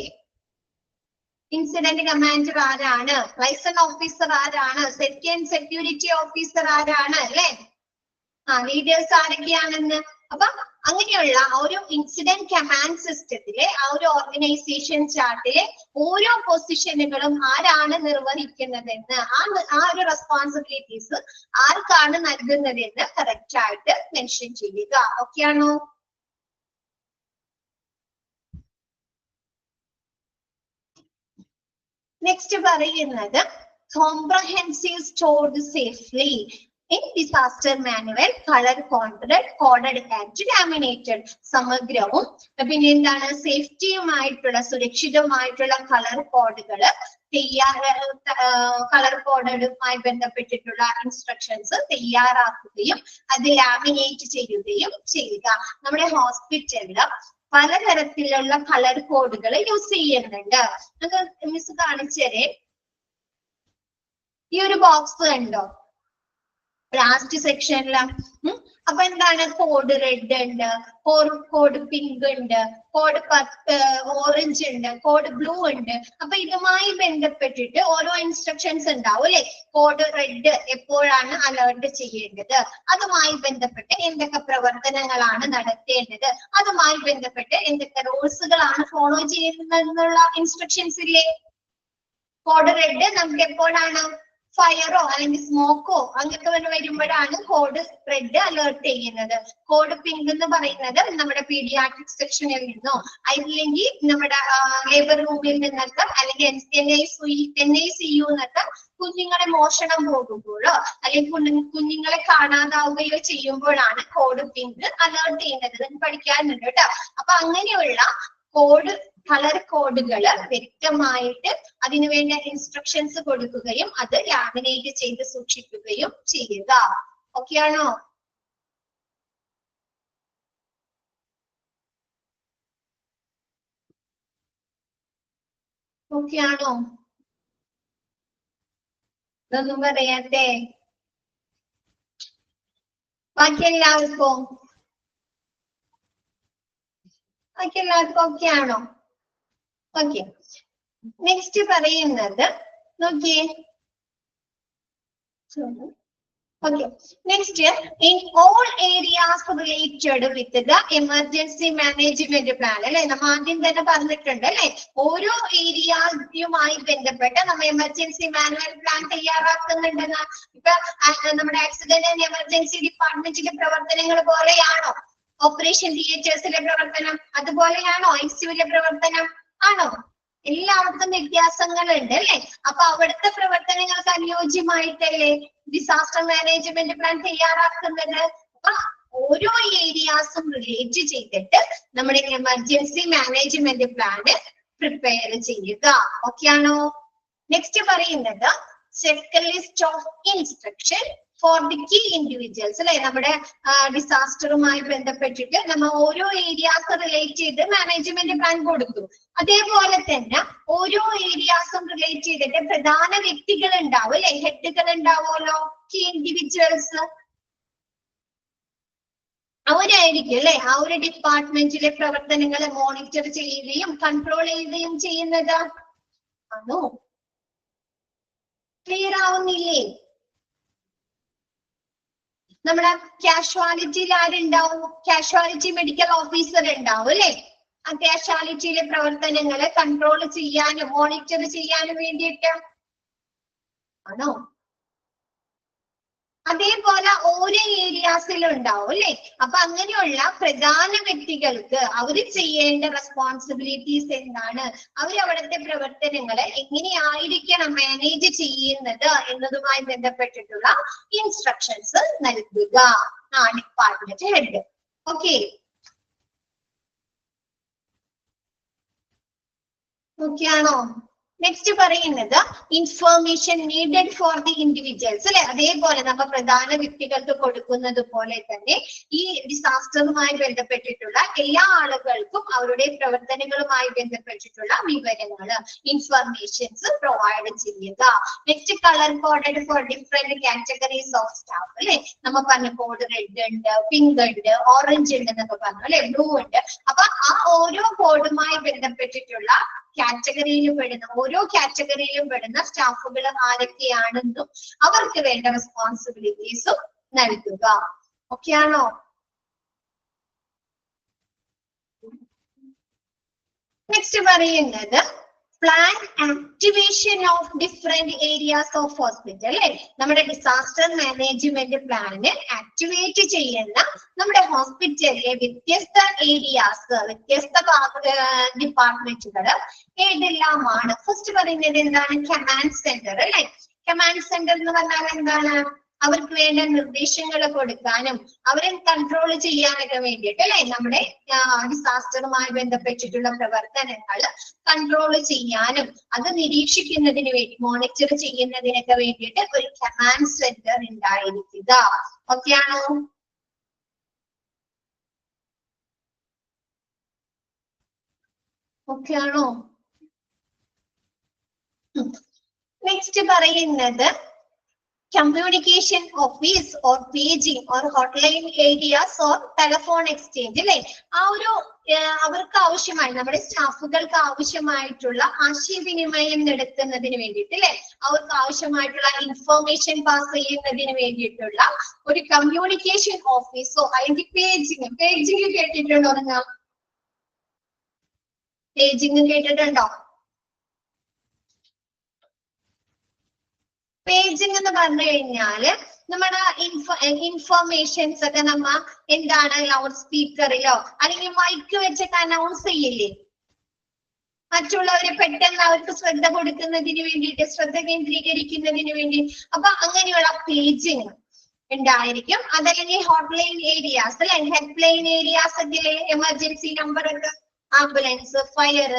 ഇൻസിഡന്റ് കമാൻഡർ ആരാണ്? ലൈസൻസ് ഓഫീസർ ആരാണ്? സെക്യൂരിറ്റി ഓഫീസർ ആരാണ് അല്ലെ? ലീഡേഴ്സ് ആരൊക്കെയാണെന്ന്. അപ്പൊ അങ്ങനെയുള്ള ഒരു ഇൻസിഡന്റ് കമാൻഡ് സിസ്റ്റത്തിലെ ആ ഒരു ഓർഗനൈസേഷൻ ചാർട്ടിലെ ഓരോ പൊസിഷനുകളും ആരാണ് നിർവഹിക്കുന്നതെന്ന്, ആ ഒരു റെസ്പോൺസിബിലിറ്റീസ് ആർക്കാണ് നൽകുന്നതെന്ന് കറക്റ്റ് ആയിട്ട് മെൻഷൻ ചെയ്യുക. ഓക്കെ ആണോ? നെക്സ്റ്റ് പറയുന്നത് comprehensive stored safely in disaster manual, colour coded and laminated. സമഗ്രവും പിന്നെ എന്താണ് സേഫ്റ്റിയുമായിട്ടുള്ള സുരക്ഷിതമായിട്ടുള്ള കളർ കോഡുകള് കളർ കോഡുമായി ബന്ധപ്പെട്ടിട്ടുള്ള ഇൻസ്ട്രക്ഷൻസ് തയ്യാറാക്കുകയും അത് ലാമിനേറ്റ് ചെയ്യുകയും ചെയ്യുക. നമ്മുടെ ഹോസ്പിറ്റലില് പലതരത്തിലുള്ള കളർ കോഡുകൾ യൂസ് ചെയ്യുന്നുണ്ട്. മിസ് കാണിച്ചേരെ, ഈ ഒരു ബോക്സ് കണ്ടോ ലാസ്റ്റ് സെക്ഷനില്. അപ്പൊ എന്താണ് കോഡ് റെഡ് ഉണ്ട്, കോഡ് പിങ്ക് ഉണ്ട്, കോഡ് ഓറഞ്ച് ഉണ്ട്, കോഡ് ബ്ലൂ ഉണ്ട്. അപ്പൊ ഇതുമായി ബന്ധപ്പെട്ടിട്ട് ഓരോ ഇൻസ്ട്രക്ഷൻസ് ഉണ്ടാവും അല്ലെ. കോഡ് റെഡ് എപ്പോഴാണ് അലേർട്ട് ചെയ്യേണ്ടത്, അതുമായി ബന്ധപ്പെട്ട് എന്തൊക്കെ പ്രവർത്തനങ്ങളാണ് നടത്തേണ്ടത്, അതുമായി ബന്ധപ്പെട്ട് എന്തൊക്കെ റൂൾസുകളാണ് ഫോളോ ചെയ്യുന്നതെന്നുള്ള ഇൻസ്ട്രക്ഷൻസ് ഇല്ലേ. കോഡ് റെഡ് നമുക്ക് എപ്പോഴാണ് ഫയറോ അല്ലെങ്കിൽ സ്മോക്കോ അങ്ങനത്തെ വരുമ്പോഴാണ് കോഡ് റെഡ് അലേർട്ട് ചെയ്യുന്നത്. കോഡ് പിങ്ക് എന്ന് പറയുന്നത് നമ്മുടെ പീഡിയാട്രിക് സെക്ഷനിൽ നിന്നോ അല്ലെങ്കിൽ നമ്മുടെ ലേബർ റൂമിൽ നിന്നൊക്കെ അല്ലെങ്കിൽ NICU എന്നൊക്കെ കുഞ്ഞുങ്ങളെ മോഷണം പോകുമ്പോഴോ അല്ലെങ്കിൽ കുഞ്ഞുങ്ങളെ കാണാതാവുകയോ ചെയ്യുമ്പോഴാണ് കോഡ് പിങ്ക് അലേർട്ട് ചെയ്യുന്നത്. ഇത് പഠിക്കാനുണ്ട് കേട്ടോ. അപ്പൊ അങ്ങനെയുള്ള കോഡ് കളർ കോഡുകള് വ്യക്തമായിട്ട് അതിനുവേണ്ട ഇൻസ്ട്രക്ഷൻസ് കൊടുക്കുകയും അത് ലാമിനേറ്റ് ചെയ്ത് സൂക്ഷിക്കുകയും ചെയ്യുക. ഓക്കെ ആണോ? ഓക്കെ ആണോ? ഇതൊന്നും പറയാത്തെ ബാക്കി എല്ലാവർക്കും ഓക്കെ ആണോ? ഓക്കെ. നെക്സ്റ്റ് പറയുന്നത് നോക്കിയേ. Okay. Next, in all areas related with the emergency management plan, അല്ലെ നമ്മൾ ആദ്യം തന്നെ പറഞ്ഞിട്ടുണ്ട് അല്ലെ. ഓരോ ഏരിയയുമായി ബന്ധപ്പെട്ട് നമ്മൾ എമർജൻസി മാനുവൽ പ്ലാൻ തയ്യാറാക്കുന്നുണ്ടെന്ന്. ഇപ്പൊ നമ്മുടെ ആക്സിഡന്റ് ആൻഡ് എമർജൻസി ഡിപ്പാർട്ട്മെന്റിലെ പ്രവർത്തനങ്ങൾ പോലെയാണോ ഓപ്പറേഷൻ തിയേറ്റേഴ്സിലെ പ്രവർത്തനം? അതുപോലെയാണോ ICUവിലെ പ്രവർത്തനം? ആണോ? എല്ലായിടത്തും വ്യത്യാസങ്ങളുണ്ട് അല്ലെ. അപ്പൊ അവിടുത്തെ പ്രവർത്തനങ്ങൾക്ക് അനുയോജ്യമായിട്ടല്ലേ ഡിസാസ്റ്റർ മാനേജ്മെന്റ് പ്ലാൻ തയ്യാറാക്കുന്നത്. അപ്പൊ ഓരോ ഏരിയാസും റിലേറ്റ് ചെയ്തിട്ട് നമ്മുടെ എമർജൻസി മാനേജ്മെന്റ് പ്ലാന് പ്രിപ്പയർ ചെയ്യുക. ഓക്കെ ആണോ? നെക്സ്റ്റ് പറയുന്നത് check list of instruction for the key individuals അല്ലെ. നമ്മുടെ ഡിസാസ്റ്ററുമായി ബന്ധപ്പെട്ടിട്ട് നമ്മൾ ഓരോ ഏരിയാസ് റിലേറ്റ് ചെയ്ത് മാനേജ്മെന്റ് പ്ലാൻ കൊടുത്തു. അതേപോലെ തന്നെ ഓരോ ഏരിയാസും റിലേറ്റ് ചെയ്തിട്ട് പ്രധാന വ്യക്തികൾ ഉണ്ടാവും അല്ലെ, ഹെഡുകൾ ഉണ്ടാവുമല്ലോ, കീ ഇൻഡിവിജ്വൽസ്. അവരായിരിക്കും അല്ലെ ആ ഒരു ഡിപ്പാർട്ട്മെന്റിലെ പ്രവർത്തനങ്ങളെ മോണിറ്റർ ചെയ്യുകയും കൺട്രോൾ ചെയ്യുകയും ചെയ്യുന്നത്. ആണോ? ക്ലിയർ ആവുന്നില്ലേ? നമ്മുടെ കാഷ്വാലിറ്റിയിൽ ആരുണ്ടാവും? കാഷ്വാലിറ്റി മെഡിക്കൽ ഓഫീസർ ഉണ്ടാവും അല്ലെ. ആ കാഷ്വാലിറ്റിയിലെ പ്രവർത്തനങ്ങളെ കൺട്രോൾ ചെയ്യാനും മോണിറ്റർ ചെയ്യാനും വേണ്ടിയിട്ട് ആണോ? അതേപോലെ ഓരോ ഏരിയാസിലും ഉണ്ടാവും അല്ലെ. അപ്പൊ അങ്ങനെയുള്ള പ്രധാന വ്യക്തികൾക്ക് അവർ ചെയ്യേണ്ട റെസ്പോൺസിബിലിറ്റീസ് എന്താണ്, അവരവിടുത്തെ പ്രവർത്തനങ്ങളെ എങ്ങനെയായിരിക്കണം മാനേജ് ചെയ്യുന്നത് എന്നതുമായി ബന്ധപ്പെട്ടിട്ടുള്ള ഇൻസ്ട്രക്ഷൻസ് നൽകുക ഡിപ്പാർട്ട്മെന്റ് ഹെഡ്. ഓക്കെ. ഓക്കെ ആണോ? നെക്സ്റ്റ് പറയുന്നത് information needed for the individuals അല്ലെ. അതേപോലെ നമ്മൾ പ്രധാന വ്യക്തികൾക്ക് കൊടുക്കുന്നത് പോലെ തന്നെ ഈ ഡിസാസ്റ്ററുമായി ബന്ധപ്പെട്ടിട്ടുള്ള എല്ലാ ആളുകൾക്കും അവരുടെ പ്രവർത്തനങ്ങളുമായി ബന്ധപ്പെട്ടിട്ടുള്ള വിവരങ്ങൾ ഇൻഫർമേഷൻസ് പ്രൊവൈഡ് ചെയ്യുക. Next colour coded for different categories of staff അല്ലെ. നമ്മൾ പറഞ്ഞ കോഡ് റെഡ് ഉണ്ട്, പിങ്ക് ഉണ്ട്, ഓറഞ്ച് ഉണ്ട് എന്നൊക്കെ പറഞ്ഞു അല്ലെ, ബ്ലൂ ഉണ്ട്. അപ്പൊ ആ ഓരോ കോഡുമായി ബന്ധപ്പെട്ടിട്ടുള്ള കാറ്റഗറിയിൽ പെടുന്ന ഓരോ കാറ്റഗറിയിലും പെടുന്ന സ്റ്റാഫുകൾ ആരൊക്കെയാണെന്നും അവർക്ക് വേണ്ട റെസ്പോൺസിബിലിറ്റീസും നൽകുക. ഓക്കെ ആണോ? നെക്സ്റ്റ് പറയുന്നത് plan activation of different areas of hospital അല്ലെ. നമ്മുടെ ഡിസാസ്റ്റർ മാനേജ്മെന്റ് പ്ലാന് ആക്ടിവേറ്റ് ചെയ്യുന്ന നമ്മുടെ ഹോസ്പിറ്റലിലെ വ്യത്യസ്ത ഏരിയാസ്, വ്യത്യസ്ത ഡിപ്പാർട്ട്മെന്റുകൾ ഏതെല്ലാമാണ്? ഫസ്റ്റ് പറയുന്നത് എന്താണ്? കമാൻഡ് സെന്റർ അല്ലെ. കമാൻഡ് സെന്റർ എന്ന് പറഞ്ഞാൽ എന്താണ്? അവർക്ക് വേണ്ട നിർദ്ദേശങ്ങൾ കൊടുക്കാനും അവരെ കൺട്രോൾ ചെയ്യാനൊക്കെ വേണ്ടിയിട്ട് അല്ലെ, നമ്മുടെ ഡിസാസ്റ്ററുമായി ബന്ധപ്പെട്ടിട്ടുള്ള പ്രവർത്തനങ്ങൾ കൺട്രോൾ ചെയ്യാനും അത് നിരീക്ഷിക്കുന്നതിന് വേണ്ടി, മോണിറ്റർ ചെയ്യുന്നതിനൊക്കെ വേണ്ടിയിട്ട് ഒരു കമാൻഡ് സെന്റർ ഉണ്ടായിരിക്കുക. ഓക്കെ ആണോ? ഓക്കെ ആണോ? നെക്സ്റ്റ് പറയുന്നത് communication office or paging or hotline areas or telephone exchange അല്ലെ. ആ ഒരു അവർക്ക് ആവശ്യമായി, നമ്മുടെ സ്റ്റാഫുകൾക്ക് ആവശ്യമായിട്ടുള്ള ആശയവിനിമയം നടത്തുന്നതിന് വേണ്ടിയിട്ട് അല്ലെ, അവർക്ക് ആവശ്യമായിട്ടുള്ള ഇൻഫർമേഷൻ പാസ് ചെയ്യുന്നതിന് വേണ്ടിയിട്ടുള്ള ഒരു കമ്മ്യൂണിക്കേഷൻ ഓഫീസോ അല്ലെങ്കിൽ പേജിങ് കേട്ടിട്ടുണ്ടോ നിങ്ങൾ? പേജിങ് കേട്ടിട്ടുണ്ടോ? പേജിങ് എന്ന് പറഞ്ഞു കഴിഞ്ഞാല് നമ്മുടെ ഇൻഫർമേഷൻസ് ഒക്കെ നമ്മ എന്താണ് ലൗഡ് സ്പീക്കറിലോ അല്ലെങ്കിൽ മൈക്ക് വെച്ചൊക്കെ അനൗൺസ് ചെയ്യില്ലേ, മറ്റുള്ളവരെ പെട്ടെന്ന് അവർക്ക് ശ്രദ്ധ കൊടുക്കുന്നതിന് വേണ്ടിയിട്ട്, ശ്രദ്ധ കേന്ദ്രീകരിക്കുന്നതിന് വേണ്ടി. അപ്പൊ അങ്ങനെയുള്ള പേജിങ് ഉണ്ടായിരിക്കും. അതല്ലെങ്കിൽ ഹോട്ട്ലൈൻ ഏരിയാസ് അല്ലെ, ഹെൽപ്പ് ലൈൻ ഏരിയാസ് ഒക്കെ, എമർജൻസി നമ്പർ ഒക്കെ, ആംബുലൻസ്, ഫയർ,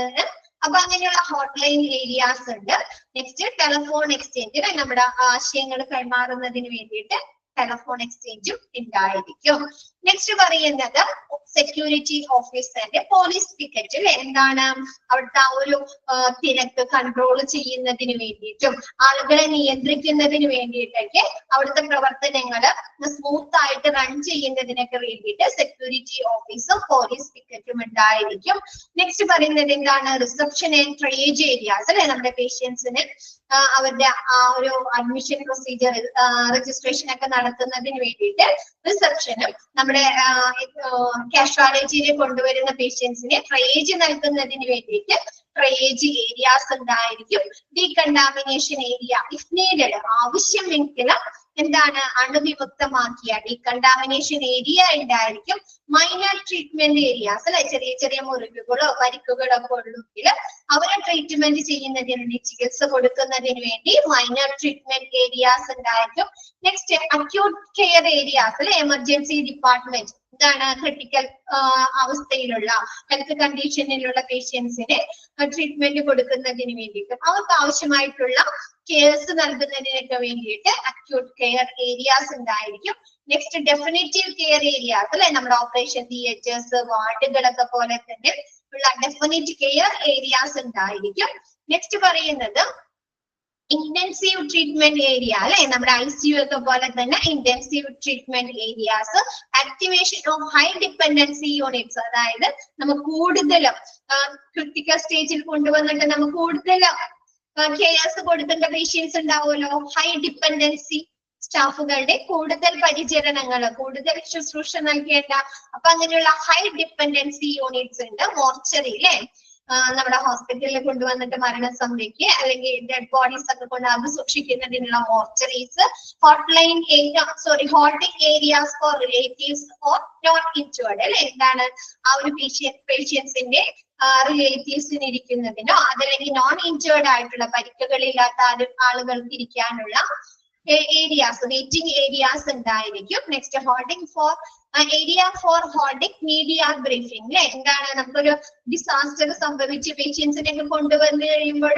അപ്പൊ അങ്ങനെയുള്ള ഹോട്ട്ലൈൻ ഏരിയാസ് ഉണ്ട്. നെക്സ്റ്റ് ടെലിഫോൺ എക്സ്ചേഞ്ച്, നമ്മുടെ ആശയങ്ങൾ കൈമാറുന്നതിന് വേണ്ടിയിട്ട് ടെലിഫോൺ എക്സ്ചേഞ്ചും ഉണ്ടായിരിക്കും. നെക്സ്റ്റ് പറയുന്നത് സെക്യൂരിറ്റി ഓഫീസറിന്റെ പോലീസ് പിക്കറ്റ് അല്ലെ. എന്താണ്? അവിടുത്തെ ആ ഒരു തിരക്ക് കൺട്രോൾ ചെയ്യുന്നതിന് വേണ്ടിയിട്ടും ആളുകളെ നിയന്ത്രിക്കുന്നതിന് വേണ്ടിയിട്ടൊക്കെ അവിടുത്തെ പ്രവർത്തനങ്ങള് സ്മൂത്ത് ആയിട്ട് റൺ ചെയ്യുന്നതിനൊക്കെ വേണ്ടിയിട്ട് സെക്യൂരിറ്റി ഓഫീസും പോലീസ് പിക്കറ്റും ഉണ്ടായിരിക്കും. നെക്സ്റ്റ് പറയുന്നത് എന്താണ്? റിസപ്ഷൻ ആൻഡ് ട്രയേജ് ഏരിയാസ് അല്ലെ. നമ്മുടെ പേഷ്യൻസിന് അവരുടെ ആ ഒരു അഡ്മിഷൻ പ്രൊസീജിയർ, രജിസ്ട്രേഷൻ ഒക്കെ നടത്തുന്നതിന് വേണ്ടിയിട്ട് റിസപ്ഷനും നമ്മുടെ കാഷ്വാലിറ്റിയിൽ കൊണ്ടുവരുന്ന പേഷ്യൻസിനെ ട്രയേജ് നൽകുന്നതിന് വേണ്ടിയിട്ട് ട്രയേജ് ഏരിയാസ് ഉണ്ടായിരിക്കും. ഡീകണ്ടാമിനേഷൻ ഏരിയ ഇഫ് നീഡഡ്, ആവശ്യമെങ്കിൽ എന്താണ് അണുവിമുക്തമാക്കിയ ഡീകണ്ടാമിനേഷൻ ഏരിയ ഉണ്ടായിരിക്കും. മൈനർ ട്രീറ്റ്മെന്റ് ഏരിയാസ് അല്ലെ, ചെറിയ ചെറിയ മുറിവുകളോ പരിക്കുകളോ ഒക്കെ ഉണ്ടെങ്കിൽ അവരെ ട്രീറ്റ്മെന്റ് ചെയ്യുന്നതിന്, ചികിത്സ കൊടുക്കുന്നതിന് വേണ്ടി മൈനർ ട്രീറ്റ്മെന്റ് ഏരിയാസ് ഉണ്ടായിരിക്കും. നെക്സ്റ്റ് അക്യൂട്ട് കെയർ ഏരിയാസ് അല്ലെ, എമർജൻസി ഡിപ്പാർട്ട്മെന്റ്. എന്താണ്? ക്രിട്ടിക്കൽ അവസ്ഥയിലുള്ള ഹെൽത്ത് കണ്ടീഷനിലുള്ള പേഷ്യൻസിന് ട്രീറ്റ്മെന്റ് കൊടുക്കുന്നതിന് വേണ്ടിയിട്ട്, അവർക്ക് ആവശ്യമായിട്ടുള്ള കെയർസ് നൽകുന്നതിനൊക്കെ വേണ്ടിയിട്ട് അക്യൂട്ട് കെയർ ഏരിയാസ് ഉണ്ടായിരിക്കും. നെക്സ്റ്റ് ഡെഫിനിറ്റീവ് കെയർ ഏരിയാസ് അല്ലെ, നമ്മുടെ ഓപ്പറേഷൻ തിയേറ്റേഴ്സ്, വാർഡുകളൊക്കെ പോലെ തന്നെ ഉള്ള ഡെഫിനിറ്റ് കെയർ ഏരിയാസ് ഉണ്ടായിരിക്കും. നെക്സ്റ്റ് പറയുന്നത് ഇന്റൻസീവ് ട്രീറ്റ്മെന്റ് ഏരിയ അല്ലെ, നമ്മുടെ ICU ഒക്കെ പോലെ തന്നെ intensive treatment areas. Activation of high dependency units, അതായത് നമുക്ക് കൂടുതലും ക്രിട്ടിക്കൽ സ്റ്റേജിൽ കൊണ്ടുവന്നിട്ട് നമുക്ക് കൂടുതൽ കെയർസ് കൊടുക്കേണ്ട പേഷ്യൻസ് ഉണ്ടാവുമല്ലോ, ഹൈ ഡിപ്പെൻഡൻസി സ്റ്റാഫുകളുടെ കൂടുതൽ പരിചരണങ്ങൾ, കൂടുതൽ ശുശ്രൂഷ നൽകേണ്ട. അപ്പൊ അങ്ങനെയുള്ള ഹൈ ഡിപ്പെൻഡൻസി യൂണിറ്റ്സ് ഉണ്ട്. മോർച്ചറി അല്ലെ, നമ്മുടെ ഹോസ്പിറ്റലിൽ കൊണ്ടുവന്നിട്ട് മരണസംഖ്യക്ക് അല്ലെങ്കിൽ ഡെഡ് ബോഡീസ് ഒക്കെ കൊണ്ട് അത് സൂക്ഷിക്കുന്നതിനുള്ള mortuaries. Hotline holding areas for relatives or not injured അല്ലെ. എന്താണ്? ആ ഒരു പേഷ്യൻസിന്റെ റിലേറ്റീവ്സിന് ഇരിക്കുന്നതിനോ അതല്ലെങ്കിൽ നോൺ ഇൻജേർഡ് ആയിട്ടുള്ള പരിക്കുകളില്ലാത്ത ആളുകൾക്ക് ഇരിക്കാനുള്ള ഏരിയാസ്, വെയിറ്റിംഗ് ഏരിയാസ് ഉണ്ടായിരിക്കും. Next holding for area for holding media briefing അല്ലെ. എന്താണ്? നമുക്കൊരു ഡിസാസ്റ്റർ സംഭവിച്ച് പേഷ്യൻസിനെ ഒക്കെ കൊണ്ടുവന്ന് കഴിയുമ്പോൾ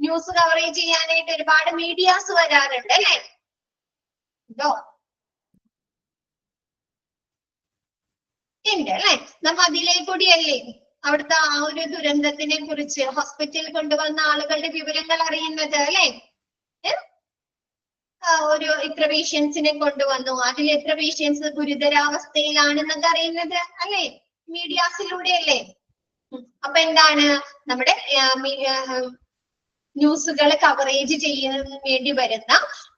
ന്യൂസ് കവറേജ് ചെയ്യാനായിട്ട് ഒരുപാട് മീഡിയാസ് വരാറുണ്ട് അല്ലെ. ഇതോ ഉണ്ട് അല്ലെ. നമ്മ അതിലേ കൂടിയല്ലേ അവിടുത്തെ ആ ഒരു ദുരന്തത്തിനെ കുറിച്ച് ഹോസ്പിറ്റലിൽ കൊണ്ടുവന്ന ആളുകളുടെ വിവരങ്ങൾ അറിയുന്നത് അല്ലെ. ഒരു ഇത്ര പേഷ്യൻസിനെ കൊണ്ടുവന്നു, അതിൽ എത്ര പേഷ്യൻസ് ഗുരുതരാവസ്ഥയിലാണെന്നൊക്കെ അറിയുന്നത് അല്ലെ, മീഡിയാസിലൂടെ അല്ലേ. അപ്പൊ എന്താണ്? നമ്മുടെ ന്യൂസുകൾ കവറേജ് ചെയ്യുന്നതിന് വേണ്ടി വരുന്ന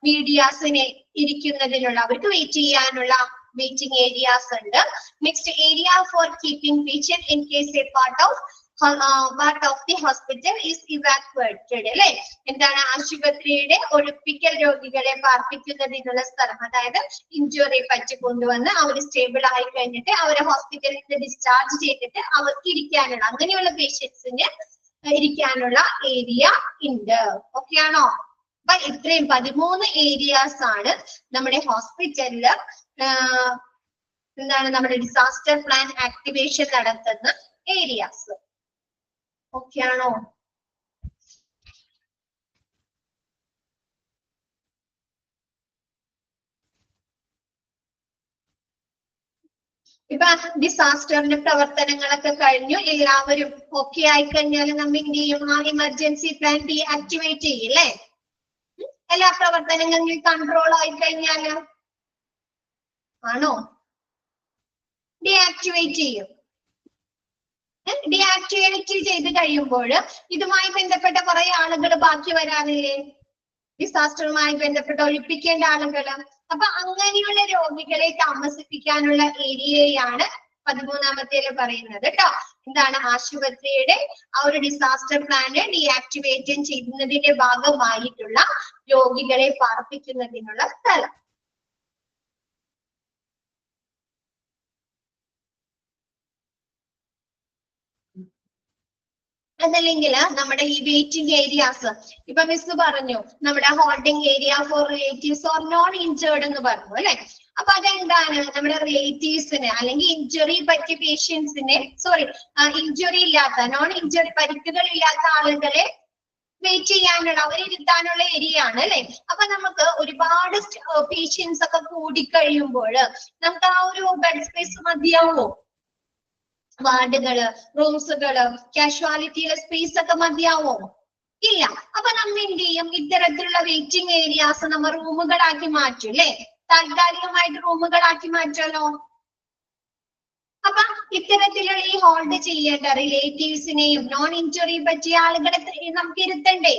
മീഡിയാസിനെ ഇരിക്കുന്നതിനുള്ള, അവർക്ക് വെയിറ്റ് ചെയ്യാനുള്ള വെയിറ്റിംഗ് ഏരിയാസ് ഉണ്ട്. Next area four keeping patient in case A part of part of the hospital is evacuated. അല്ലെ, എന്താണ് ആശുപത്രിയുടെ ഒഴിപ്പിക്കൽ രോഗികളെ പാർപ്പിക്കുന്നതിനുള്ള സ്ഥലം, അതായത് ഇഞ്ചുറി പറ്റി കൊണ്ടുവന്ന് അവർ സ്റ്റേബിൾ ആയി കഴിഞ്ഞിട്ട് അവരെ ഹോസ്പിറ്റലിൽ നിന്ന് ഡിസ്ചാർജ് ചെയ്തിട്ട് അവർക്ക് ഇരിക്കാനുള്ള, അങ്ങനെയുള്ള പേഷ്യൻസിന് ഇരിക്കാനുള്ള ഏരിയ ഉണ്ട്. ഓക്കെ ആണോ? അപ്പൊ ഇത്രയും 13 ഏരിയാസ് ആണ് നമ്മുടെ ഹോസ്പിറ്റലില് എന്താണ് നമ്മുടെ ഡിസാസ്റ്റർ പ്ലാൻ ആക്ടിവേഷൻ നടത്തുന്ന ഏരിയാസ്. ഓക്കെ ആണോ? ഇപ്പൊ ഡിസാസ്റ്ററിന്റെ പ്രവർത്തനങ്ങളൊക്കെ കഴിഞ്ഞു, എല്ലാവരും ഓക്കെ ആയി കഴിഞ്ഞാൽ നമ്മൾ എന്ത് ചെയ്യും? ആ എമർജൻസി പ്ലാൻ ഡീആക്ടിവേറ്റ് ചെയ്യില്ലേ? എല്ലാ പ്രവർത്തനങ്ങളും കൺട്രോൾ ആയി കഴിഞ്ഞാല് ആണോ? ഡീആക്ടിവേറ്റ് ചെയ്യും. ഡീആക്ടിവേറ്റ് ചെയ്ത് കഴിയുമ്പോൾ ഇതുമായി ബന്ധപ്പെട്ട കുറെ ആളുകൾ ബാക്കി വരാറില്ലേ? ഡിസാസ്റ്ററുമായി ബന്ധപ്പെട്ട് ഒഴിപ്പിക്കേണ്ട ആളുകൾ. അപ്പൊ അങ്ങനെയുള്ള രോഗികളെ താമസിപ്പിക്കാനുള്ള ഏരിയയാണ് 13ാമത്തേല് പറയുന്നത് കേട്ടോ. എന്താണ്? ആശുപത്രിയുടെ ആ ഒരു ഡിസാസ്റ്റർ പ്ലാന് ഡീആക്ടിവേറ്റ് ചെയ്യുന്നതിന്റെ ഭാഗമായിട്ടുള്ള രോഗികളെ പാർപ്പിക്കുന്നതിനുള്ള സ്ഥലം. അതല്ലെങ്കിൽ നമ്മുടെ ഈ വെയിറ്റിംഗ് ഏരിയാസ്, ഇപ്പൊ മിസ് പറഞ്ഞു നമ്മുടെ holding area for relatives or non injured എന്ന് പറഞ്ഞു അല്ലെ. അപ്പൊ അതെന്താണ്? നമ്മുടെ റിലേറ്റീവ്സിന് അല്ലെങ്കിൽ ഇഞ്ചുറി പറ്റിയ പേഷ്യൻസിനെ, ഇഞ്ചുറി ഇല്ലാത്ത, നോൺ ഇഞ്ചുറി പരിക്കുകൾ ഇല്ലാത്ത ആളുകളെ വെയിറ്റ് ചെയ്യാനുള്ള, അവരിരുത്താനുള്ള ഏരിയ ആണ് അല്ലെ. അപ്പൊ നമുക്ക് ഒരുപാട് പേഷ്യൻസ് ഒക്കെ കൂടിക്കഴിയുമ്പോൾ നമുക്ക് ആ ഒരു ബെഡ് സ്പേസ് മതിയാവോ? വാർഡുകള്, റൂംസുകള്, കാഷ്വാലിറ്റിയിലെ സ്പേസ് ഒക്കെ മതിയാവോ? ഇല്ല. അപ്പൊ നമ്മ എന്ത് ചെയ്യും? ഇത്തരത്തിലുള്ള വെയിറ്റിംഗ് ഏരിയാസ് നമ്മൾ റൂമുകളാക്കി മാറ്റും അല്ലെ. താൽക്കാലികമായിട്ട് റൂമുകളാക്കി മാറ്റുമല്ലോ. അപ്പൊ ഇത്തരത്തിലുള്ള ഈ ഹോൾഡ് ചെയ്യേണ്ട റിലേറ്റീവ്സിനെയും നോൺ ഇഞ്ചുറി പറ്റിയ ആളുകളെ നമുക്ക് ഇരുത്തണ്ടേ?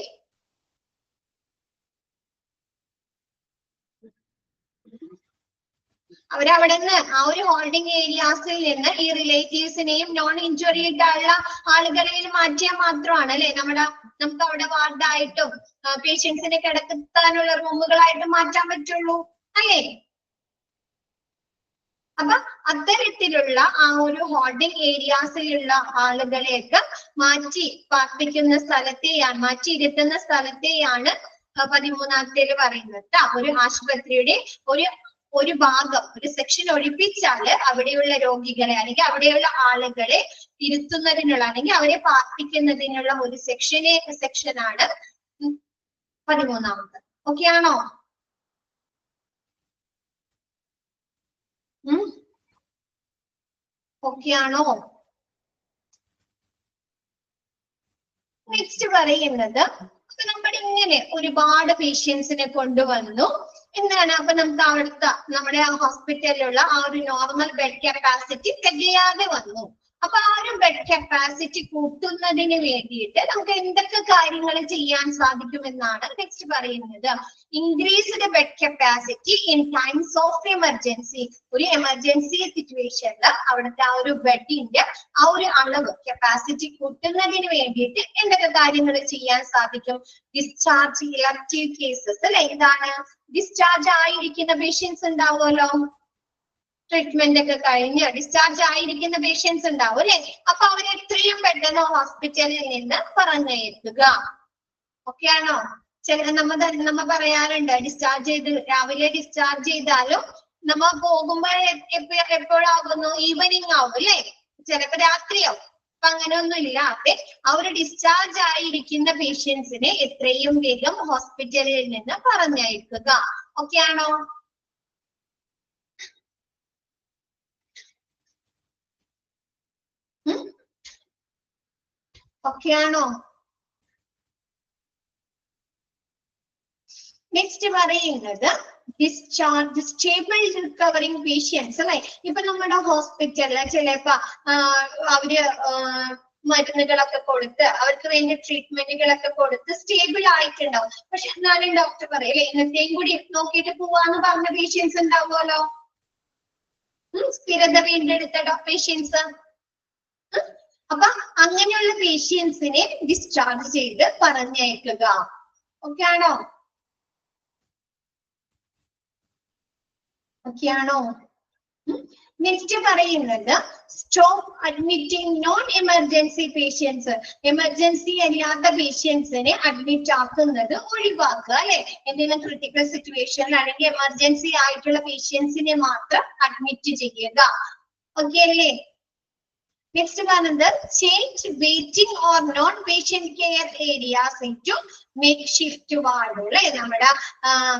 അവരവിടെ നിന്ന് ആ ഒരു ഹോൾഡിംഗ് ഏരിയാസിൽ നിന്ന് ഈ റിലേറ്റീവ്സിനെയും നോൺ ഇഞ്ചുറി ആയിട്ടുള്ള ആളുകളെയും മാറ്റിയാൽ മാത്രമാണ് അല്ലെ നമുക്ക് അവിടെ വാർഡായിട്ടും പേഷ്യൻസിനെ കിടത്താനുള്ള റൂമുകളായിട്ടും മാറ്റാൻ പറ്റുള്ളൂ അല്ലേ? അപ്പൊ അത്തരത്തിലുള്ള ആ ഒരു ഹോൾഡിംഗ് ഏരിയാസിലുള്ള ആളുകളെയൊക്കെ മാറ്റി പാർപ്പിക്കുന്ന സ്ഥലത്തെയാണ്, മാറ്റിയിരുത്തുന്ന സ്ഥലത്തെയാണ് 13ാമത്തേല് പറയുന്നത്. ഒരു ആശുപത്രിയുടെ ഒരു ഭാഗം, ഒരു സെക്ഷൻ ഒഴിപ്പിച്ചാല് അവിടെയുള്ള രോഗികളെ അല്ലെങ്കിൽ അവിടെയുള്ള ആളുകളെ ഇരുത്തുന്നതിനുള്ള അല്ലെങ്കിൽ അവരെ പാർപ്പിക്കുന്നതിനുള്ള ഒരു സെക്ഷനാണ് 13ാമത്. ഓക്കെ ആണോ? ഓക്കെ ആണോ? നെക്സ്റ്റ് പറയുന്നത്, അപ്പൊ നമ്മൾ ഇങ്ങനെ ഒരുപാട് പേഷ്യൻസിനെ കൊണ്ടുവന്നു. എന്താണ്? അപ്പൊ നമുക്ക് അവിടുത്തെ നമ്മുടെ ഹോസ്പിറ്റലിലുള്ള ആ ഒരു നോർമൽ ബെഡ് കപ്പാസിറ്റി തികയാതെ വന്നു. അപ്പൊ ആ ഒരു ബെഡ് കപ്പാസിറ്റി കൂട്ടുന്നതിന് വേണ്ടിയിട്ട് നമുക്ക് എന്തൊക്കെ കാര്യങ്ങൾ ചെയ്യാൻ സാധിക്കുമെന്നാണ് നെക്സ്റ്റ് പറയുന്നത്. Increased bed capacity in times of emergency. ഒരു എമർജൻസി സിറ്റുവേഷനിൽ അവിടുത്തെ ആ ഒരു ബെഡിന്റെ ആ ഒരു അളവ് കപ്പാസിറ്റി കൂട്ടുന്നതിന് വേണ്ടിയിട്ട് എന്തൊക്കെ കാര്യങ്ങൾ ചെയ്യാൻ സാധിക്കും? ഡിസ്ചാർജ് ഇലക്ടീവ് കേസസ് അല്ലെ. എന്താണ്? ഡിസ്ചാർജ് ആയിരിക്കുന്ന പേഷ്യൻസ് ഉണ്ടാവുമല്ലോ, ട്രീറ്റ്മെന്റ് ഒക്കെ കഴിഞ്ഞ് ഡിസ്ചാർജ് ആയിരിക്കുന്ന പേഷ്യൻസ് ഉണ്ടാവും അല്ലെ. അപ്പൊ അവരെ എത്രയും പെട്ടെന്ന് ഹോസ്പിറ്റലിൽ നിന്ന് പറഞ്ഞയക്കുക. ഓക്കെ ആണോ? നമ്മ പറയാറുണ്ട്, രാവിലെ ഡിസ്ചാർജ് ചെയ്താലും നമ്മ പോകുമ്പോൾ എപ്പോഴാകുന്നു? ഈവനിങ് ആവും അല്ലെ, ചിലപ്പോ രാത്രിയാവും. അപ്പൊ അങ്ങനെയൊന്നും ഇല്ലാതെ ആ ഒരു ഡിസ്ചാർജ് ആയിരിക്കുന്ന പേഷ്യൻസിനെ എത്രയും വേഗം ഹോസ്പിറ്റലിൽ നിന്ന് പറഞ്ഞയക്കുക. ഓക്കെ ആണോ? ഓക്കെ ആണോ? നെക്സ്റ്റ് പറയുന്നത് ഡിസ്ചാർജ് സ്റ്റേബിൾ റിക്കവറിംഗ് പേഷ്യൻസ് അല്ലെ. ഇപ്പൊ നമ്മുടെ ഹോസ്പിറ്റലില് ചിലപ്പോ അവര് മരുന്നുകളൊക്കെ കൊടുത്ത് അവർക്ക് വേണ്ടി ട്രീറ്റ്മെന്റുകളൊക്കെ കൊടുത്ത് സ്റ്റേബിൾ ആയിട്ടുണ്ടാവും. പക്ഷെ എന്നാലും ഡോക്ടർ പറയല്ലേ ഇന്നത്തെയും കൂടി നോക്കിയിട്ട് പോവാന്ന് പറഞ്ഞ പേഷ്യൻസ് ഉണ്ടാവുമല്ലോ, സ്ഥിരത വീണ്ടെടുത്ത പേഷ്യൻസ്. അപ്പൊ അങ്ങനെയുള്ള പേഷ്യൻസിനെ ഡിസ്ചാർജ് ചെയ്ത് പറഞ്ഞയക്കുക. ഓക്കെ ആണോ? ഓക്കെ ആണോ? നെക്സ്റ്റ് പറയുന്നത് stop admitting non emergency patients. Emergency അല്ലാത്ത പേഷ്യൻസിനെ അഡ്മിറ്റ് ആക്കുന്നത് ഒഴിവാക്കുക അല്ലെ. എന്തെങ്കിലും ക്രിട്ടിക്കൽ സിറ്റുവേഷൻ അല്ലെങ്കിൽ എമർജൻസി ആയിട്ടുള്ള പേഷ്യൻസിനെ മാത്രം അഡ്മിറ്റ് ചെയ്യുക. ഓക്കെ അല്ലേ? നെക്സ്റ്റ് പറയുന്നത് change waiting or non patient care areas into make shift ward അല്ലെ. നമ്മുടെ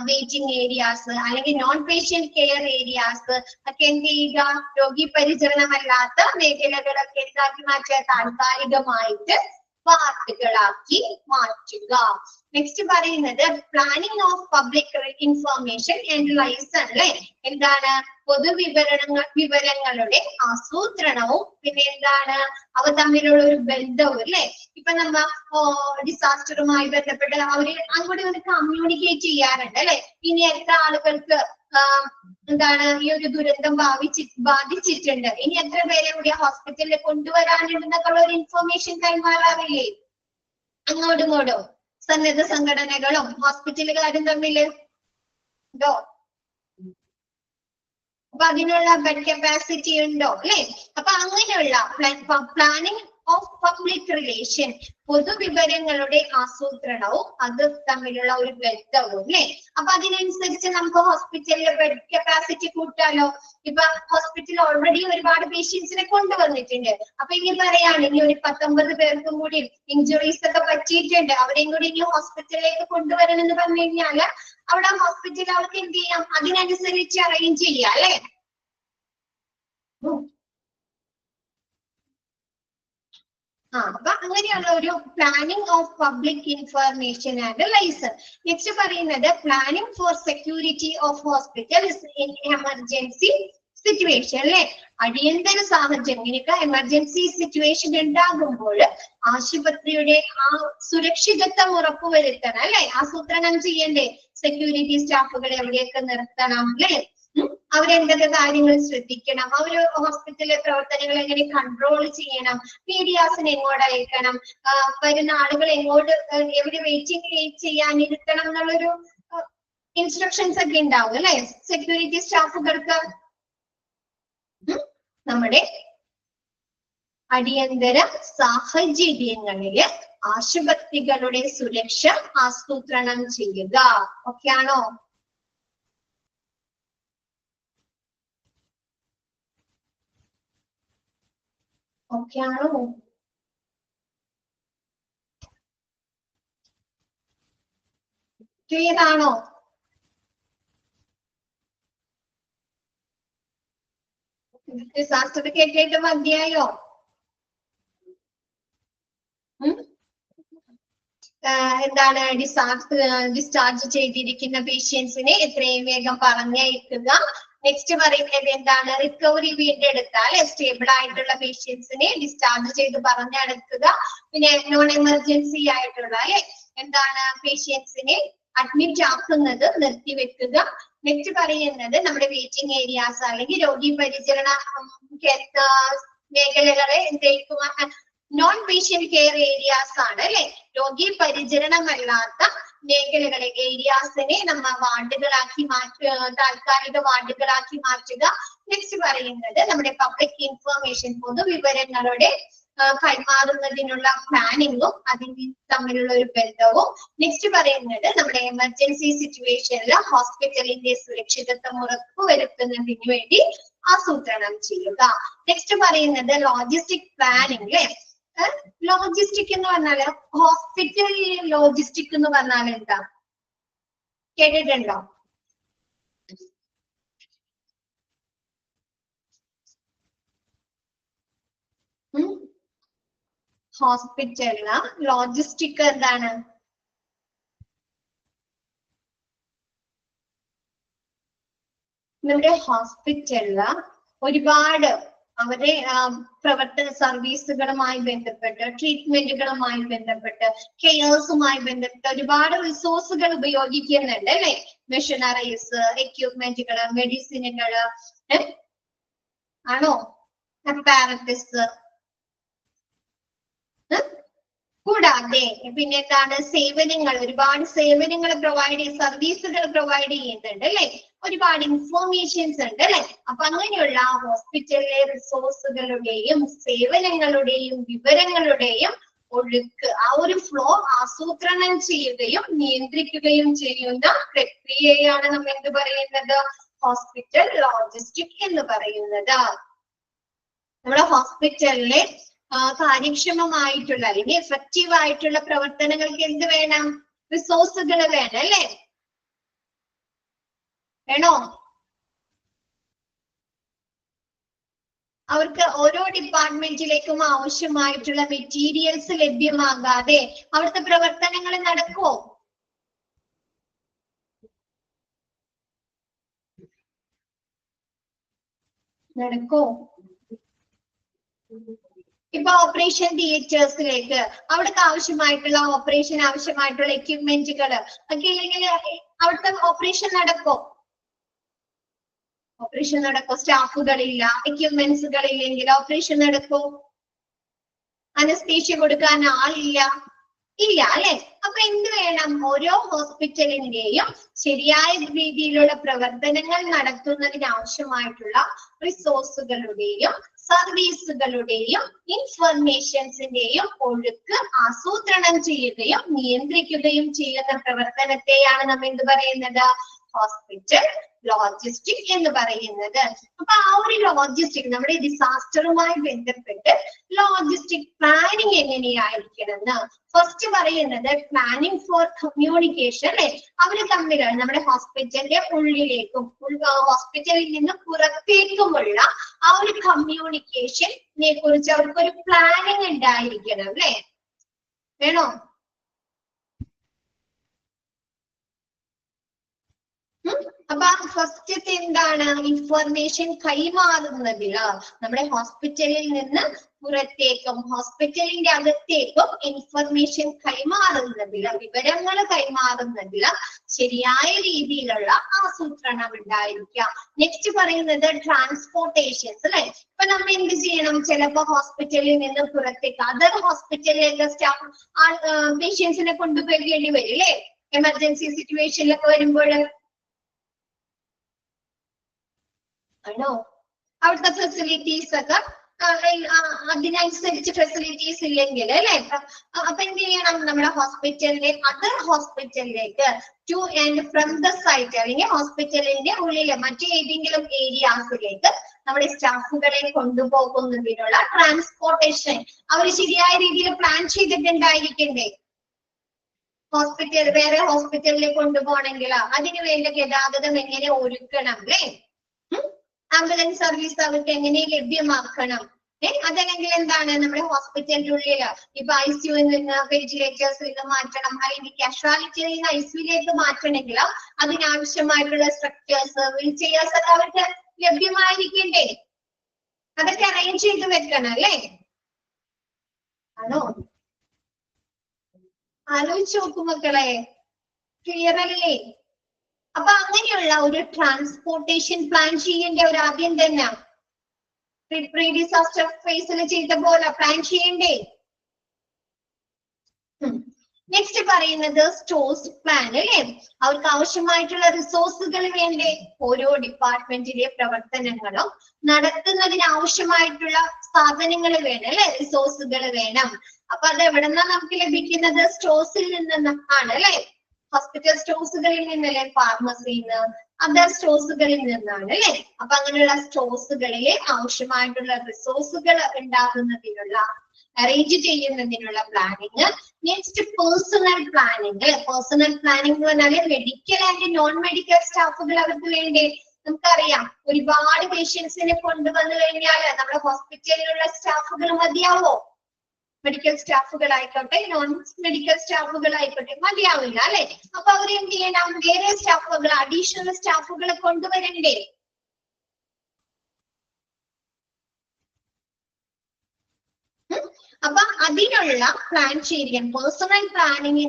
വെയിറ്റിംഗ് ഏരിയാസ് അല്ലെങ്കിൽ നോൺ പേഷ്യന്റ് കെയർ ഏരിയാസ് ഒക്കെ എന്ത് ചെയ്യുക? രോഗി പരിചരണമല്ലാത്ത മേഖലകളൊക്കെ എന്താക്കി മാറ്റുക? താൽക്കാലികമായിട്ട് വാർഡുകളാക്കി മാറ്റുക. നെക്സ്റ്റ് പറയുന്നത് planning of public information and liaison അല്ലെ. എന്താണ്? വിവരങ്ങളുടെ ആസൂത്രണവും പിന്നെ എന്താണ് അവ തമ്മിലുള്ള ഒരു ബന്ധവും അല്ലെ. ഇപ്പൊ നമ്മ ഡിസാസ്റ്ററുമായി ബന്ധപ്പെട്ട് അവര് അങ്ങോട്ട് ഇങ്ങോട്ട് കമ്മ്യൂണിക്കേറ്റ് ചെയ്യാറുണ്ട് അല്ലെ. ഇനി എത്ര ആളുകൾക്ക് എന്താണ് ഈ ഒരു ദുരന്തം ബാധിച്ചിട്ടുണ്ട്, ഇനി എത്ര പേരെ കൂടി ഹോസ്പിറ്റലിൽ കൊണ്ടുവരാനുണ്ടെന്നൊക്കെയുള്ള ഒരു ഇൻഫർമേഷൻ കൈമാറാറില്ലേ അങ്ങോട്ടും ഇങ്ങോട്ടും സന്നദ്ധ സംഘടനകളും ഹോസ്പിറ്റലുകാരും തമ്മില് ഉണ്ടോ? അപ്പൊ അതിനുള്ള ബെഡ് കപ്പാസിറ്റി ഉണ്ടോ അല്ലെ? അപ്പൊ അങ്ങനെയുള്ള പ്ലാനിങ് ഓഫ് പബ്ലിക് റിലേഷൻ, പൊതുവിവരങ്ങളുടെ ആസൂത്രണവും അത് തമ്മിലുള്ള ഒരു ബന്ധവും അല്ലെ. അപ്പൊ അതിനനുസരിച്ച് നമുക്ക് ഹോസ്പിറ്റലിലെ ബെഡ് കപ്പാസിറ്റി കൂട്ടാലോ. ഇപ്പൊ ഹോസ്പിറ്റലിൽ ഓൾറെഡി ഒരുപാട് പേഷ്യൻസിനെ കൊണ്ടുവന്നിട്ടുണ്ട്. അപ്പൊ ഇനി പറയാണ് ഇനി ഒരു 19 പേർക്കും കൂടി ഇഞ്ചുറീസ് ഒക്കെ പറ്റിയിട്ടുണ്ട്, അവരെയും കൂടി ഇനി ഹോസ്പിറ്റലിലേക്ക് കൊണ്ടുവരണം എന്ന് പറഞ്ഞു കഴിഞ്ഞാല് അവിടെ ഹോസ്പിറ്റലിൽ അവർക്ക് എന്ത് ചെയ്യാം? അതിനനുസരിച്ച് അറേഞ്ച് ചെയ്യാം അല്ലെ. അപ്പൊ അങ്ങനെയുള്ള ഒരു planning of public information and liaison. Next പറയുന്നത് planning for security of hospital in emergency situation അല്ലെ. അടിയന്തര സാഹചര്യം, ഇങ്ങനെയൊക്കെ എമർജൻസി സിറ്റുവേഷൻ ഉണ്ടാകുമ്പോൾ ആശുപത്രിയുടെ ആ സുരക്ഷിതത്വം ഉറപ്പുവരുത്തണം അല്ലെ. ആസൂത്രണം ചെയ്യണ്ടേ? സെക്യൂരിറ്റി സ്റ്റാഫുകളെ എവിടെയൊക്കെ നിർത്തണം അല്ലെ. അവരെന്തൊക്കെ കാര്യങ്ങൾ ശ്രദ്ധിക്കണം, അവര് ഹോസ്പിറ്റലിലെ പ്രവർത്തനങ്ങൾ എങ്ങനെ കൺട്രോൾ ചെയ്യണം, മീഡിയാസിനെ എങ്ങോട്ട് അയക്കണം, വരുന്ന ആളുകൾ എങ്ങോട്ട് എവിടെ വെയിറ്റിംഗ് ചെയ്യാനിരിക്കണം എന്നുള്ളൊരു ഇൻസ്ട്രക്ഷൻസ് ഒക്കെ ഉണ്ടാവും അല്ലെ സെക്യൂരിറ്റി സ്റ്റാഫുകൾക്ക്. നമ്മുടെ അടിയന്തര സാഹചര്യങ്ങളില് ആശുപത്രികളുടെ സുരക്ഷ ആസൂത്രണം ചെയ്യുക. ഓക്കെ ആണോ? ഓക്കെ ആണോ? ക്ലിയർ ആണോ? ഡിസാസ്റ്റർ കേട്ടിട്ട് മതിയായോ? എന്താണ് ഡിസ്ചാർജ് ചെയ്തിരിക്കുന്ന പേഷ്യൻസിനെ എത്രയും വേഗം പറഞ്ഞയക്കുക. നെക്സ്റ്റ് പറയുന്നത് എന്താണ്? റിക്കവറി വീണ്ടെടുത്താൽ സ്റ്റേബിൾ ആയിട്ടുള്ള പേഷ്യൻസിനെ ഡിസ്ചാർജ് ചെയ്ത് പറഞ്ഞെടുക്കുക. പിന്നെ നോൺ എമർജൻസി ആയിട്ടുള്ള എന്താണ് പേഷ്യൻസിനെ അഡ്മിറ്റ് ആക്കുന്നത് നിർത്തിവെക്കുക. നെക്സ്റ്റ് പറയുന്നത് നമ്മുടെ വെയിറ്റിംഗ് ഏരിയാസ് അല്ലെങ്കിൽ രോഗി പരിചരണ മേഖലകളെ എന്തേക്കും നോൺ പേഷ്യന്റ് കെയർ ഏരിയാസ് ആണ് അല്ലെ. രോഗി പരിചരണമല്ലാത്ത മേഖലകളെ ഏരിയാസിനെ നമ്മ വാർഡുകളാക്കി താൽക്കാലിക വാർഡുകളാക്കി മാറ്റുക. നെക്സ്റ്റ് പറയുന്നത് നമ്മുടെ പബ്ലിക് ഇൻഫർമേഷൻ, പൊതുവിവരങ്ങളുടെ കൈമാറുന്നതിനുള്ള പ്ലാനിങ്ങും അതിന് തമ്മിലുള്ള ഒരു ബന്ധവും. നെക്സ്റ്റ് പറയുന്നത് നമ്മുടെ എമർജൻസി സിറ്റുവേഷനിൽ ഹോസ്പിറ്റലിന്റെ സുരക്ഷിതത്വം ഉറപ്പുവരുത്തുന്നതിന് വേണ്ടി ആസൂത്രണം ചെയ്യുക. നെക്സ്റ്റ് പറയുന്നത് ലോജിസ്റ്റിക് പ്ലാനിങ് അല്ലെ. ലോജിസ്റ്റിക് എന്ന് പറഞ്ഞാല് ഹോസ്പിറ്റലിൽ ലോജിസ്റ്റിക് എന്ന് പറഞ്ഞാൽ എന്താ കേട്ടിട്ടുണ്ടോ? ഹോസ്പിറ്റലിന് ലോജിസ്റ്റിക് എന്താണ്? നമ്മുടെ ഹോസ്പിറ്റലില് ഒരുപാട് അവരെ പ്രവർത്തന സർവീസുകളുമായി ബന്ധപ്പെട്ട്, ട്രീറ്റ്മെന്റുകളുമായി ബന്ധപ്പെട്ട്, കെയേഴ്സുമായി ബന്ധപ്പെട്ട് ഒരുപാട് റിസോഴ്സുകൾ ഉപയോഗിക്കുന്നുണ്ട് അല്ലെ. മെഷീനറീസ്, എക്യുപ്മെന്റുകള്, മെഡിസിനുകള് ആണോ, അപ്പാരറ്റസ് കൂടാതെ പിന്നെ എന്താണ് സേവനങ്ങൾ, ഒരുപാട് സേവനങ്ങൾ സർവീസുകൾ പ്രൊവൈഡ് ചെയ്യുന്നുണ്ട് അല്ലെ, ഒരുപാട് ഇൻഫോർമേഷൻസ് ഉണ്ട് അല്ലെ. അപ്പൊ അങ്ങനെയുള്ള ഹോസ്പിറ്റലിലെ റിസോഴ്സുകളുടെയും സേവനങ്ങളുടെയും വിവരങ്ങളുടെയും ഒഴുക്ക്, ആ ഒരു ഫ്ലോ ആസൂത്രണം ചെയ്യുകയും നിയന്ത്രിക്കുകയും ചെയ്യുന്ന പ്രക്രിയയാണ് നമ്മൾ എന്ത് പറയുന്നത്, ഹോസ്പിറ്റൽ ലോജിസ്റ്റിക് എന്ന് പറയുന്നത്. നമ്മുടെ ഹോസ്പിറ്റലിലെ കാര്യക്ഷമമായിട്ടുള്ള അല്ലെങ്കിൽ എഫക്റ്റീവ് ആയിട്ടുള്ള പ്രവർത്തനങ്ങൾക്ക് എന്ത് വേണം, റിസോഴ്സുകൾ വേണം അല്ലെ, വേണോ? അവർക്ക് ഓരോ ഡിപ്പാർട്ട്മെന്റിലേക്കും ആവശ്യമായിട്ടുള്ള മെറ്റീരിയൽസ് ലഭ്യമാകാതെ അവിടുത്തെ പ്രവർത്തനങ്ങൾ നടക്കുമോ? നടക്കോ? ഇപ്പൊ ഓപ്പറേഷൻ തിയേറ്റേഴ്സിലേക്ക് അവിടേക്ക് ആവശ്യമായിട്ടുള്ള ഓപ്പറേഷൻ ആവശ്യമായിട്ടുള്ള എക്യുപ്മെന്റുകൾ ഒക്കെ ഇല്ലെങ്കിൽ അവിടുത്തെ ഓപ്പറേഷൻ നടക്കോ? ഓപ്പറേഷൻ നടക്കോ? സ്റ്റാഫുകളില്ല, എക്യുപ്മെന്റ്സുകൾ ഇല്ലെങ്കിൽ ഓപ്പറേഷൻ നടക്കോ? അനസ്തീഷ്യ കൊടുക്കാൻ ആളില്ല, ഇല്ല അല്ലെ. അപ്പൊ എന്ത് വേണം, ഓരോ ഹോസ്പിറ്റലിന്റെയും ശരിയായ രീതിയിലുള്ള പ്രവർത്തനങ്ങൾ നടത്തുന്നതിന് ആവശ്യമായിട്ടുള്ള റിസോഴ്സുകളുടെയും സർവീസുകളുടെയും ഇൻഫർമേഷൻസിന്റെയും ഒഴുക്ക് ആസൂത്രണം ചെയ്യുകയും നിയന്ത്രിക്കുകയും ചെയ്യുന്ന പ്രവർത്തനത്തെയാണ് നമ്മൾ എന്ത് പറയുന്നത്, ഹോസ്പിറ്റൽ ലോജിസ്റ്റിക് എന്ന് പറയുന്നത്. അപ്പൊ ആ ഒരു ലോജിസ്റ്റിക്, നമ്മുടെ ഡിസാസ്റ്ററുമായി ബന്ധപ്പെട്ട് ലോജിസ്റ്റിക് പ്ലാനിങ് എങ്ങനെയായിരിക്കണം എന്ന് ഫസ്റ്റ് പറയുന്നത്, പ്ലാനിങ് ഫോർ കമ്മ്യൂണിക്കേഷൻ അല്ലെ. അവര് തമ്മിലാണ് നമ്മുടെ ഹോസ്പിറ്റലിന്റെ ഉള്ളിലേക്കും ഹോസ്പിറ്റലിൽ നിന്ന് പുറത്തേക്കുമുള്ള ആ ഒരു കമ്മ്യൂണിക്കേഷനെ കുറിച്ച് അവർക്കൊരു പ്ലാനിങ് ഉണ്ടായിരിക്കണം അല്ലെ, വേണോ? അപ്പൊ ഫസ്റ്റത്തെ എന്താണ്, ഇൻഫർമേഷൻ കൈമാറുന്നതില് നമ്മുടെ ഹോസ്പിറ്റലിൽ നിന്ന് പുറത്തേക്കും ഹോസ്പിറ്റലിന്റെ അകത്തേക്കും ഇൻഫർമേഷൻ കൈമാറുന്നതില്, വിവരങ്ങൾ കൈമാറുന്നതില് ശരിയായ രീതിയിലുള്ള ആസൂത്രണം ഉണ്ടായിരിക്കാം. നെക്സ്റ്റ് പറയുന്നത് ട്രാൻസ്പോർട്ടേഷൻസ് അല്ലെ. ഇപ്പൊ നമ്മൾ എന്ത് ചെയ്യണം, ചിലപ്പോ ഹോസ്പിറ്റലിൽ നിന്ന് പുറത്തേക്ക് അതർ ഹോസ്പിറ്റലിലേക്ക് സ്റ്റാഫ് പേഷ്യൻസിനെ കൊണ്ടുപോകേണ്ടി വരും അല്ലെ, എമർജൻസി സിറ്റുവേഷനിലൊക്കെ വരുമ്പോൾ. ആണോ? അവിടുത്തെ ഫെസിലിറ്റീസ് ഒക്കെ അതിനനുസരിച്ച് ഫെസിലിറ്റീസ് ഇല്ലെങ്കിൽ അല്ലെ, അപ്പൊ എന്ത് ചെയ്യണം, നമ്മുടെ ഹോസ്പിറ്റലിലെ അതർ ഹോസ്പിറ്റലിലേക്ക് to and from the site അല്ലെങ്കിൽ ഹോസ്പിറ്റലിന്റെ ഉള്ളിലെ മറ്റേതെങ്കിലും ഏരിയാസിലേക്ക് നമ്മുടെ സ്റ്റാഫുകളെ കൊണ്ടുപോകുന്നതിനുള്ള ട്രാൻസ്പോർട്ടേഷൻ അവർ ശരിയായ രീതിയിൽ പ്ലാൻ ചെയ്തിട്ടുണ്ടായിരിക്കണ്ടേ. വേറെ ഹോസ്പിറ്റലിലേക്ക് കൊണ്ടുപോകണമെങ്കിൽ അതിന് വേണ്ട ഗതാഗതം എങ്ങനെ ഒരുക്കണം അല്ലേ, ആംബുലൻസ് സർവീസ് അവർക്ക് എങ്ങനെ ലഭ്യമാക്കണം, അതല്ലെങ്കിൽ എന്താണ്, നമ്മുടെ ഹോസ്പിറ്റലിന്റെ ഉള്ളില് ഇപ്പൊ ICU നിന്ന് വെന്റിലേറ്റേഴ്സിൽ നിന്ന് മാറ്റണം, അല്ലെങ്കിൽ കാഷ്വാലിറ്റിയിൽ നിന്ന് ICUലേക്ക് മാറ്റണമെങ്കിൽ അതിനാവശ്യമായിട്ടുള്ള സ്ട്രക്ചേഴ്സ്, വീൽ ചെയേഴ്സ് ഒക്കെ അവർക്ക് ലഭ്യമായിരിക്കണ്ടേ, അതൊക്കെ അറേഞ്ച് ചെയ്ത് വെക്കണം അല്ലേ, ആണോ? ആലോചിച്ച് നോക്കും മക്കളെ, ക്ലിയർ അല്ലേ? അപ്പൊ അങ്ങനെയുള്ള ഒരു ട്രാൻസ്പോർട്ടേഷൻ പ്ലാൻ ചെയ്യേണ്ട ഒരു ആദ്യം തന്നെ പ്രീ ഡിസാസ്റ്റർ ഫേസിൽ ചെയ്ത പോലെ പ്ലാൻ ചെയ്യണ്ടേ. നെക്സ്റ്റ് പറയുന്നത് സ്റ്റോഴ്സ് പ്ലാൻ അല്ലേ. അവർക്ക് ആവശ്യമായിട്ടുള്ള റിസോഴ്സുകൾ വേണ്ടേ, ഓരോ ഡിപ്പാർട്ട്മെന്റിലെ പ്രവർത്തനങ്ങളും നടത്തുന്നതിന് ആവശ്യമായിട്ടുള്ള സാധനങ്ങൾ വേണം അല്ലെ, റിസോഴ്സുകൾ വേണം. അപ്പൊ അത് എവിടെന്നാ നമുക്ക് ലഭിക്കുന്നത്, സ്റ്റോഴ്സിൽ നിന്നാണ് അല്ലെ, ഹോസ്പിറ്റൽ സ്റ്റോഴ്സുകളിൽ നിന്നല്ലേ, ഫാർമസിയിൽ നിന്ന്, അതർ സ്റ്റോഴ്സുകളിൽ നിന്നാണ് അല്ലെ. അപ്പൊ അങ്ങനെയുള്ള സ്റ്റോഴ്സുകളിലെ ആവശ്യമായിട്ടുള്ള റിസോഴ്സുകൾ ഉണ്ടാകുന്നതിനുള്ള അറേഞ്ച് ചെയ്യുന്നതിനുള്ള planning. Next personal planning. Personal planning എന്ന് പറഞ്ഞാല് മെഡിക്കൽ ആൻഡ് നോൺ മെഡിക്കൽ സ്റ്റാഫുകൾ അവർക്ക് വേണ്ടി, നമുക്കറിയാം ഒരുപാട് പേഷ്യൻസിനെ കൊണ്ടുവന്നു കഴിഞ്ഞാൽ നമ്മുടെ ഹോസ്പിറ്റലിലുള്ള സ്റ്റാഫുകൾ മതിയാവോ? മെഡിക്കൽ സ്റ്റാഫുകൾ ആയിക്കോട്ടെ നോൺ മെഡിക്കൽ സ്റ്റാഫുകൾ ആയിക്കോട്ടെ മതിയാവില്ല അല്ലെ. അപ്പൊ അവർ എന്ത് ചെയ്യണം, വേറെ സ്റ്റാഫുകൾ അഡീഷണൽ സ്റ്റാഫുകളെ കൊണ്ടുവരണ്ടേ. അപ്പൊ അതിനുള്ള പ്ലാൻ ചെയ്തിരിക്കണം, പേഴ്സണൽ പ്ലാനിങ്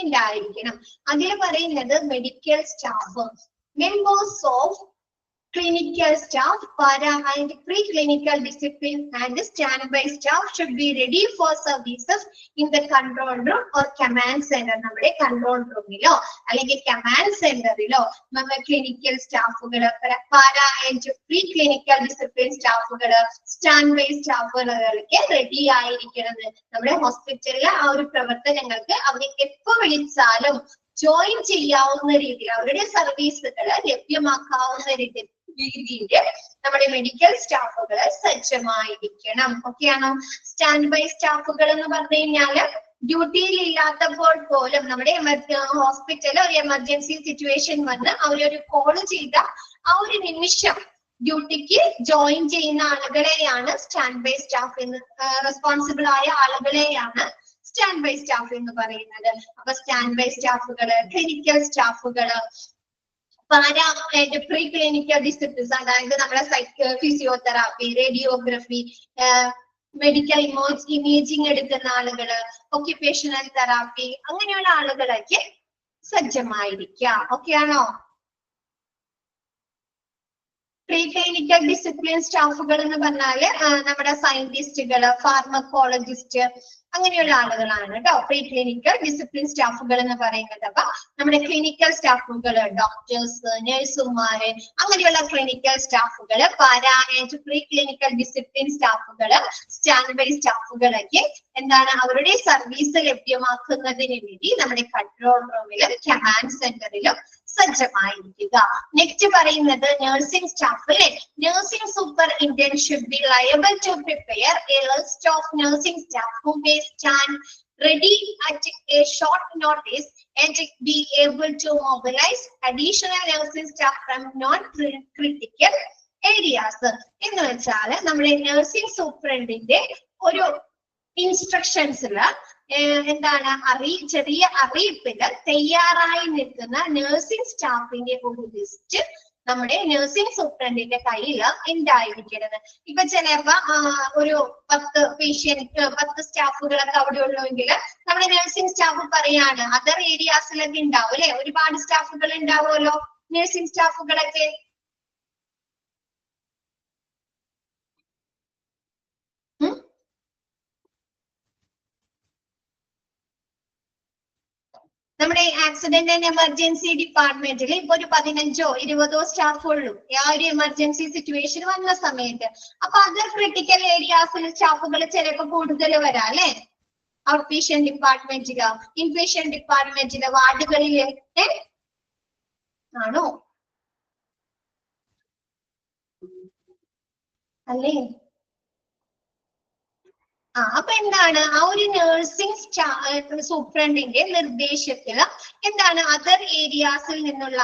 ഉണ്ടായിരിക്കണം. അതിൽ പറയുന്നത് medical staff, members of clinical staff, para and pre-clinical discipline and standby staff should be ready for services in the control room or command center. നമ്മുടെ control roomലോ അല്ലെങ്കിൽ command centerലോ നമ്മൾ clinical staffുകൾ, para and pre-clinical discipline staffുകൾ, standby staffുകളൊക്കെ ready ആയിരിക്കണം. നമ്മുടെ ഹോസ്പിറ്റലിലെ ആ ഒരു പ്രവർത്തനങ്ങൾക്ക് അവരെ എപ്പോ വിളിച്ചാലും ജോയിൻ ചെയ്യാവുന്ന രീതിയിൽ അവരുടെ സർവീസുകൾ ലഭ്യമാക്കാവുന്ന രീതിയിൽ നമ്മുടെ മെഡിക്കൽ സ്റ്റാഫുകൾ സജ്ജമായിരിക്കണം. ഓക്കെയാണോ? സ്റ്റാൻഡ് ബൈ സ്റ്റാഫുകൾ എന്ന് പറഞ്ഞു കഴിഞ്ഞാല് ഡ്യൂട്ടിയിൽ ഇല്ലാത്തപ്പോൾ പോലും നമ്മുടെ ഹോസ്പിറ്റലിൽ ഒരു എമർജൻസി സിറ്റുവേഷൻ വന്ന് അവരൊരു കോള് ചെയ്ത ആ ഒരു നിമിഷം ഡ്യൂട്ടിക്ക് ജോയിൻ ചെയ്യുന്ന ആളുകളെയാണ് സ്റ്റാൻഡ് ബൈ സ്റ്റാഫ് എന്ന്, റെസ്പോൺസിബിൾ ആയ ആളുകളെയാണ് സ്റ്റാൻഡ് ബൈ സ്റ്റാഫ് എന്ന് പറയുന്നത്. അപ്പൊ സ്റ്റാൻഡ് ബൈ സ്റ്റാഫുകള്, ക്ലിനിക്കൽ സ്റ്റാഫുകള്, para and pre clinical disciplines, അതായത് നമ്മുടെ ഫിസിയോതെറാപ്പി, റേഡിയോഗ്രഫി, മെഡിക്കൽ ഇമേജിംഗ് എടുക്കുന്ന ആളുകള്, ഒക്യുപേഷണൽ തെറാപ്പി, അങ്ങനെയുള്ള ആളുകളൊക്കെ സജ്ജമായിരിക്കുക. ഓക്കെയാണോ? പ്രീ ക്ലിനിക്കൽ ഡിസിപ്ലിൻ സ്റ്റാഫുകൾ എന്ന് പറഞ്ഞാല് നമ്മുടെ സയന്റിസ്റ്റുകള്, ഫാർമക്കോളജിസ്റ്റ്, അങ്ങനെയുള്ള ആളുകളാണ് കേട്ടോ പ്രീ ക്ലിനിക്കൽ ഡിസിപ്ലിൻ സ്റ്റാഫുകൾ എന്ന് പറയുന്നത്. അപ്പൊ നമ്മുടെ ക്ലിനിക്കൽ സ്റ്റാഫുകള്, ഡോക്ടേഴ്സ്, നഴ്സുമാര്, അങ്ങനെയുള്ള ക്ലിനിക്കൽ സ്റ്റാഫുകള്, para and pre clinical discipline സ്റ്റാഫുകള്, സ്റ്റാൻഡ് ബൈ സ്റ്റാഫുകളൊക്കെ എന്താണ് അവരുടെ സർവീസ് ലഭ്യമാക്കുന്നതിന് വേണ്ടി നമ്മുടെ കൺട്രോൾ റൂമിലും കമാൻഡ് സെന്ററിലും സജ്ജമായിരിക്കുക. നെക്സ്റ്റ് പറയുന്നത് നഴ്സിംഗ് സ്റ്റാഫ് അല്ലെ. Nursing superintendent should be liable to prepare a list of nursing staff who may stand ready at a short notice and be able to mobilize additional nursing staff from non-critical areas. എന്ന് വെച്ചാൽ നമ്മുടെ nursing സൂപ്രണ്ടിന്റെ ഒരു ഇൻസ്ട്രക്ഷൻസില് എന്താണ് ചെറിയ അറിയിപ്പില് തയ്യാറായി നിൽക്കുന്ന nursing സ്റ്റാഫിന്റെ ഒരു list നമ്മുടെ നഴ്സിംഗ് സൂപ്രണ്ടിന്റെ കയ്യിൽ ഉണ്ടായിരിക്കുന്നത്. ഇപ്പൊ ചിലപ്പോ ഒരു 10 സ്റ്റാഫുകളൊക്കെ അവിടെ ഉള്ളുവെങ്കിൽ നമ്മുടെ നഴ്സിംഗ് സ്റ്റാഫ് പറയാണ് അതർ ഏരിയാസിലൊക്കെ ഉണ്ടാവും അല്ലെ, ഒരുപാട് സ്റ്റാഫുകൾ ഉണ്ടാവുമല്ലോ നഴ്സിംഗ് സ്റ്റാഫുകളൊക്കെ. നമ്മുടെ ആക്സിഡന്റ് ആൻഡ് എമർജൻസി ഡിപ്പാർട്ട്മെന്റിൽ ഇപ്പൊ ഒരു 15ഓ 20ഓ സ്റ്റാഫ് ഉള്ളൂ ആ ഒരു എമർജൻസി സിറ്റുവേഷൻ വന്ന സമയത്ത്. അപ്പൊ അതർ ക്രിട്ടിക്കൽ ഏരിയാസിൽ സ്റ്റാഫുകൾ ചിലപ്പോ കൂടുതൽ വരാം അല്ലെ. ഔട്ട് പേഷ്യന്റ് ഡിപ്പാർട്ട്മെന്റിലോ ഇൻപേഷ്യന്റ് ഡിപ്പാർട്ട്മെന്റിലോ വാർഡുകളില് ആണോ അല്ലേ? അപ്പൊ എന്താണ് ആ ഒരു നഴ്സിംഗ് സൂപ്രണ്ടിന്റെ നിർദ്ദേശത്തില് എന്താണ് അതർ ഏരിയാസിൽ നിന്നുള്ള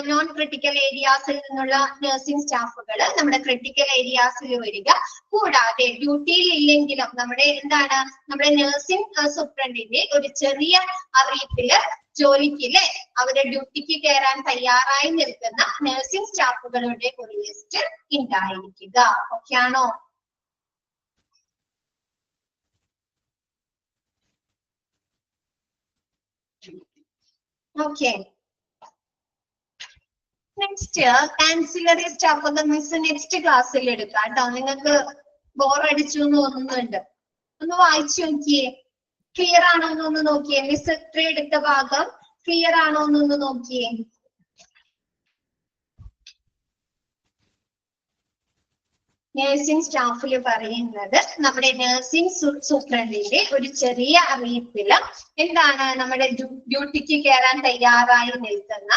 നോൺ ക്രിട്ടിക്കൽ ഏരിയാസിൽ നിന്നുള്ള നഴ്സിംഗ് സ്റ്റാഫുകൾ നമ്മുടെ ക്രിട്ടിക്കൽ ഏരിയാസിൽ വരിക. കൂടാതെ ഡ്യൂട്ടിയിൽ ഇല്ലെങ്കിലും നമ്മുടെ എന്താണ് നമ്മുടെ നഴ്സിംഗ് സൂപ്രണ്ടിന്റെ ഒരു ചെറിയ അറിയിപ്പില് ജോലിക്ക് അവരെ ഡ്യൂട്ടിക്ക് കയറാൻ തയ്യാറായി നിൽക്കുന്ന നഴ്സിംഗ് സ്റ്റാഫുകളുടെ ഒരു ലിസ്റ്റ് ഉണ്ടായിരിക്കുക. ഓക്കെ ആണോ? ഓക്കെ. നെക്സ്റ്റ് ആൻസിലറി സ്റ്റാഫ് ഒക്കെ മിസ് നെക്സ്റ്റ് ക്ലാസ്സിൽ എടുക്കാം കേട്ടോ. നിങ്ങൾക്ക് ബോറടിച്ചു എന്ന് തോന്നുന്നുണ്ട്. ഒന്ന് വായിച്ചു നോക്കിയേ, ക്ലിയർ ആണോ എന്നൊന്ന് നോക്കിയേ. മിസ് എത്ര എടുത്ത ഭാഗം ക്ലിയർ ആണോ എന്നൊന്ന് നോക്കിയേ. നഴ്സിംഗ് സ്റ്റാഫിൽ പറയുന്നത് നമ്മുടെ നഴ്സിംഗ് സൂപ്രണ്ടിന്റെ ഒരു ചെറിയ അറിയിപ്പില് എന്താണ് നമ്മുടെ ഡ്യൂട്ടിക്ക് കയറാൻ തയ്യാറായി നിൽക്കുന്ന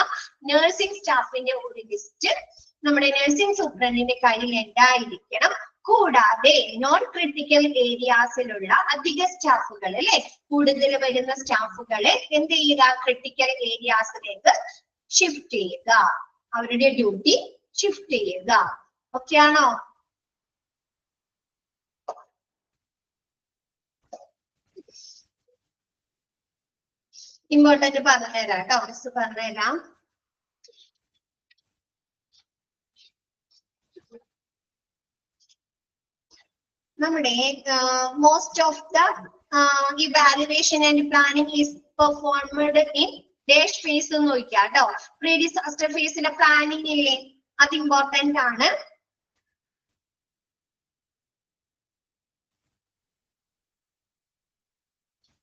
നഴ്സിംഗ് സ്റ്റാഫിന്റെ ഒരു ലിസ്റ്റ് നമ്മുടെ നഴ്സിംഗ് സൂപ്രണ്ടിന്റെ കയ്യിൽ ഉണ്ടായിരിക്കണം. കൂടാതെ നോൺ ക്രിട്ടിക്കൽ ഏരിയാസിലുള്ള അധിക സ്റ്റാഫുകൾ അല്ലെ, കൂടുതൽ വരുന്ന സ്റ്റാഫുകളെ എന്ത് ചെയ്യുക, ക്രിട്ടിക്കൽ ഏരിയാസിലേക്ക് ഷിഫ്റ്റ് ചെയ്യുക, അവരുടെ ഡ്യൂട്ടി ഷിഫ്റ്റ് ചെയ്യുക. ഓക്കെ ആണോ? ഇമ്പോർട്ടന്റ് പറഞ്ഞുതരാം കേട്ടോ, മിസ് പറഞ്ഞുതരാം. നമ്മുടെ most of the evaluation and planning is performed in dash phase എന്ന് നോക്കാം കേട്ടോ. പ്രീ ഡിസാസ്റ്റർ ഫേസിലെ പ്ലാനിങ് ഇല്ലേ, അത് ഇമ്പോർട്ടന്റ് ആണ്.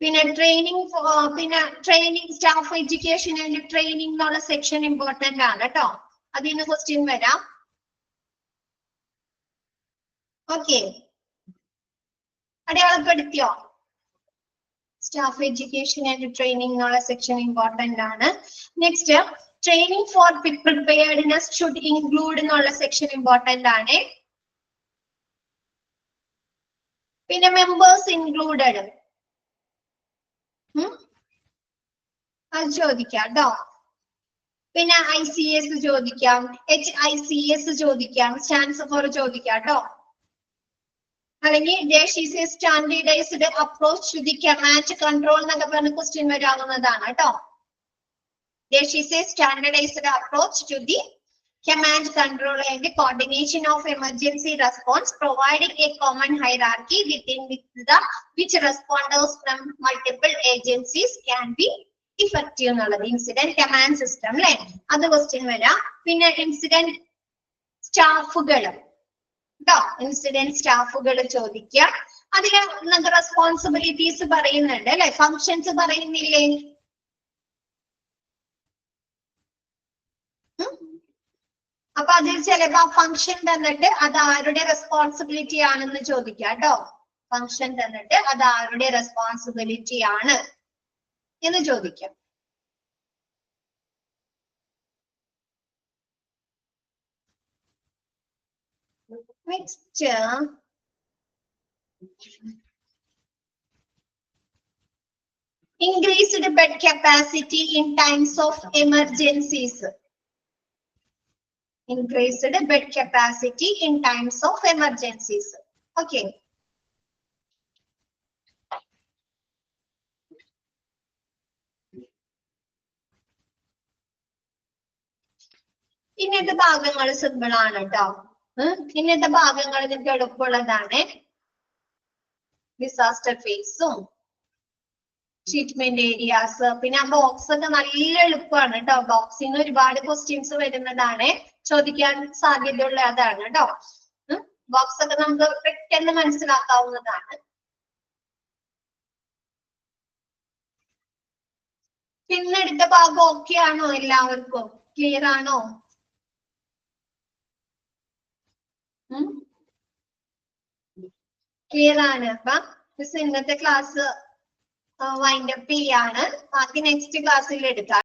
പിന്നെ training staff education and training എന്നുള്ള സെക്ഷൻ ഇമ്പോർട്ടന്റ് ആണ് കേട്ടോ. അതിന് ക്വസ്റ്റ്യൻ വരാം. ഓക്കെ, അടയാളപ്പെടുത്തിയോ? സ്റ്റാഫ് എഡ്യൂക്കേഷൻ ആൻഡ് ട്രെയിനിങ് എന്നുള്ള സെക്ഷൻ ഇമ്പോർട്ടന്റ് ആണ്. Next training for preparedness should include എന്നുള്ള സെക്ഷൻ ഇമ്പോർട്ടന്റ് ആണ്. പിന്നെ മെമ്പേഴ്സ് ഇൻക്ലൂഡഡ് അത് ചോദിക്കാം കേട്ടോ. പിന്നെ ICS ചോദിക്കാം, HICS ചോദിക്കാം, സ്റ്റാൻഡ്സ് ഫോർ ചോദിക്കാം കേട്ടോ. അല്ലെങ്കിൽ standardised approach to the command control എന്നൊക്കെ പറഞ്ഞ ക്വസ്റ്റ്യൻ വരാവുന്നതാണ് കേട്ടോ. Standardised approach to the command control and the coordination of emergency response, providing a common hierarchy within which responders from multiple agencies can be effective എന്നുള്ളത് incident command system അല്ലെ, അത് question വരാം. പിന്നെ incident സ്റ്റാഫുകൾ കേട്ടോ, incident സ്റ്റാഫുകൾ ചോദിക്കാം. അതിൽ നമുക്ക് റെസ്പോൺസിബിലിറ്റീസ് പറയുന്നുണ്ട് അല്ലെ, ഫങ്ഷൻസ് പറയുന്നില്ലേ? അപ്പൊ അതിൽ ചിലപ്പോ ഫംഗ്ഷൻ തന്നിട്ട് അത് ആരുടെ റെസ്പോൺസിബിലിറ്റി ആണെന്ന് ചോദിക്കാം കേട്ടോ. ഫംഗ്ഷൻ തന്നിട്ട് അത് ആരുടെ റെസ്പോൺസിബിലിറ്റി ആണ് എന്ന് ചോദിക്കാം. Next increased bed capacity in times of emergencies. Increased bed capacity in times of emergencies. Okay. ഇന്നത്തെ ഭാഗങ്ങൾ സിമ്പിൾ ആണ് കേട്ടോ. ഇന്നത്തെ ഭാഗങ്ങൾ നിങ്ങൾക്ക് എളുപ്പമുള്ളതാണ്. ഡിസാസ്റ്റർ ഫേസും ട്രീറ്റ്മെന്റ് ഏരിയാസ്, പിന്നെ ആ ബോക്സ് ഒക്കെ നല്ല എളുപ്പമാണ് കേട്ടോ. ബോക്സിൽ നിന്ന് ഒരുപാട് ക്വസ്റ്റ്യൻസ് വരുന്നതാണ്, ചോദിക്കാൻ സാധ്യതയുള്ള അതാണ് കേട്ടോ. ബോക്സ് ഒക്കെ നമുക്ക് പെട്ടെന്ന് മനസ്സിലാക്കാവുന്നതാണ്. പിന്നെ അടുത്ത ഭാഗം ഓക്കെ ആണോ? എല്ലാവർക്കും ക്ലിയർ ആണോ? ക്ലിയർ ആണ്. അപ്പൊ മിസ് ഇന്നത്തെ ക്ലാസ് വൈൻഡ് അപ്പ് ചെയ്യാണ്. ബാക്കി നെക്സ്റ്റ് ക്ലാസ്സിൽ എടുക്കാം.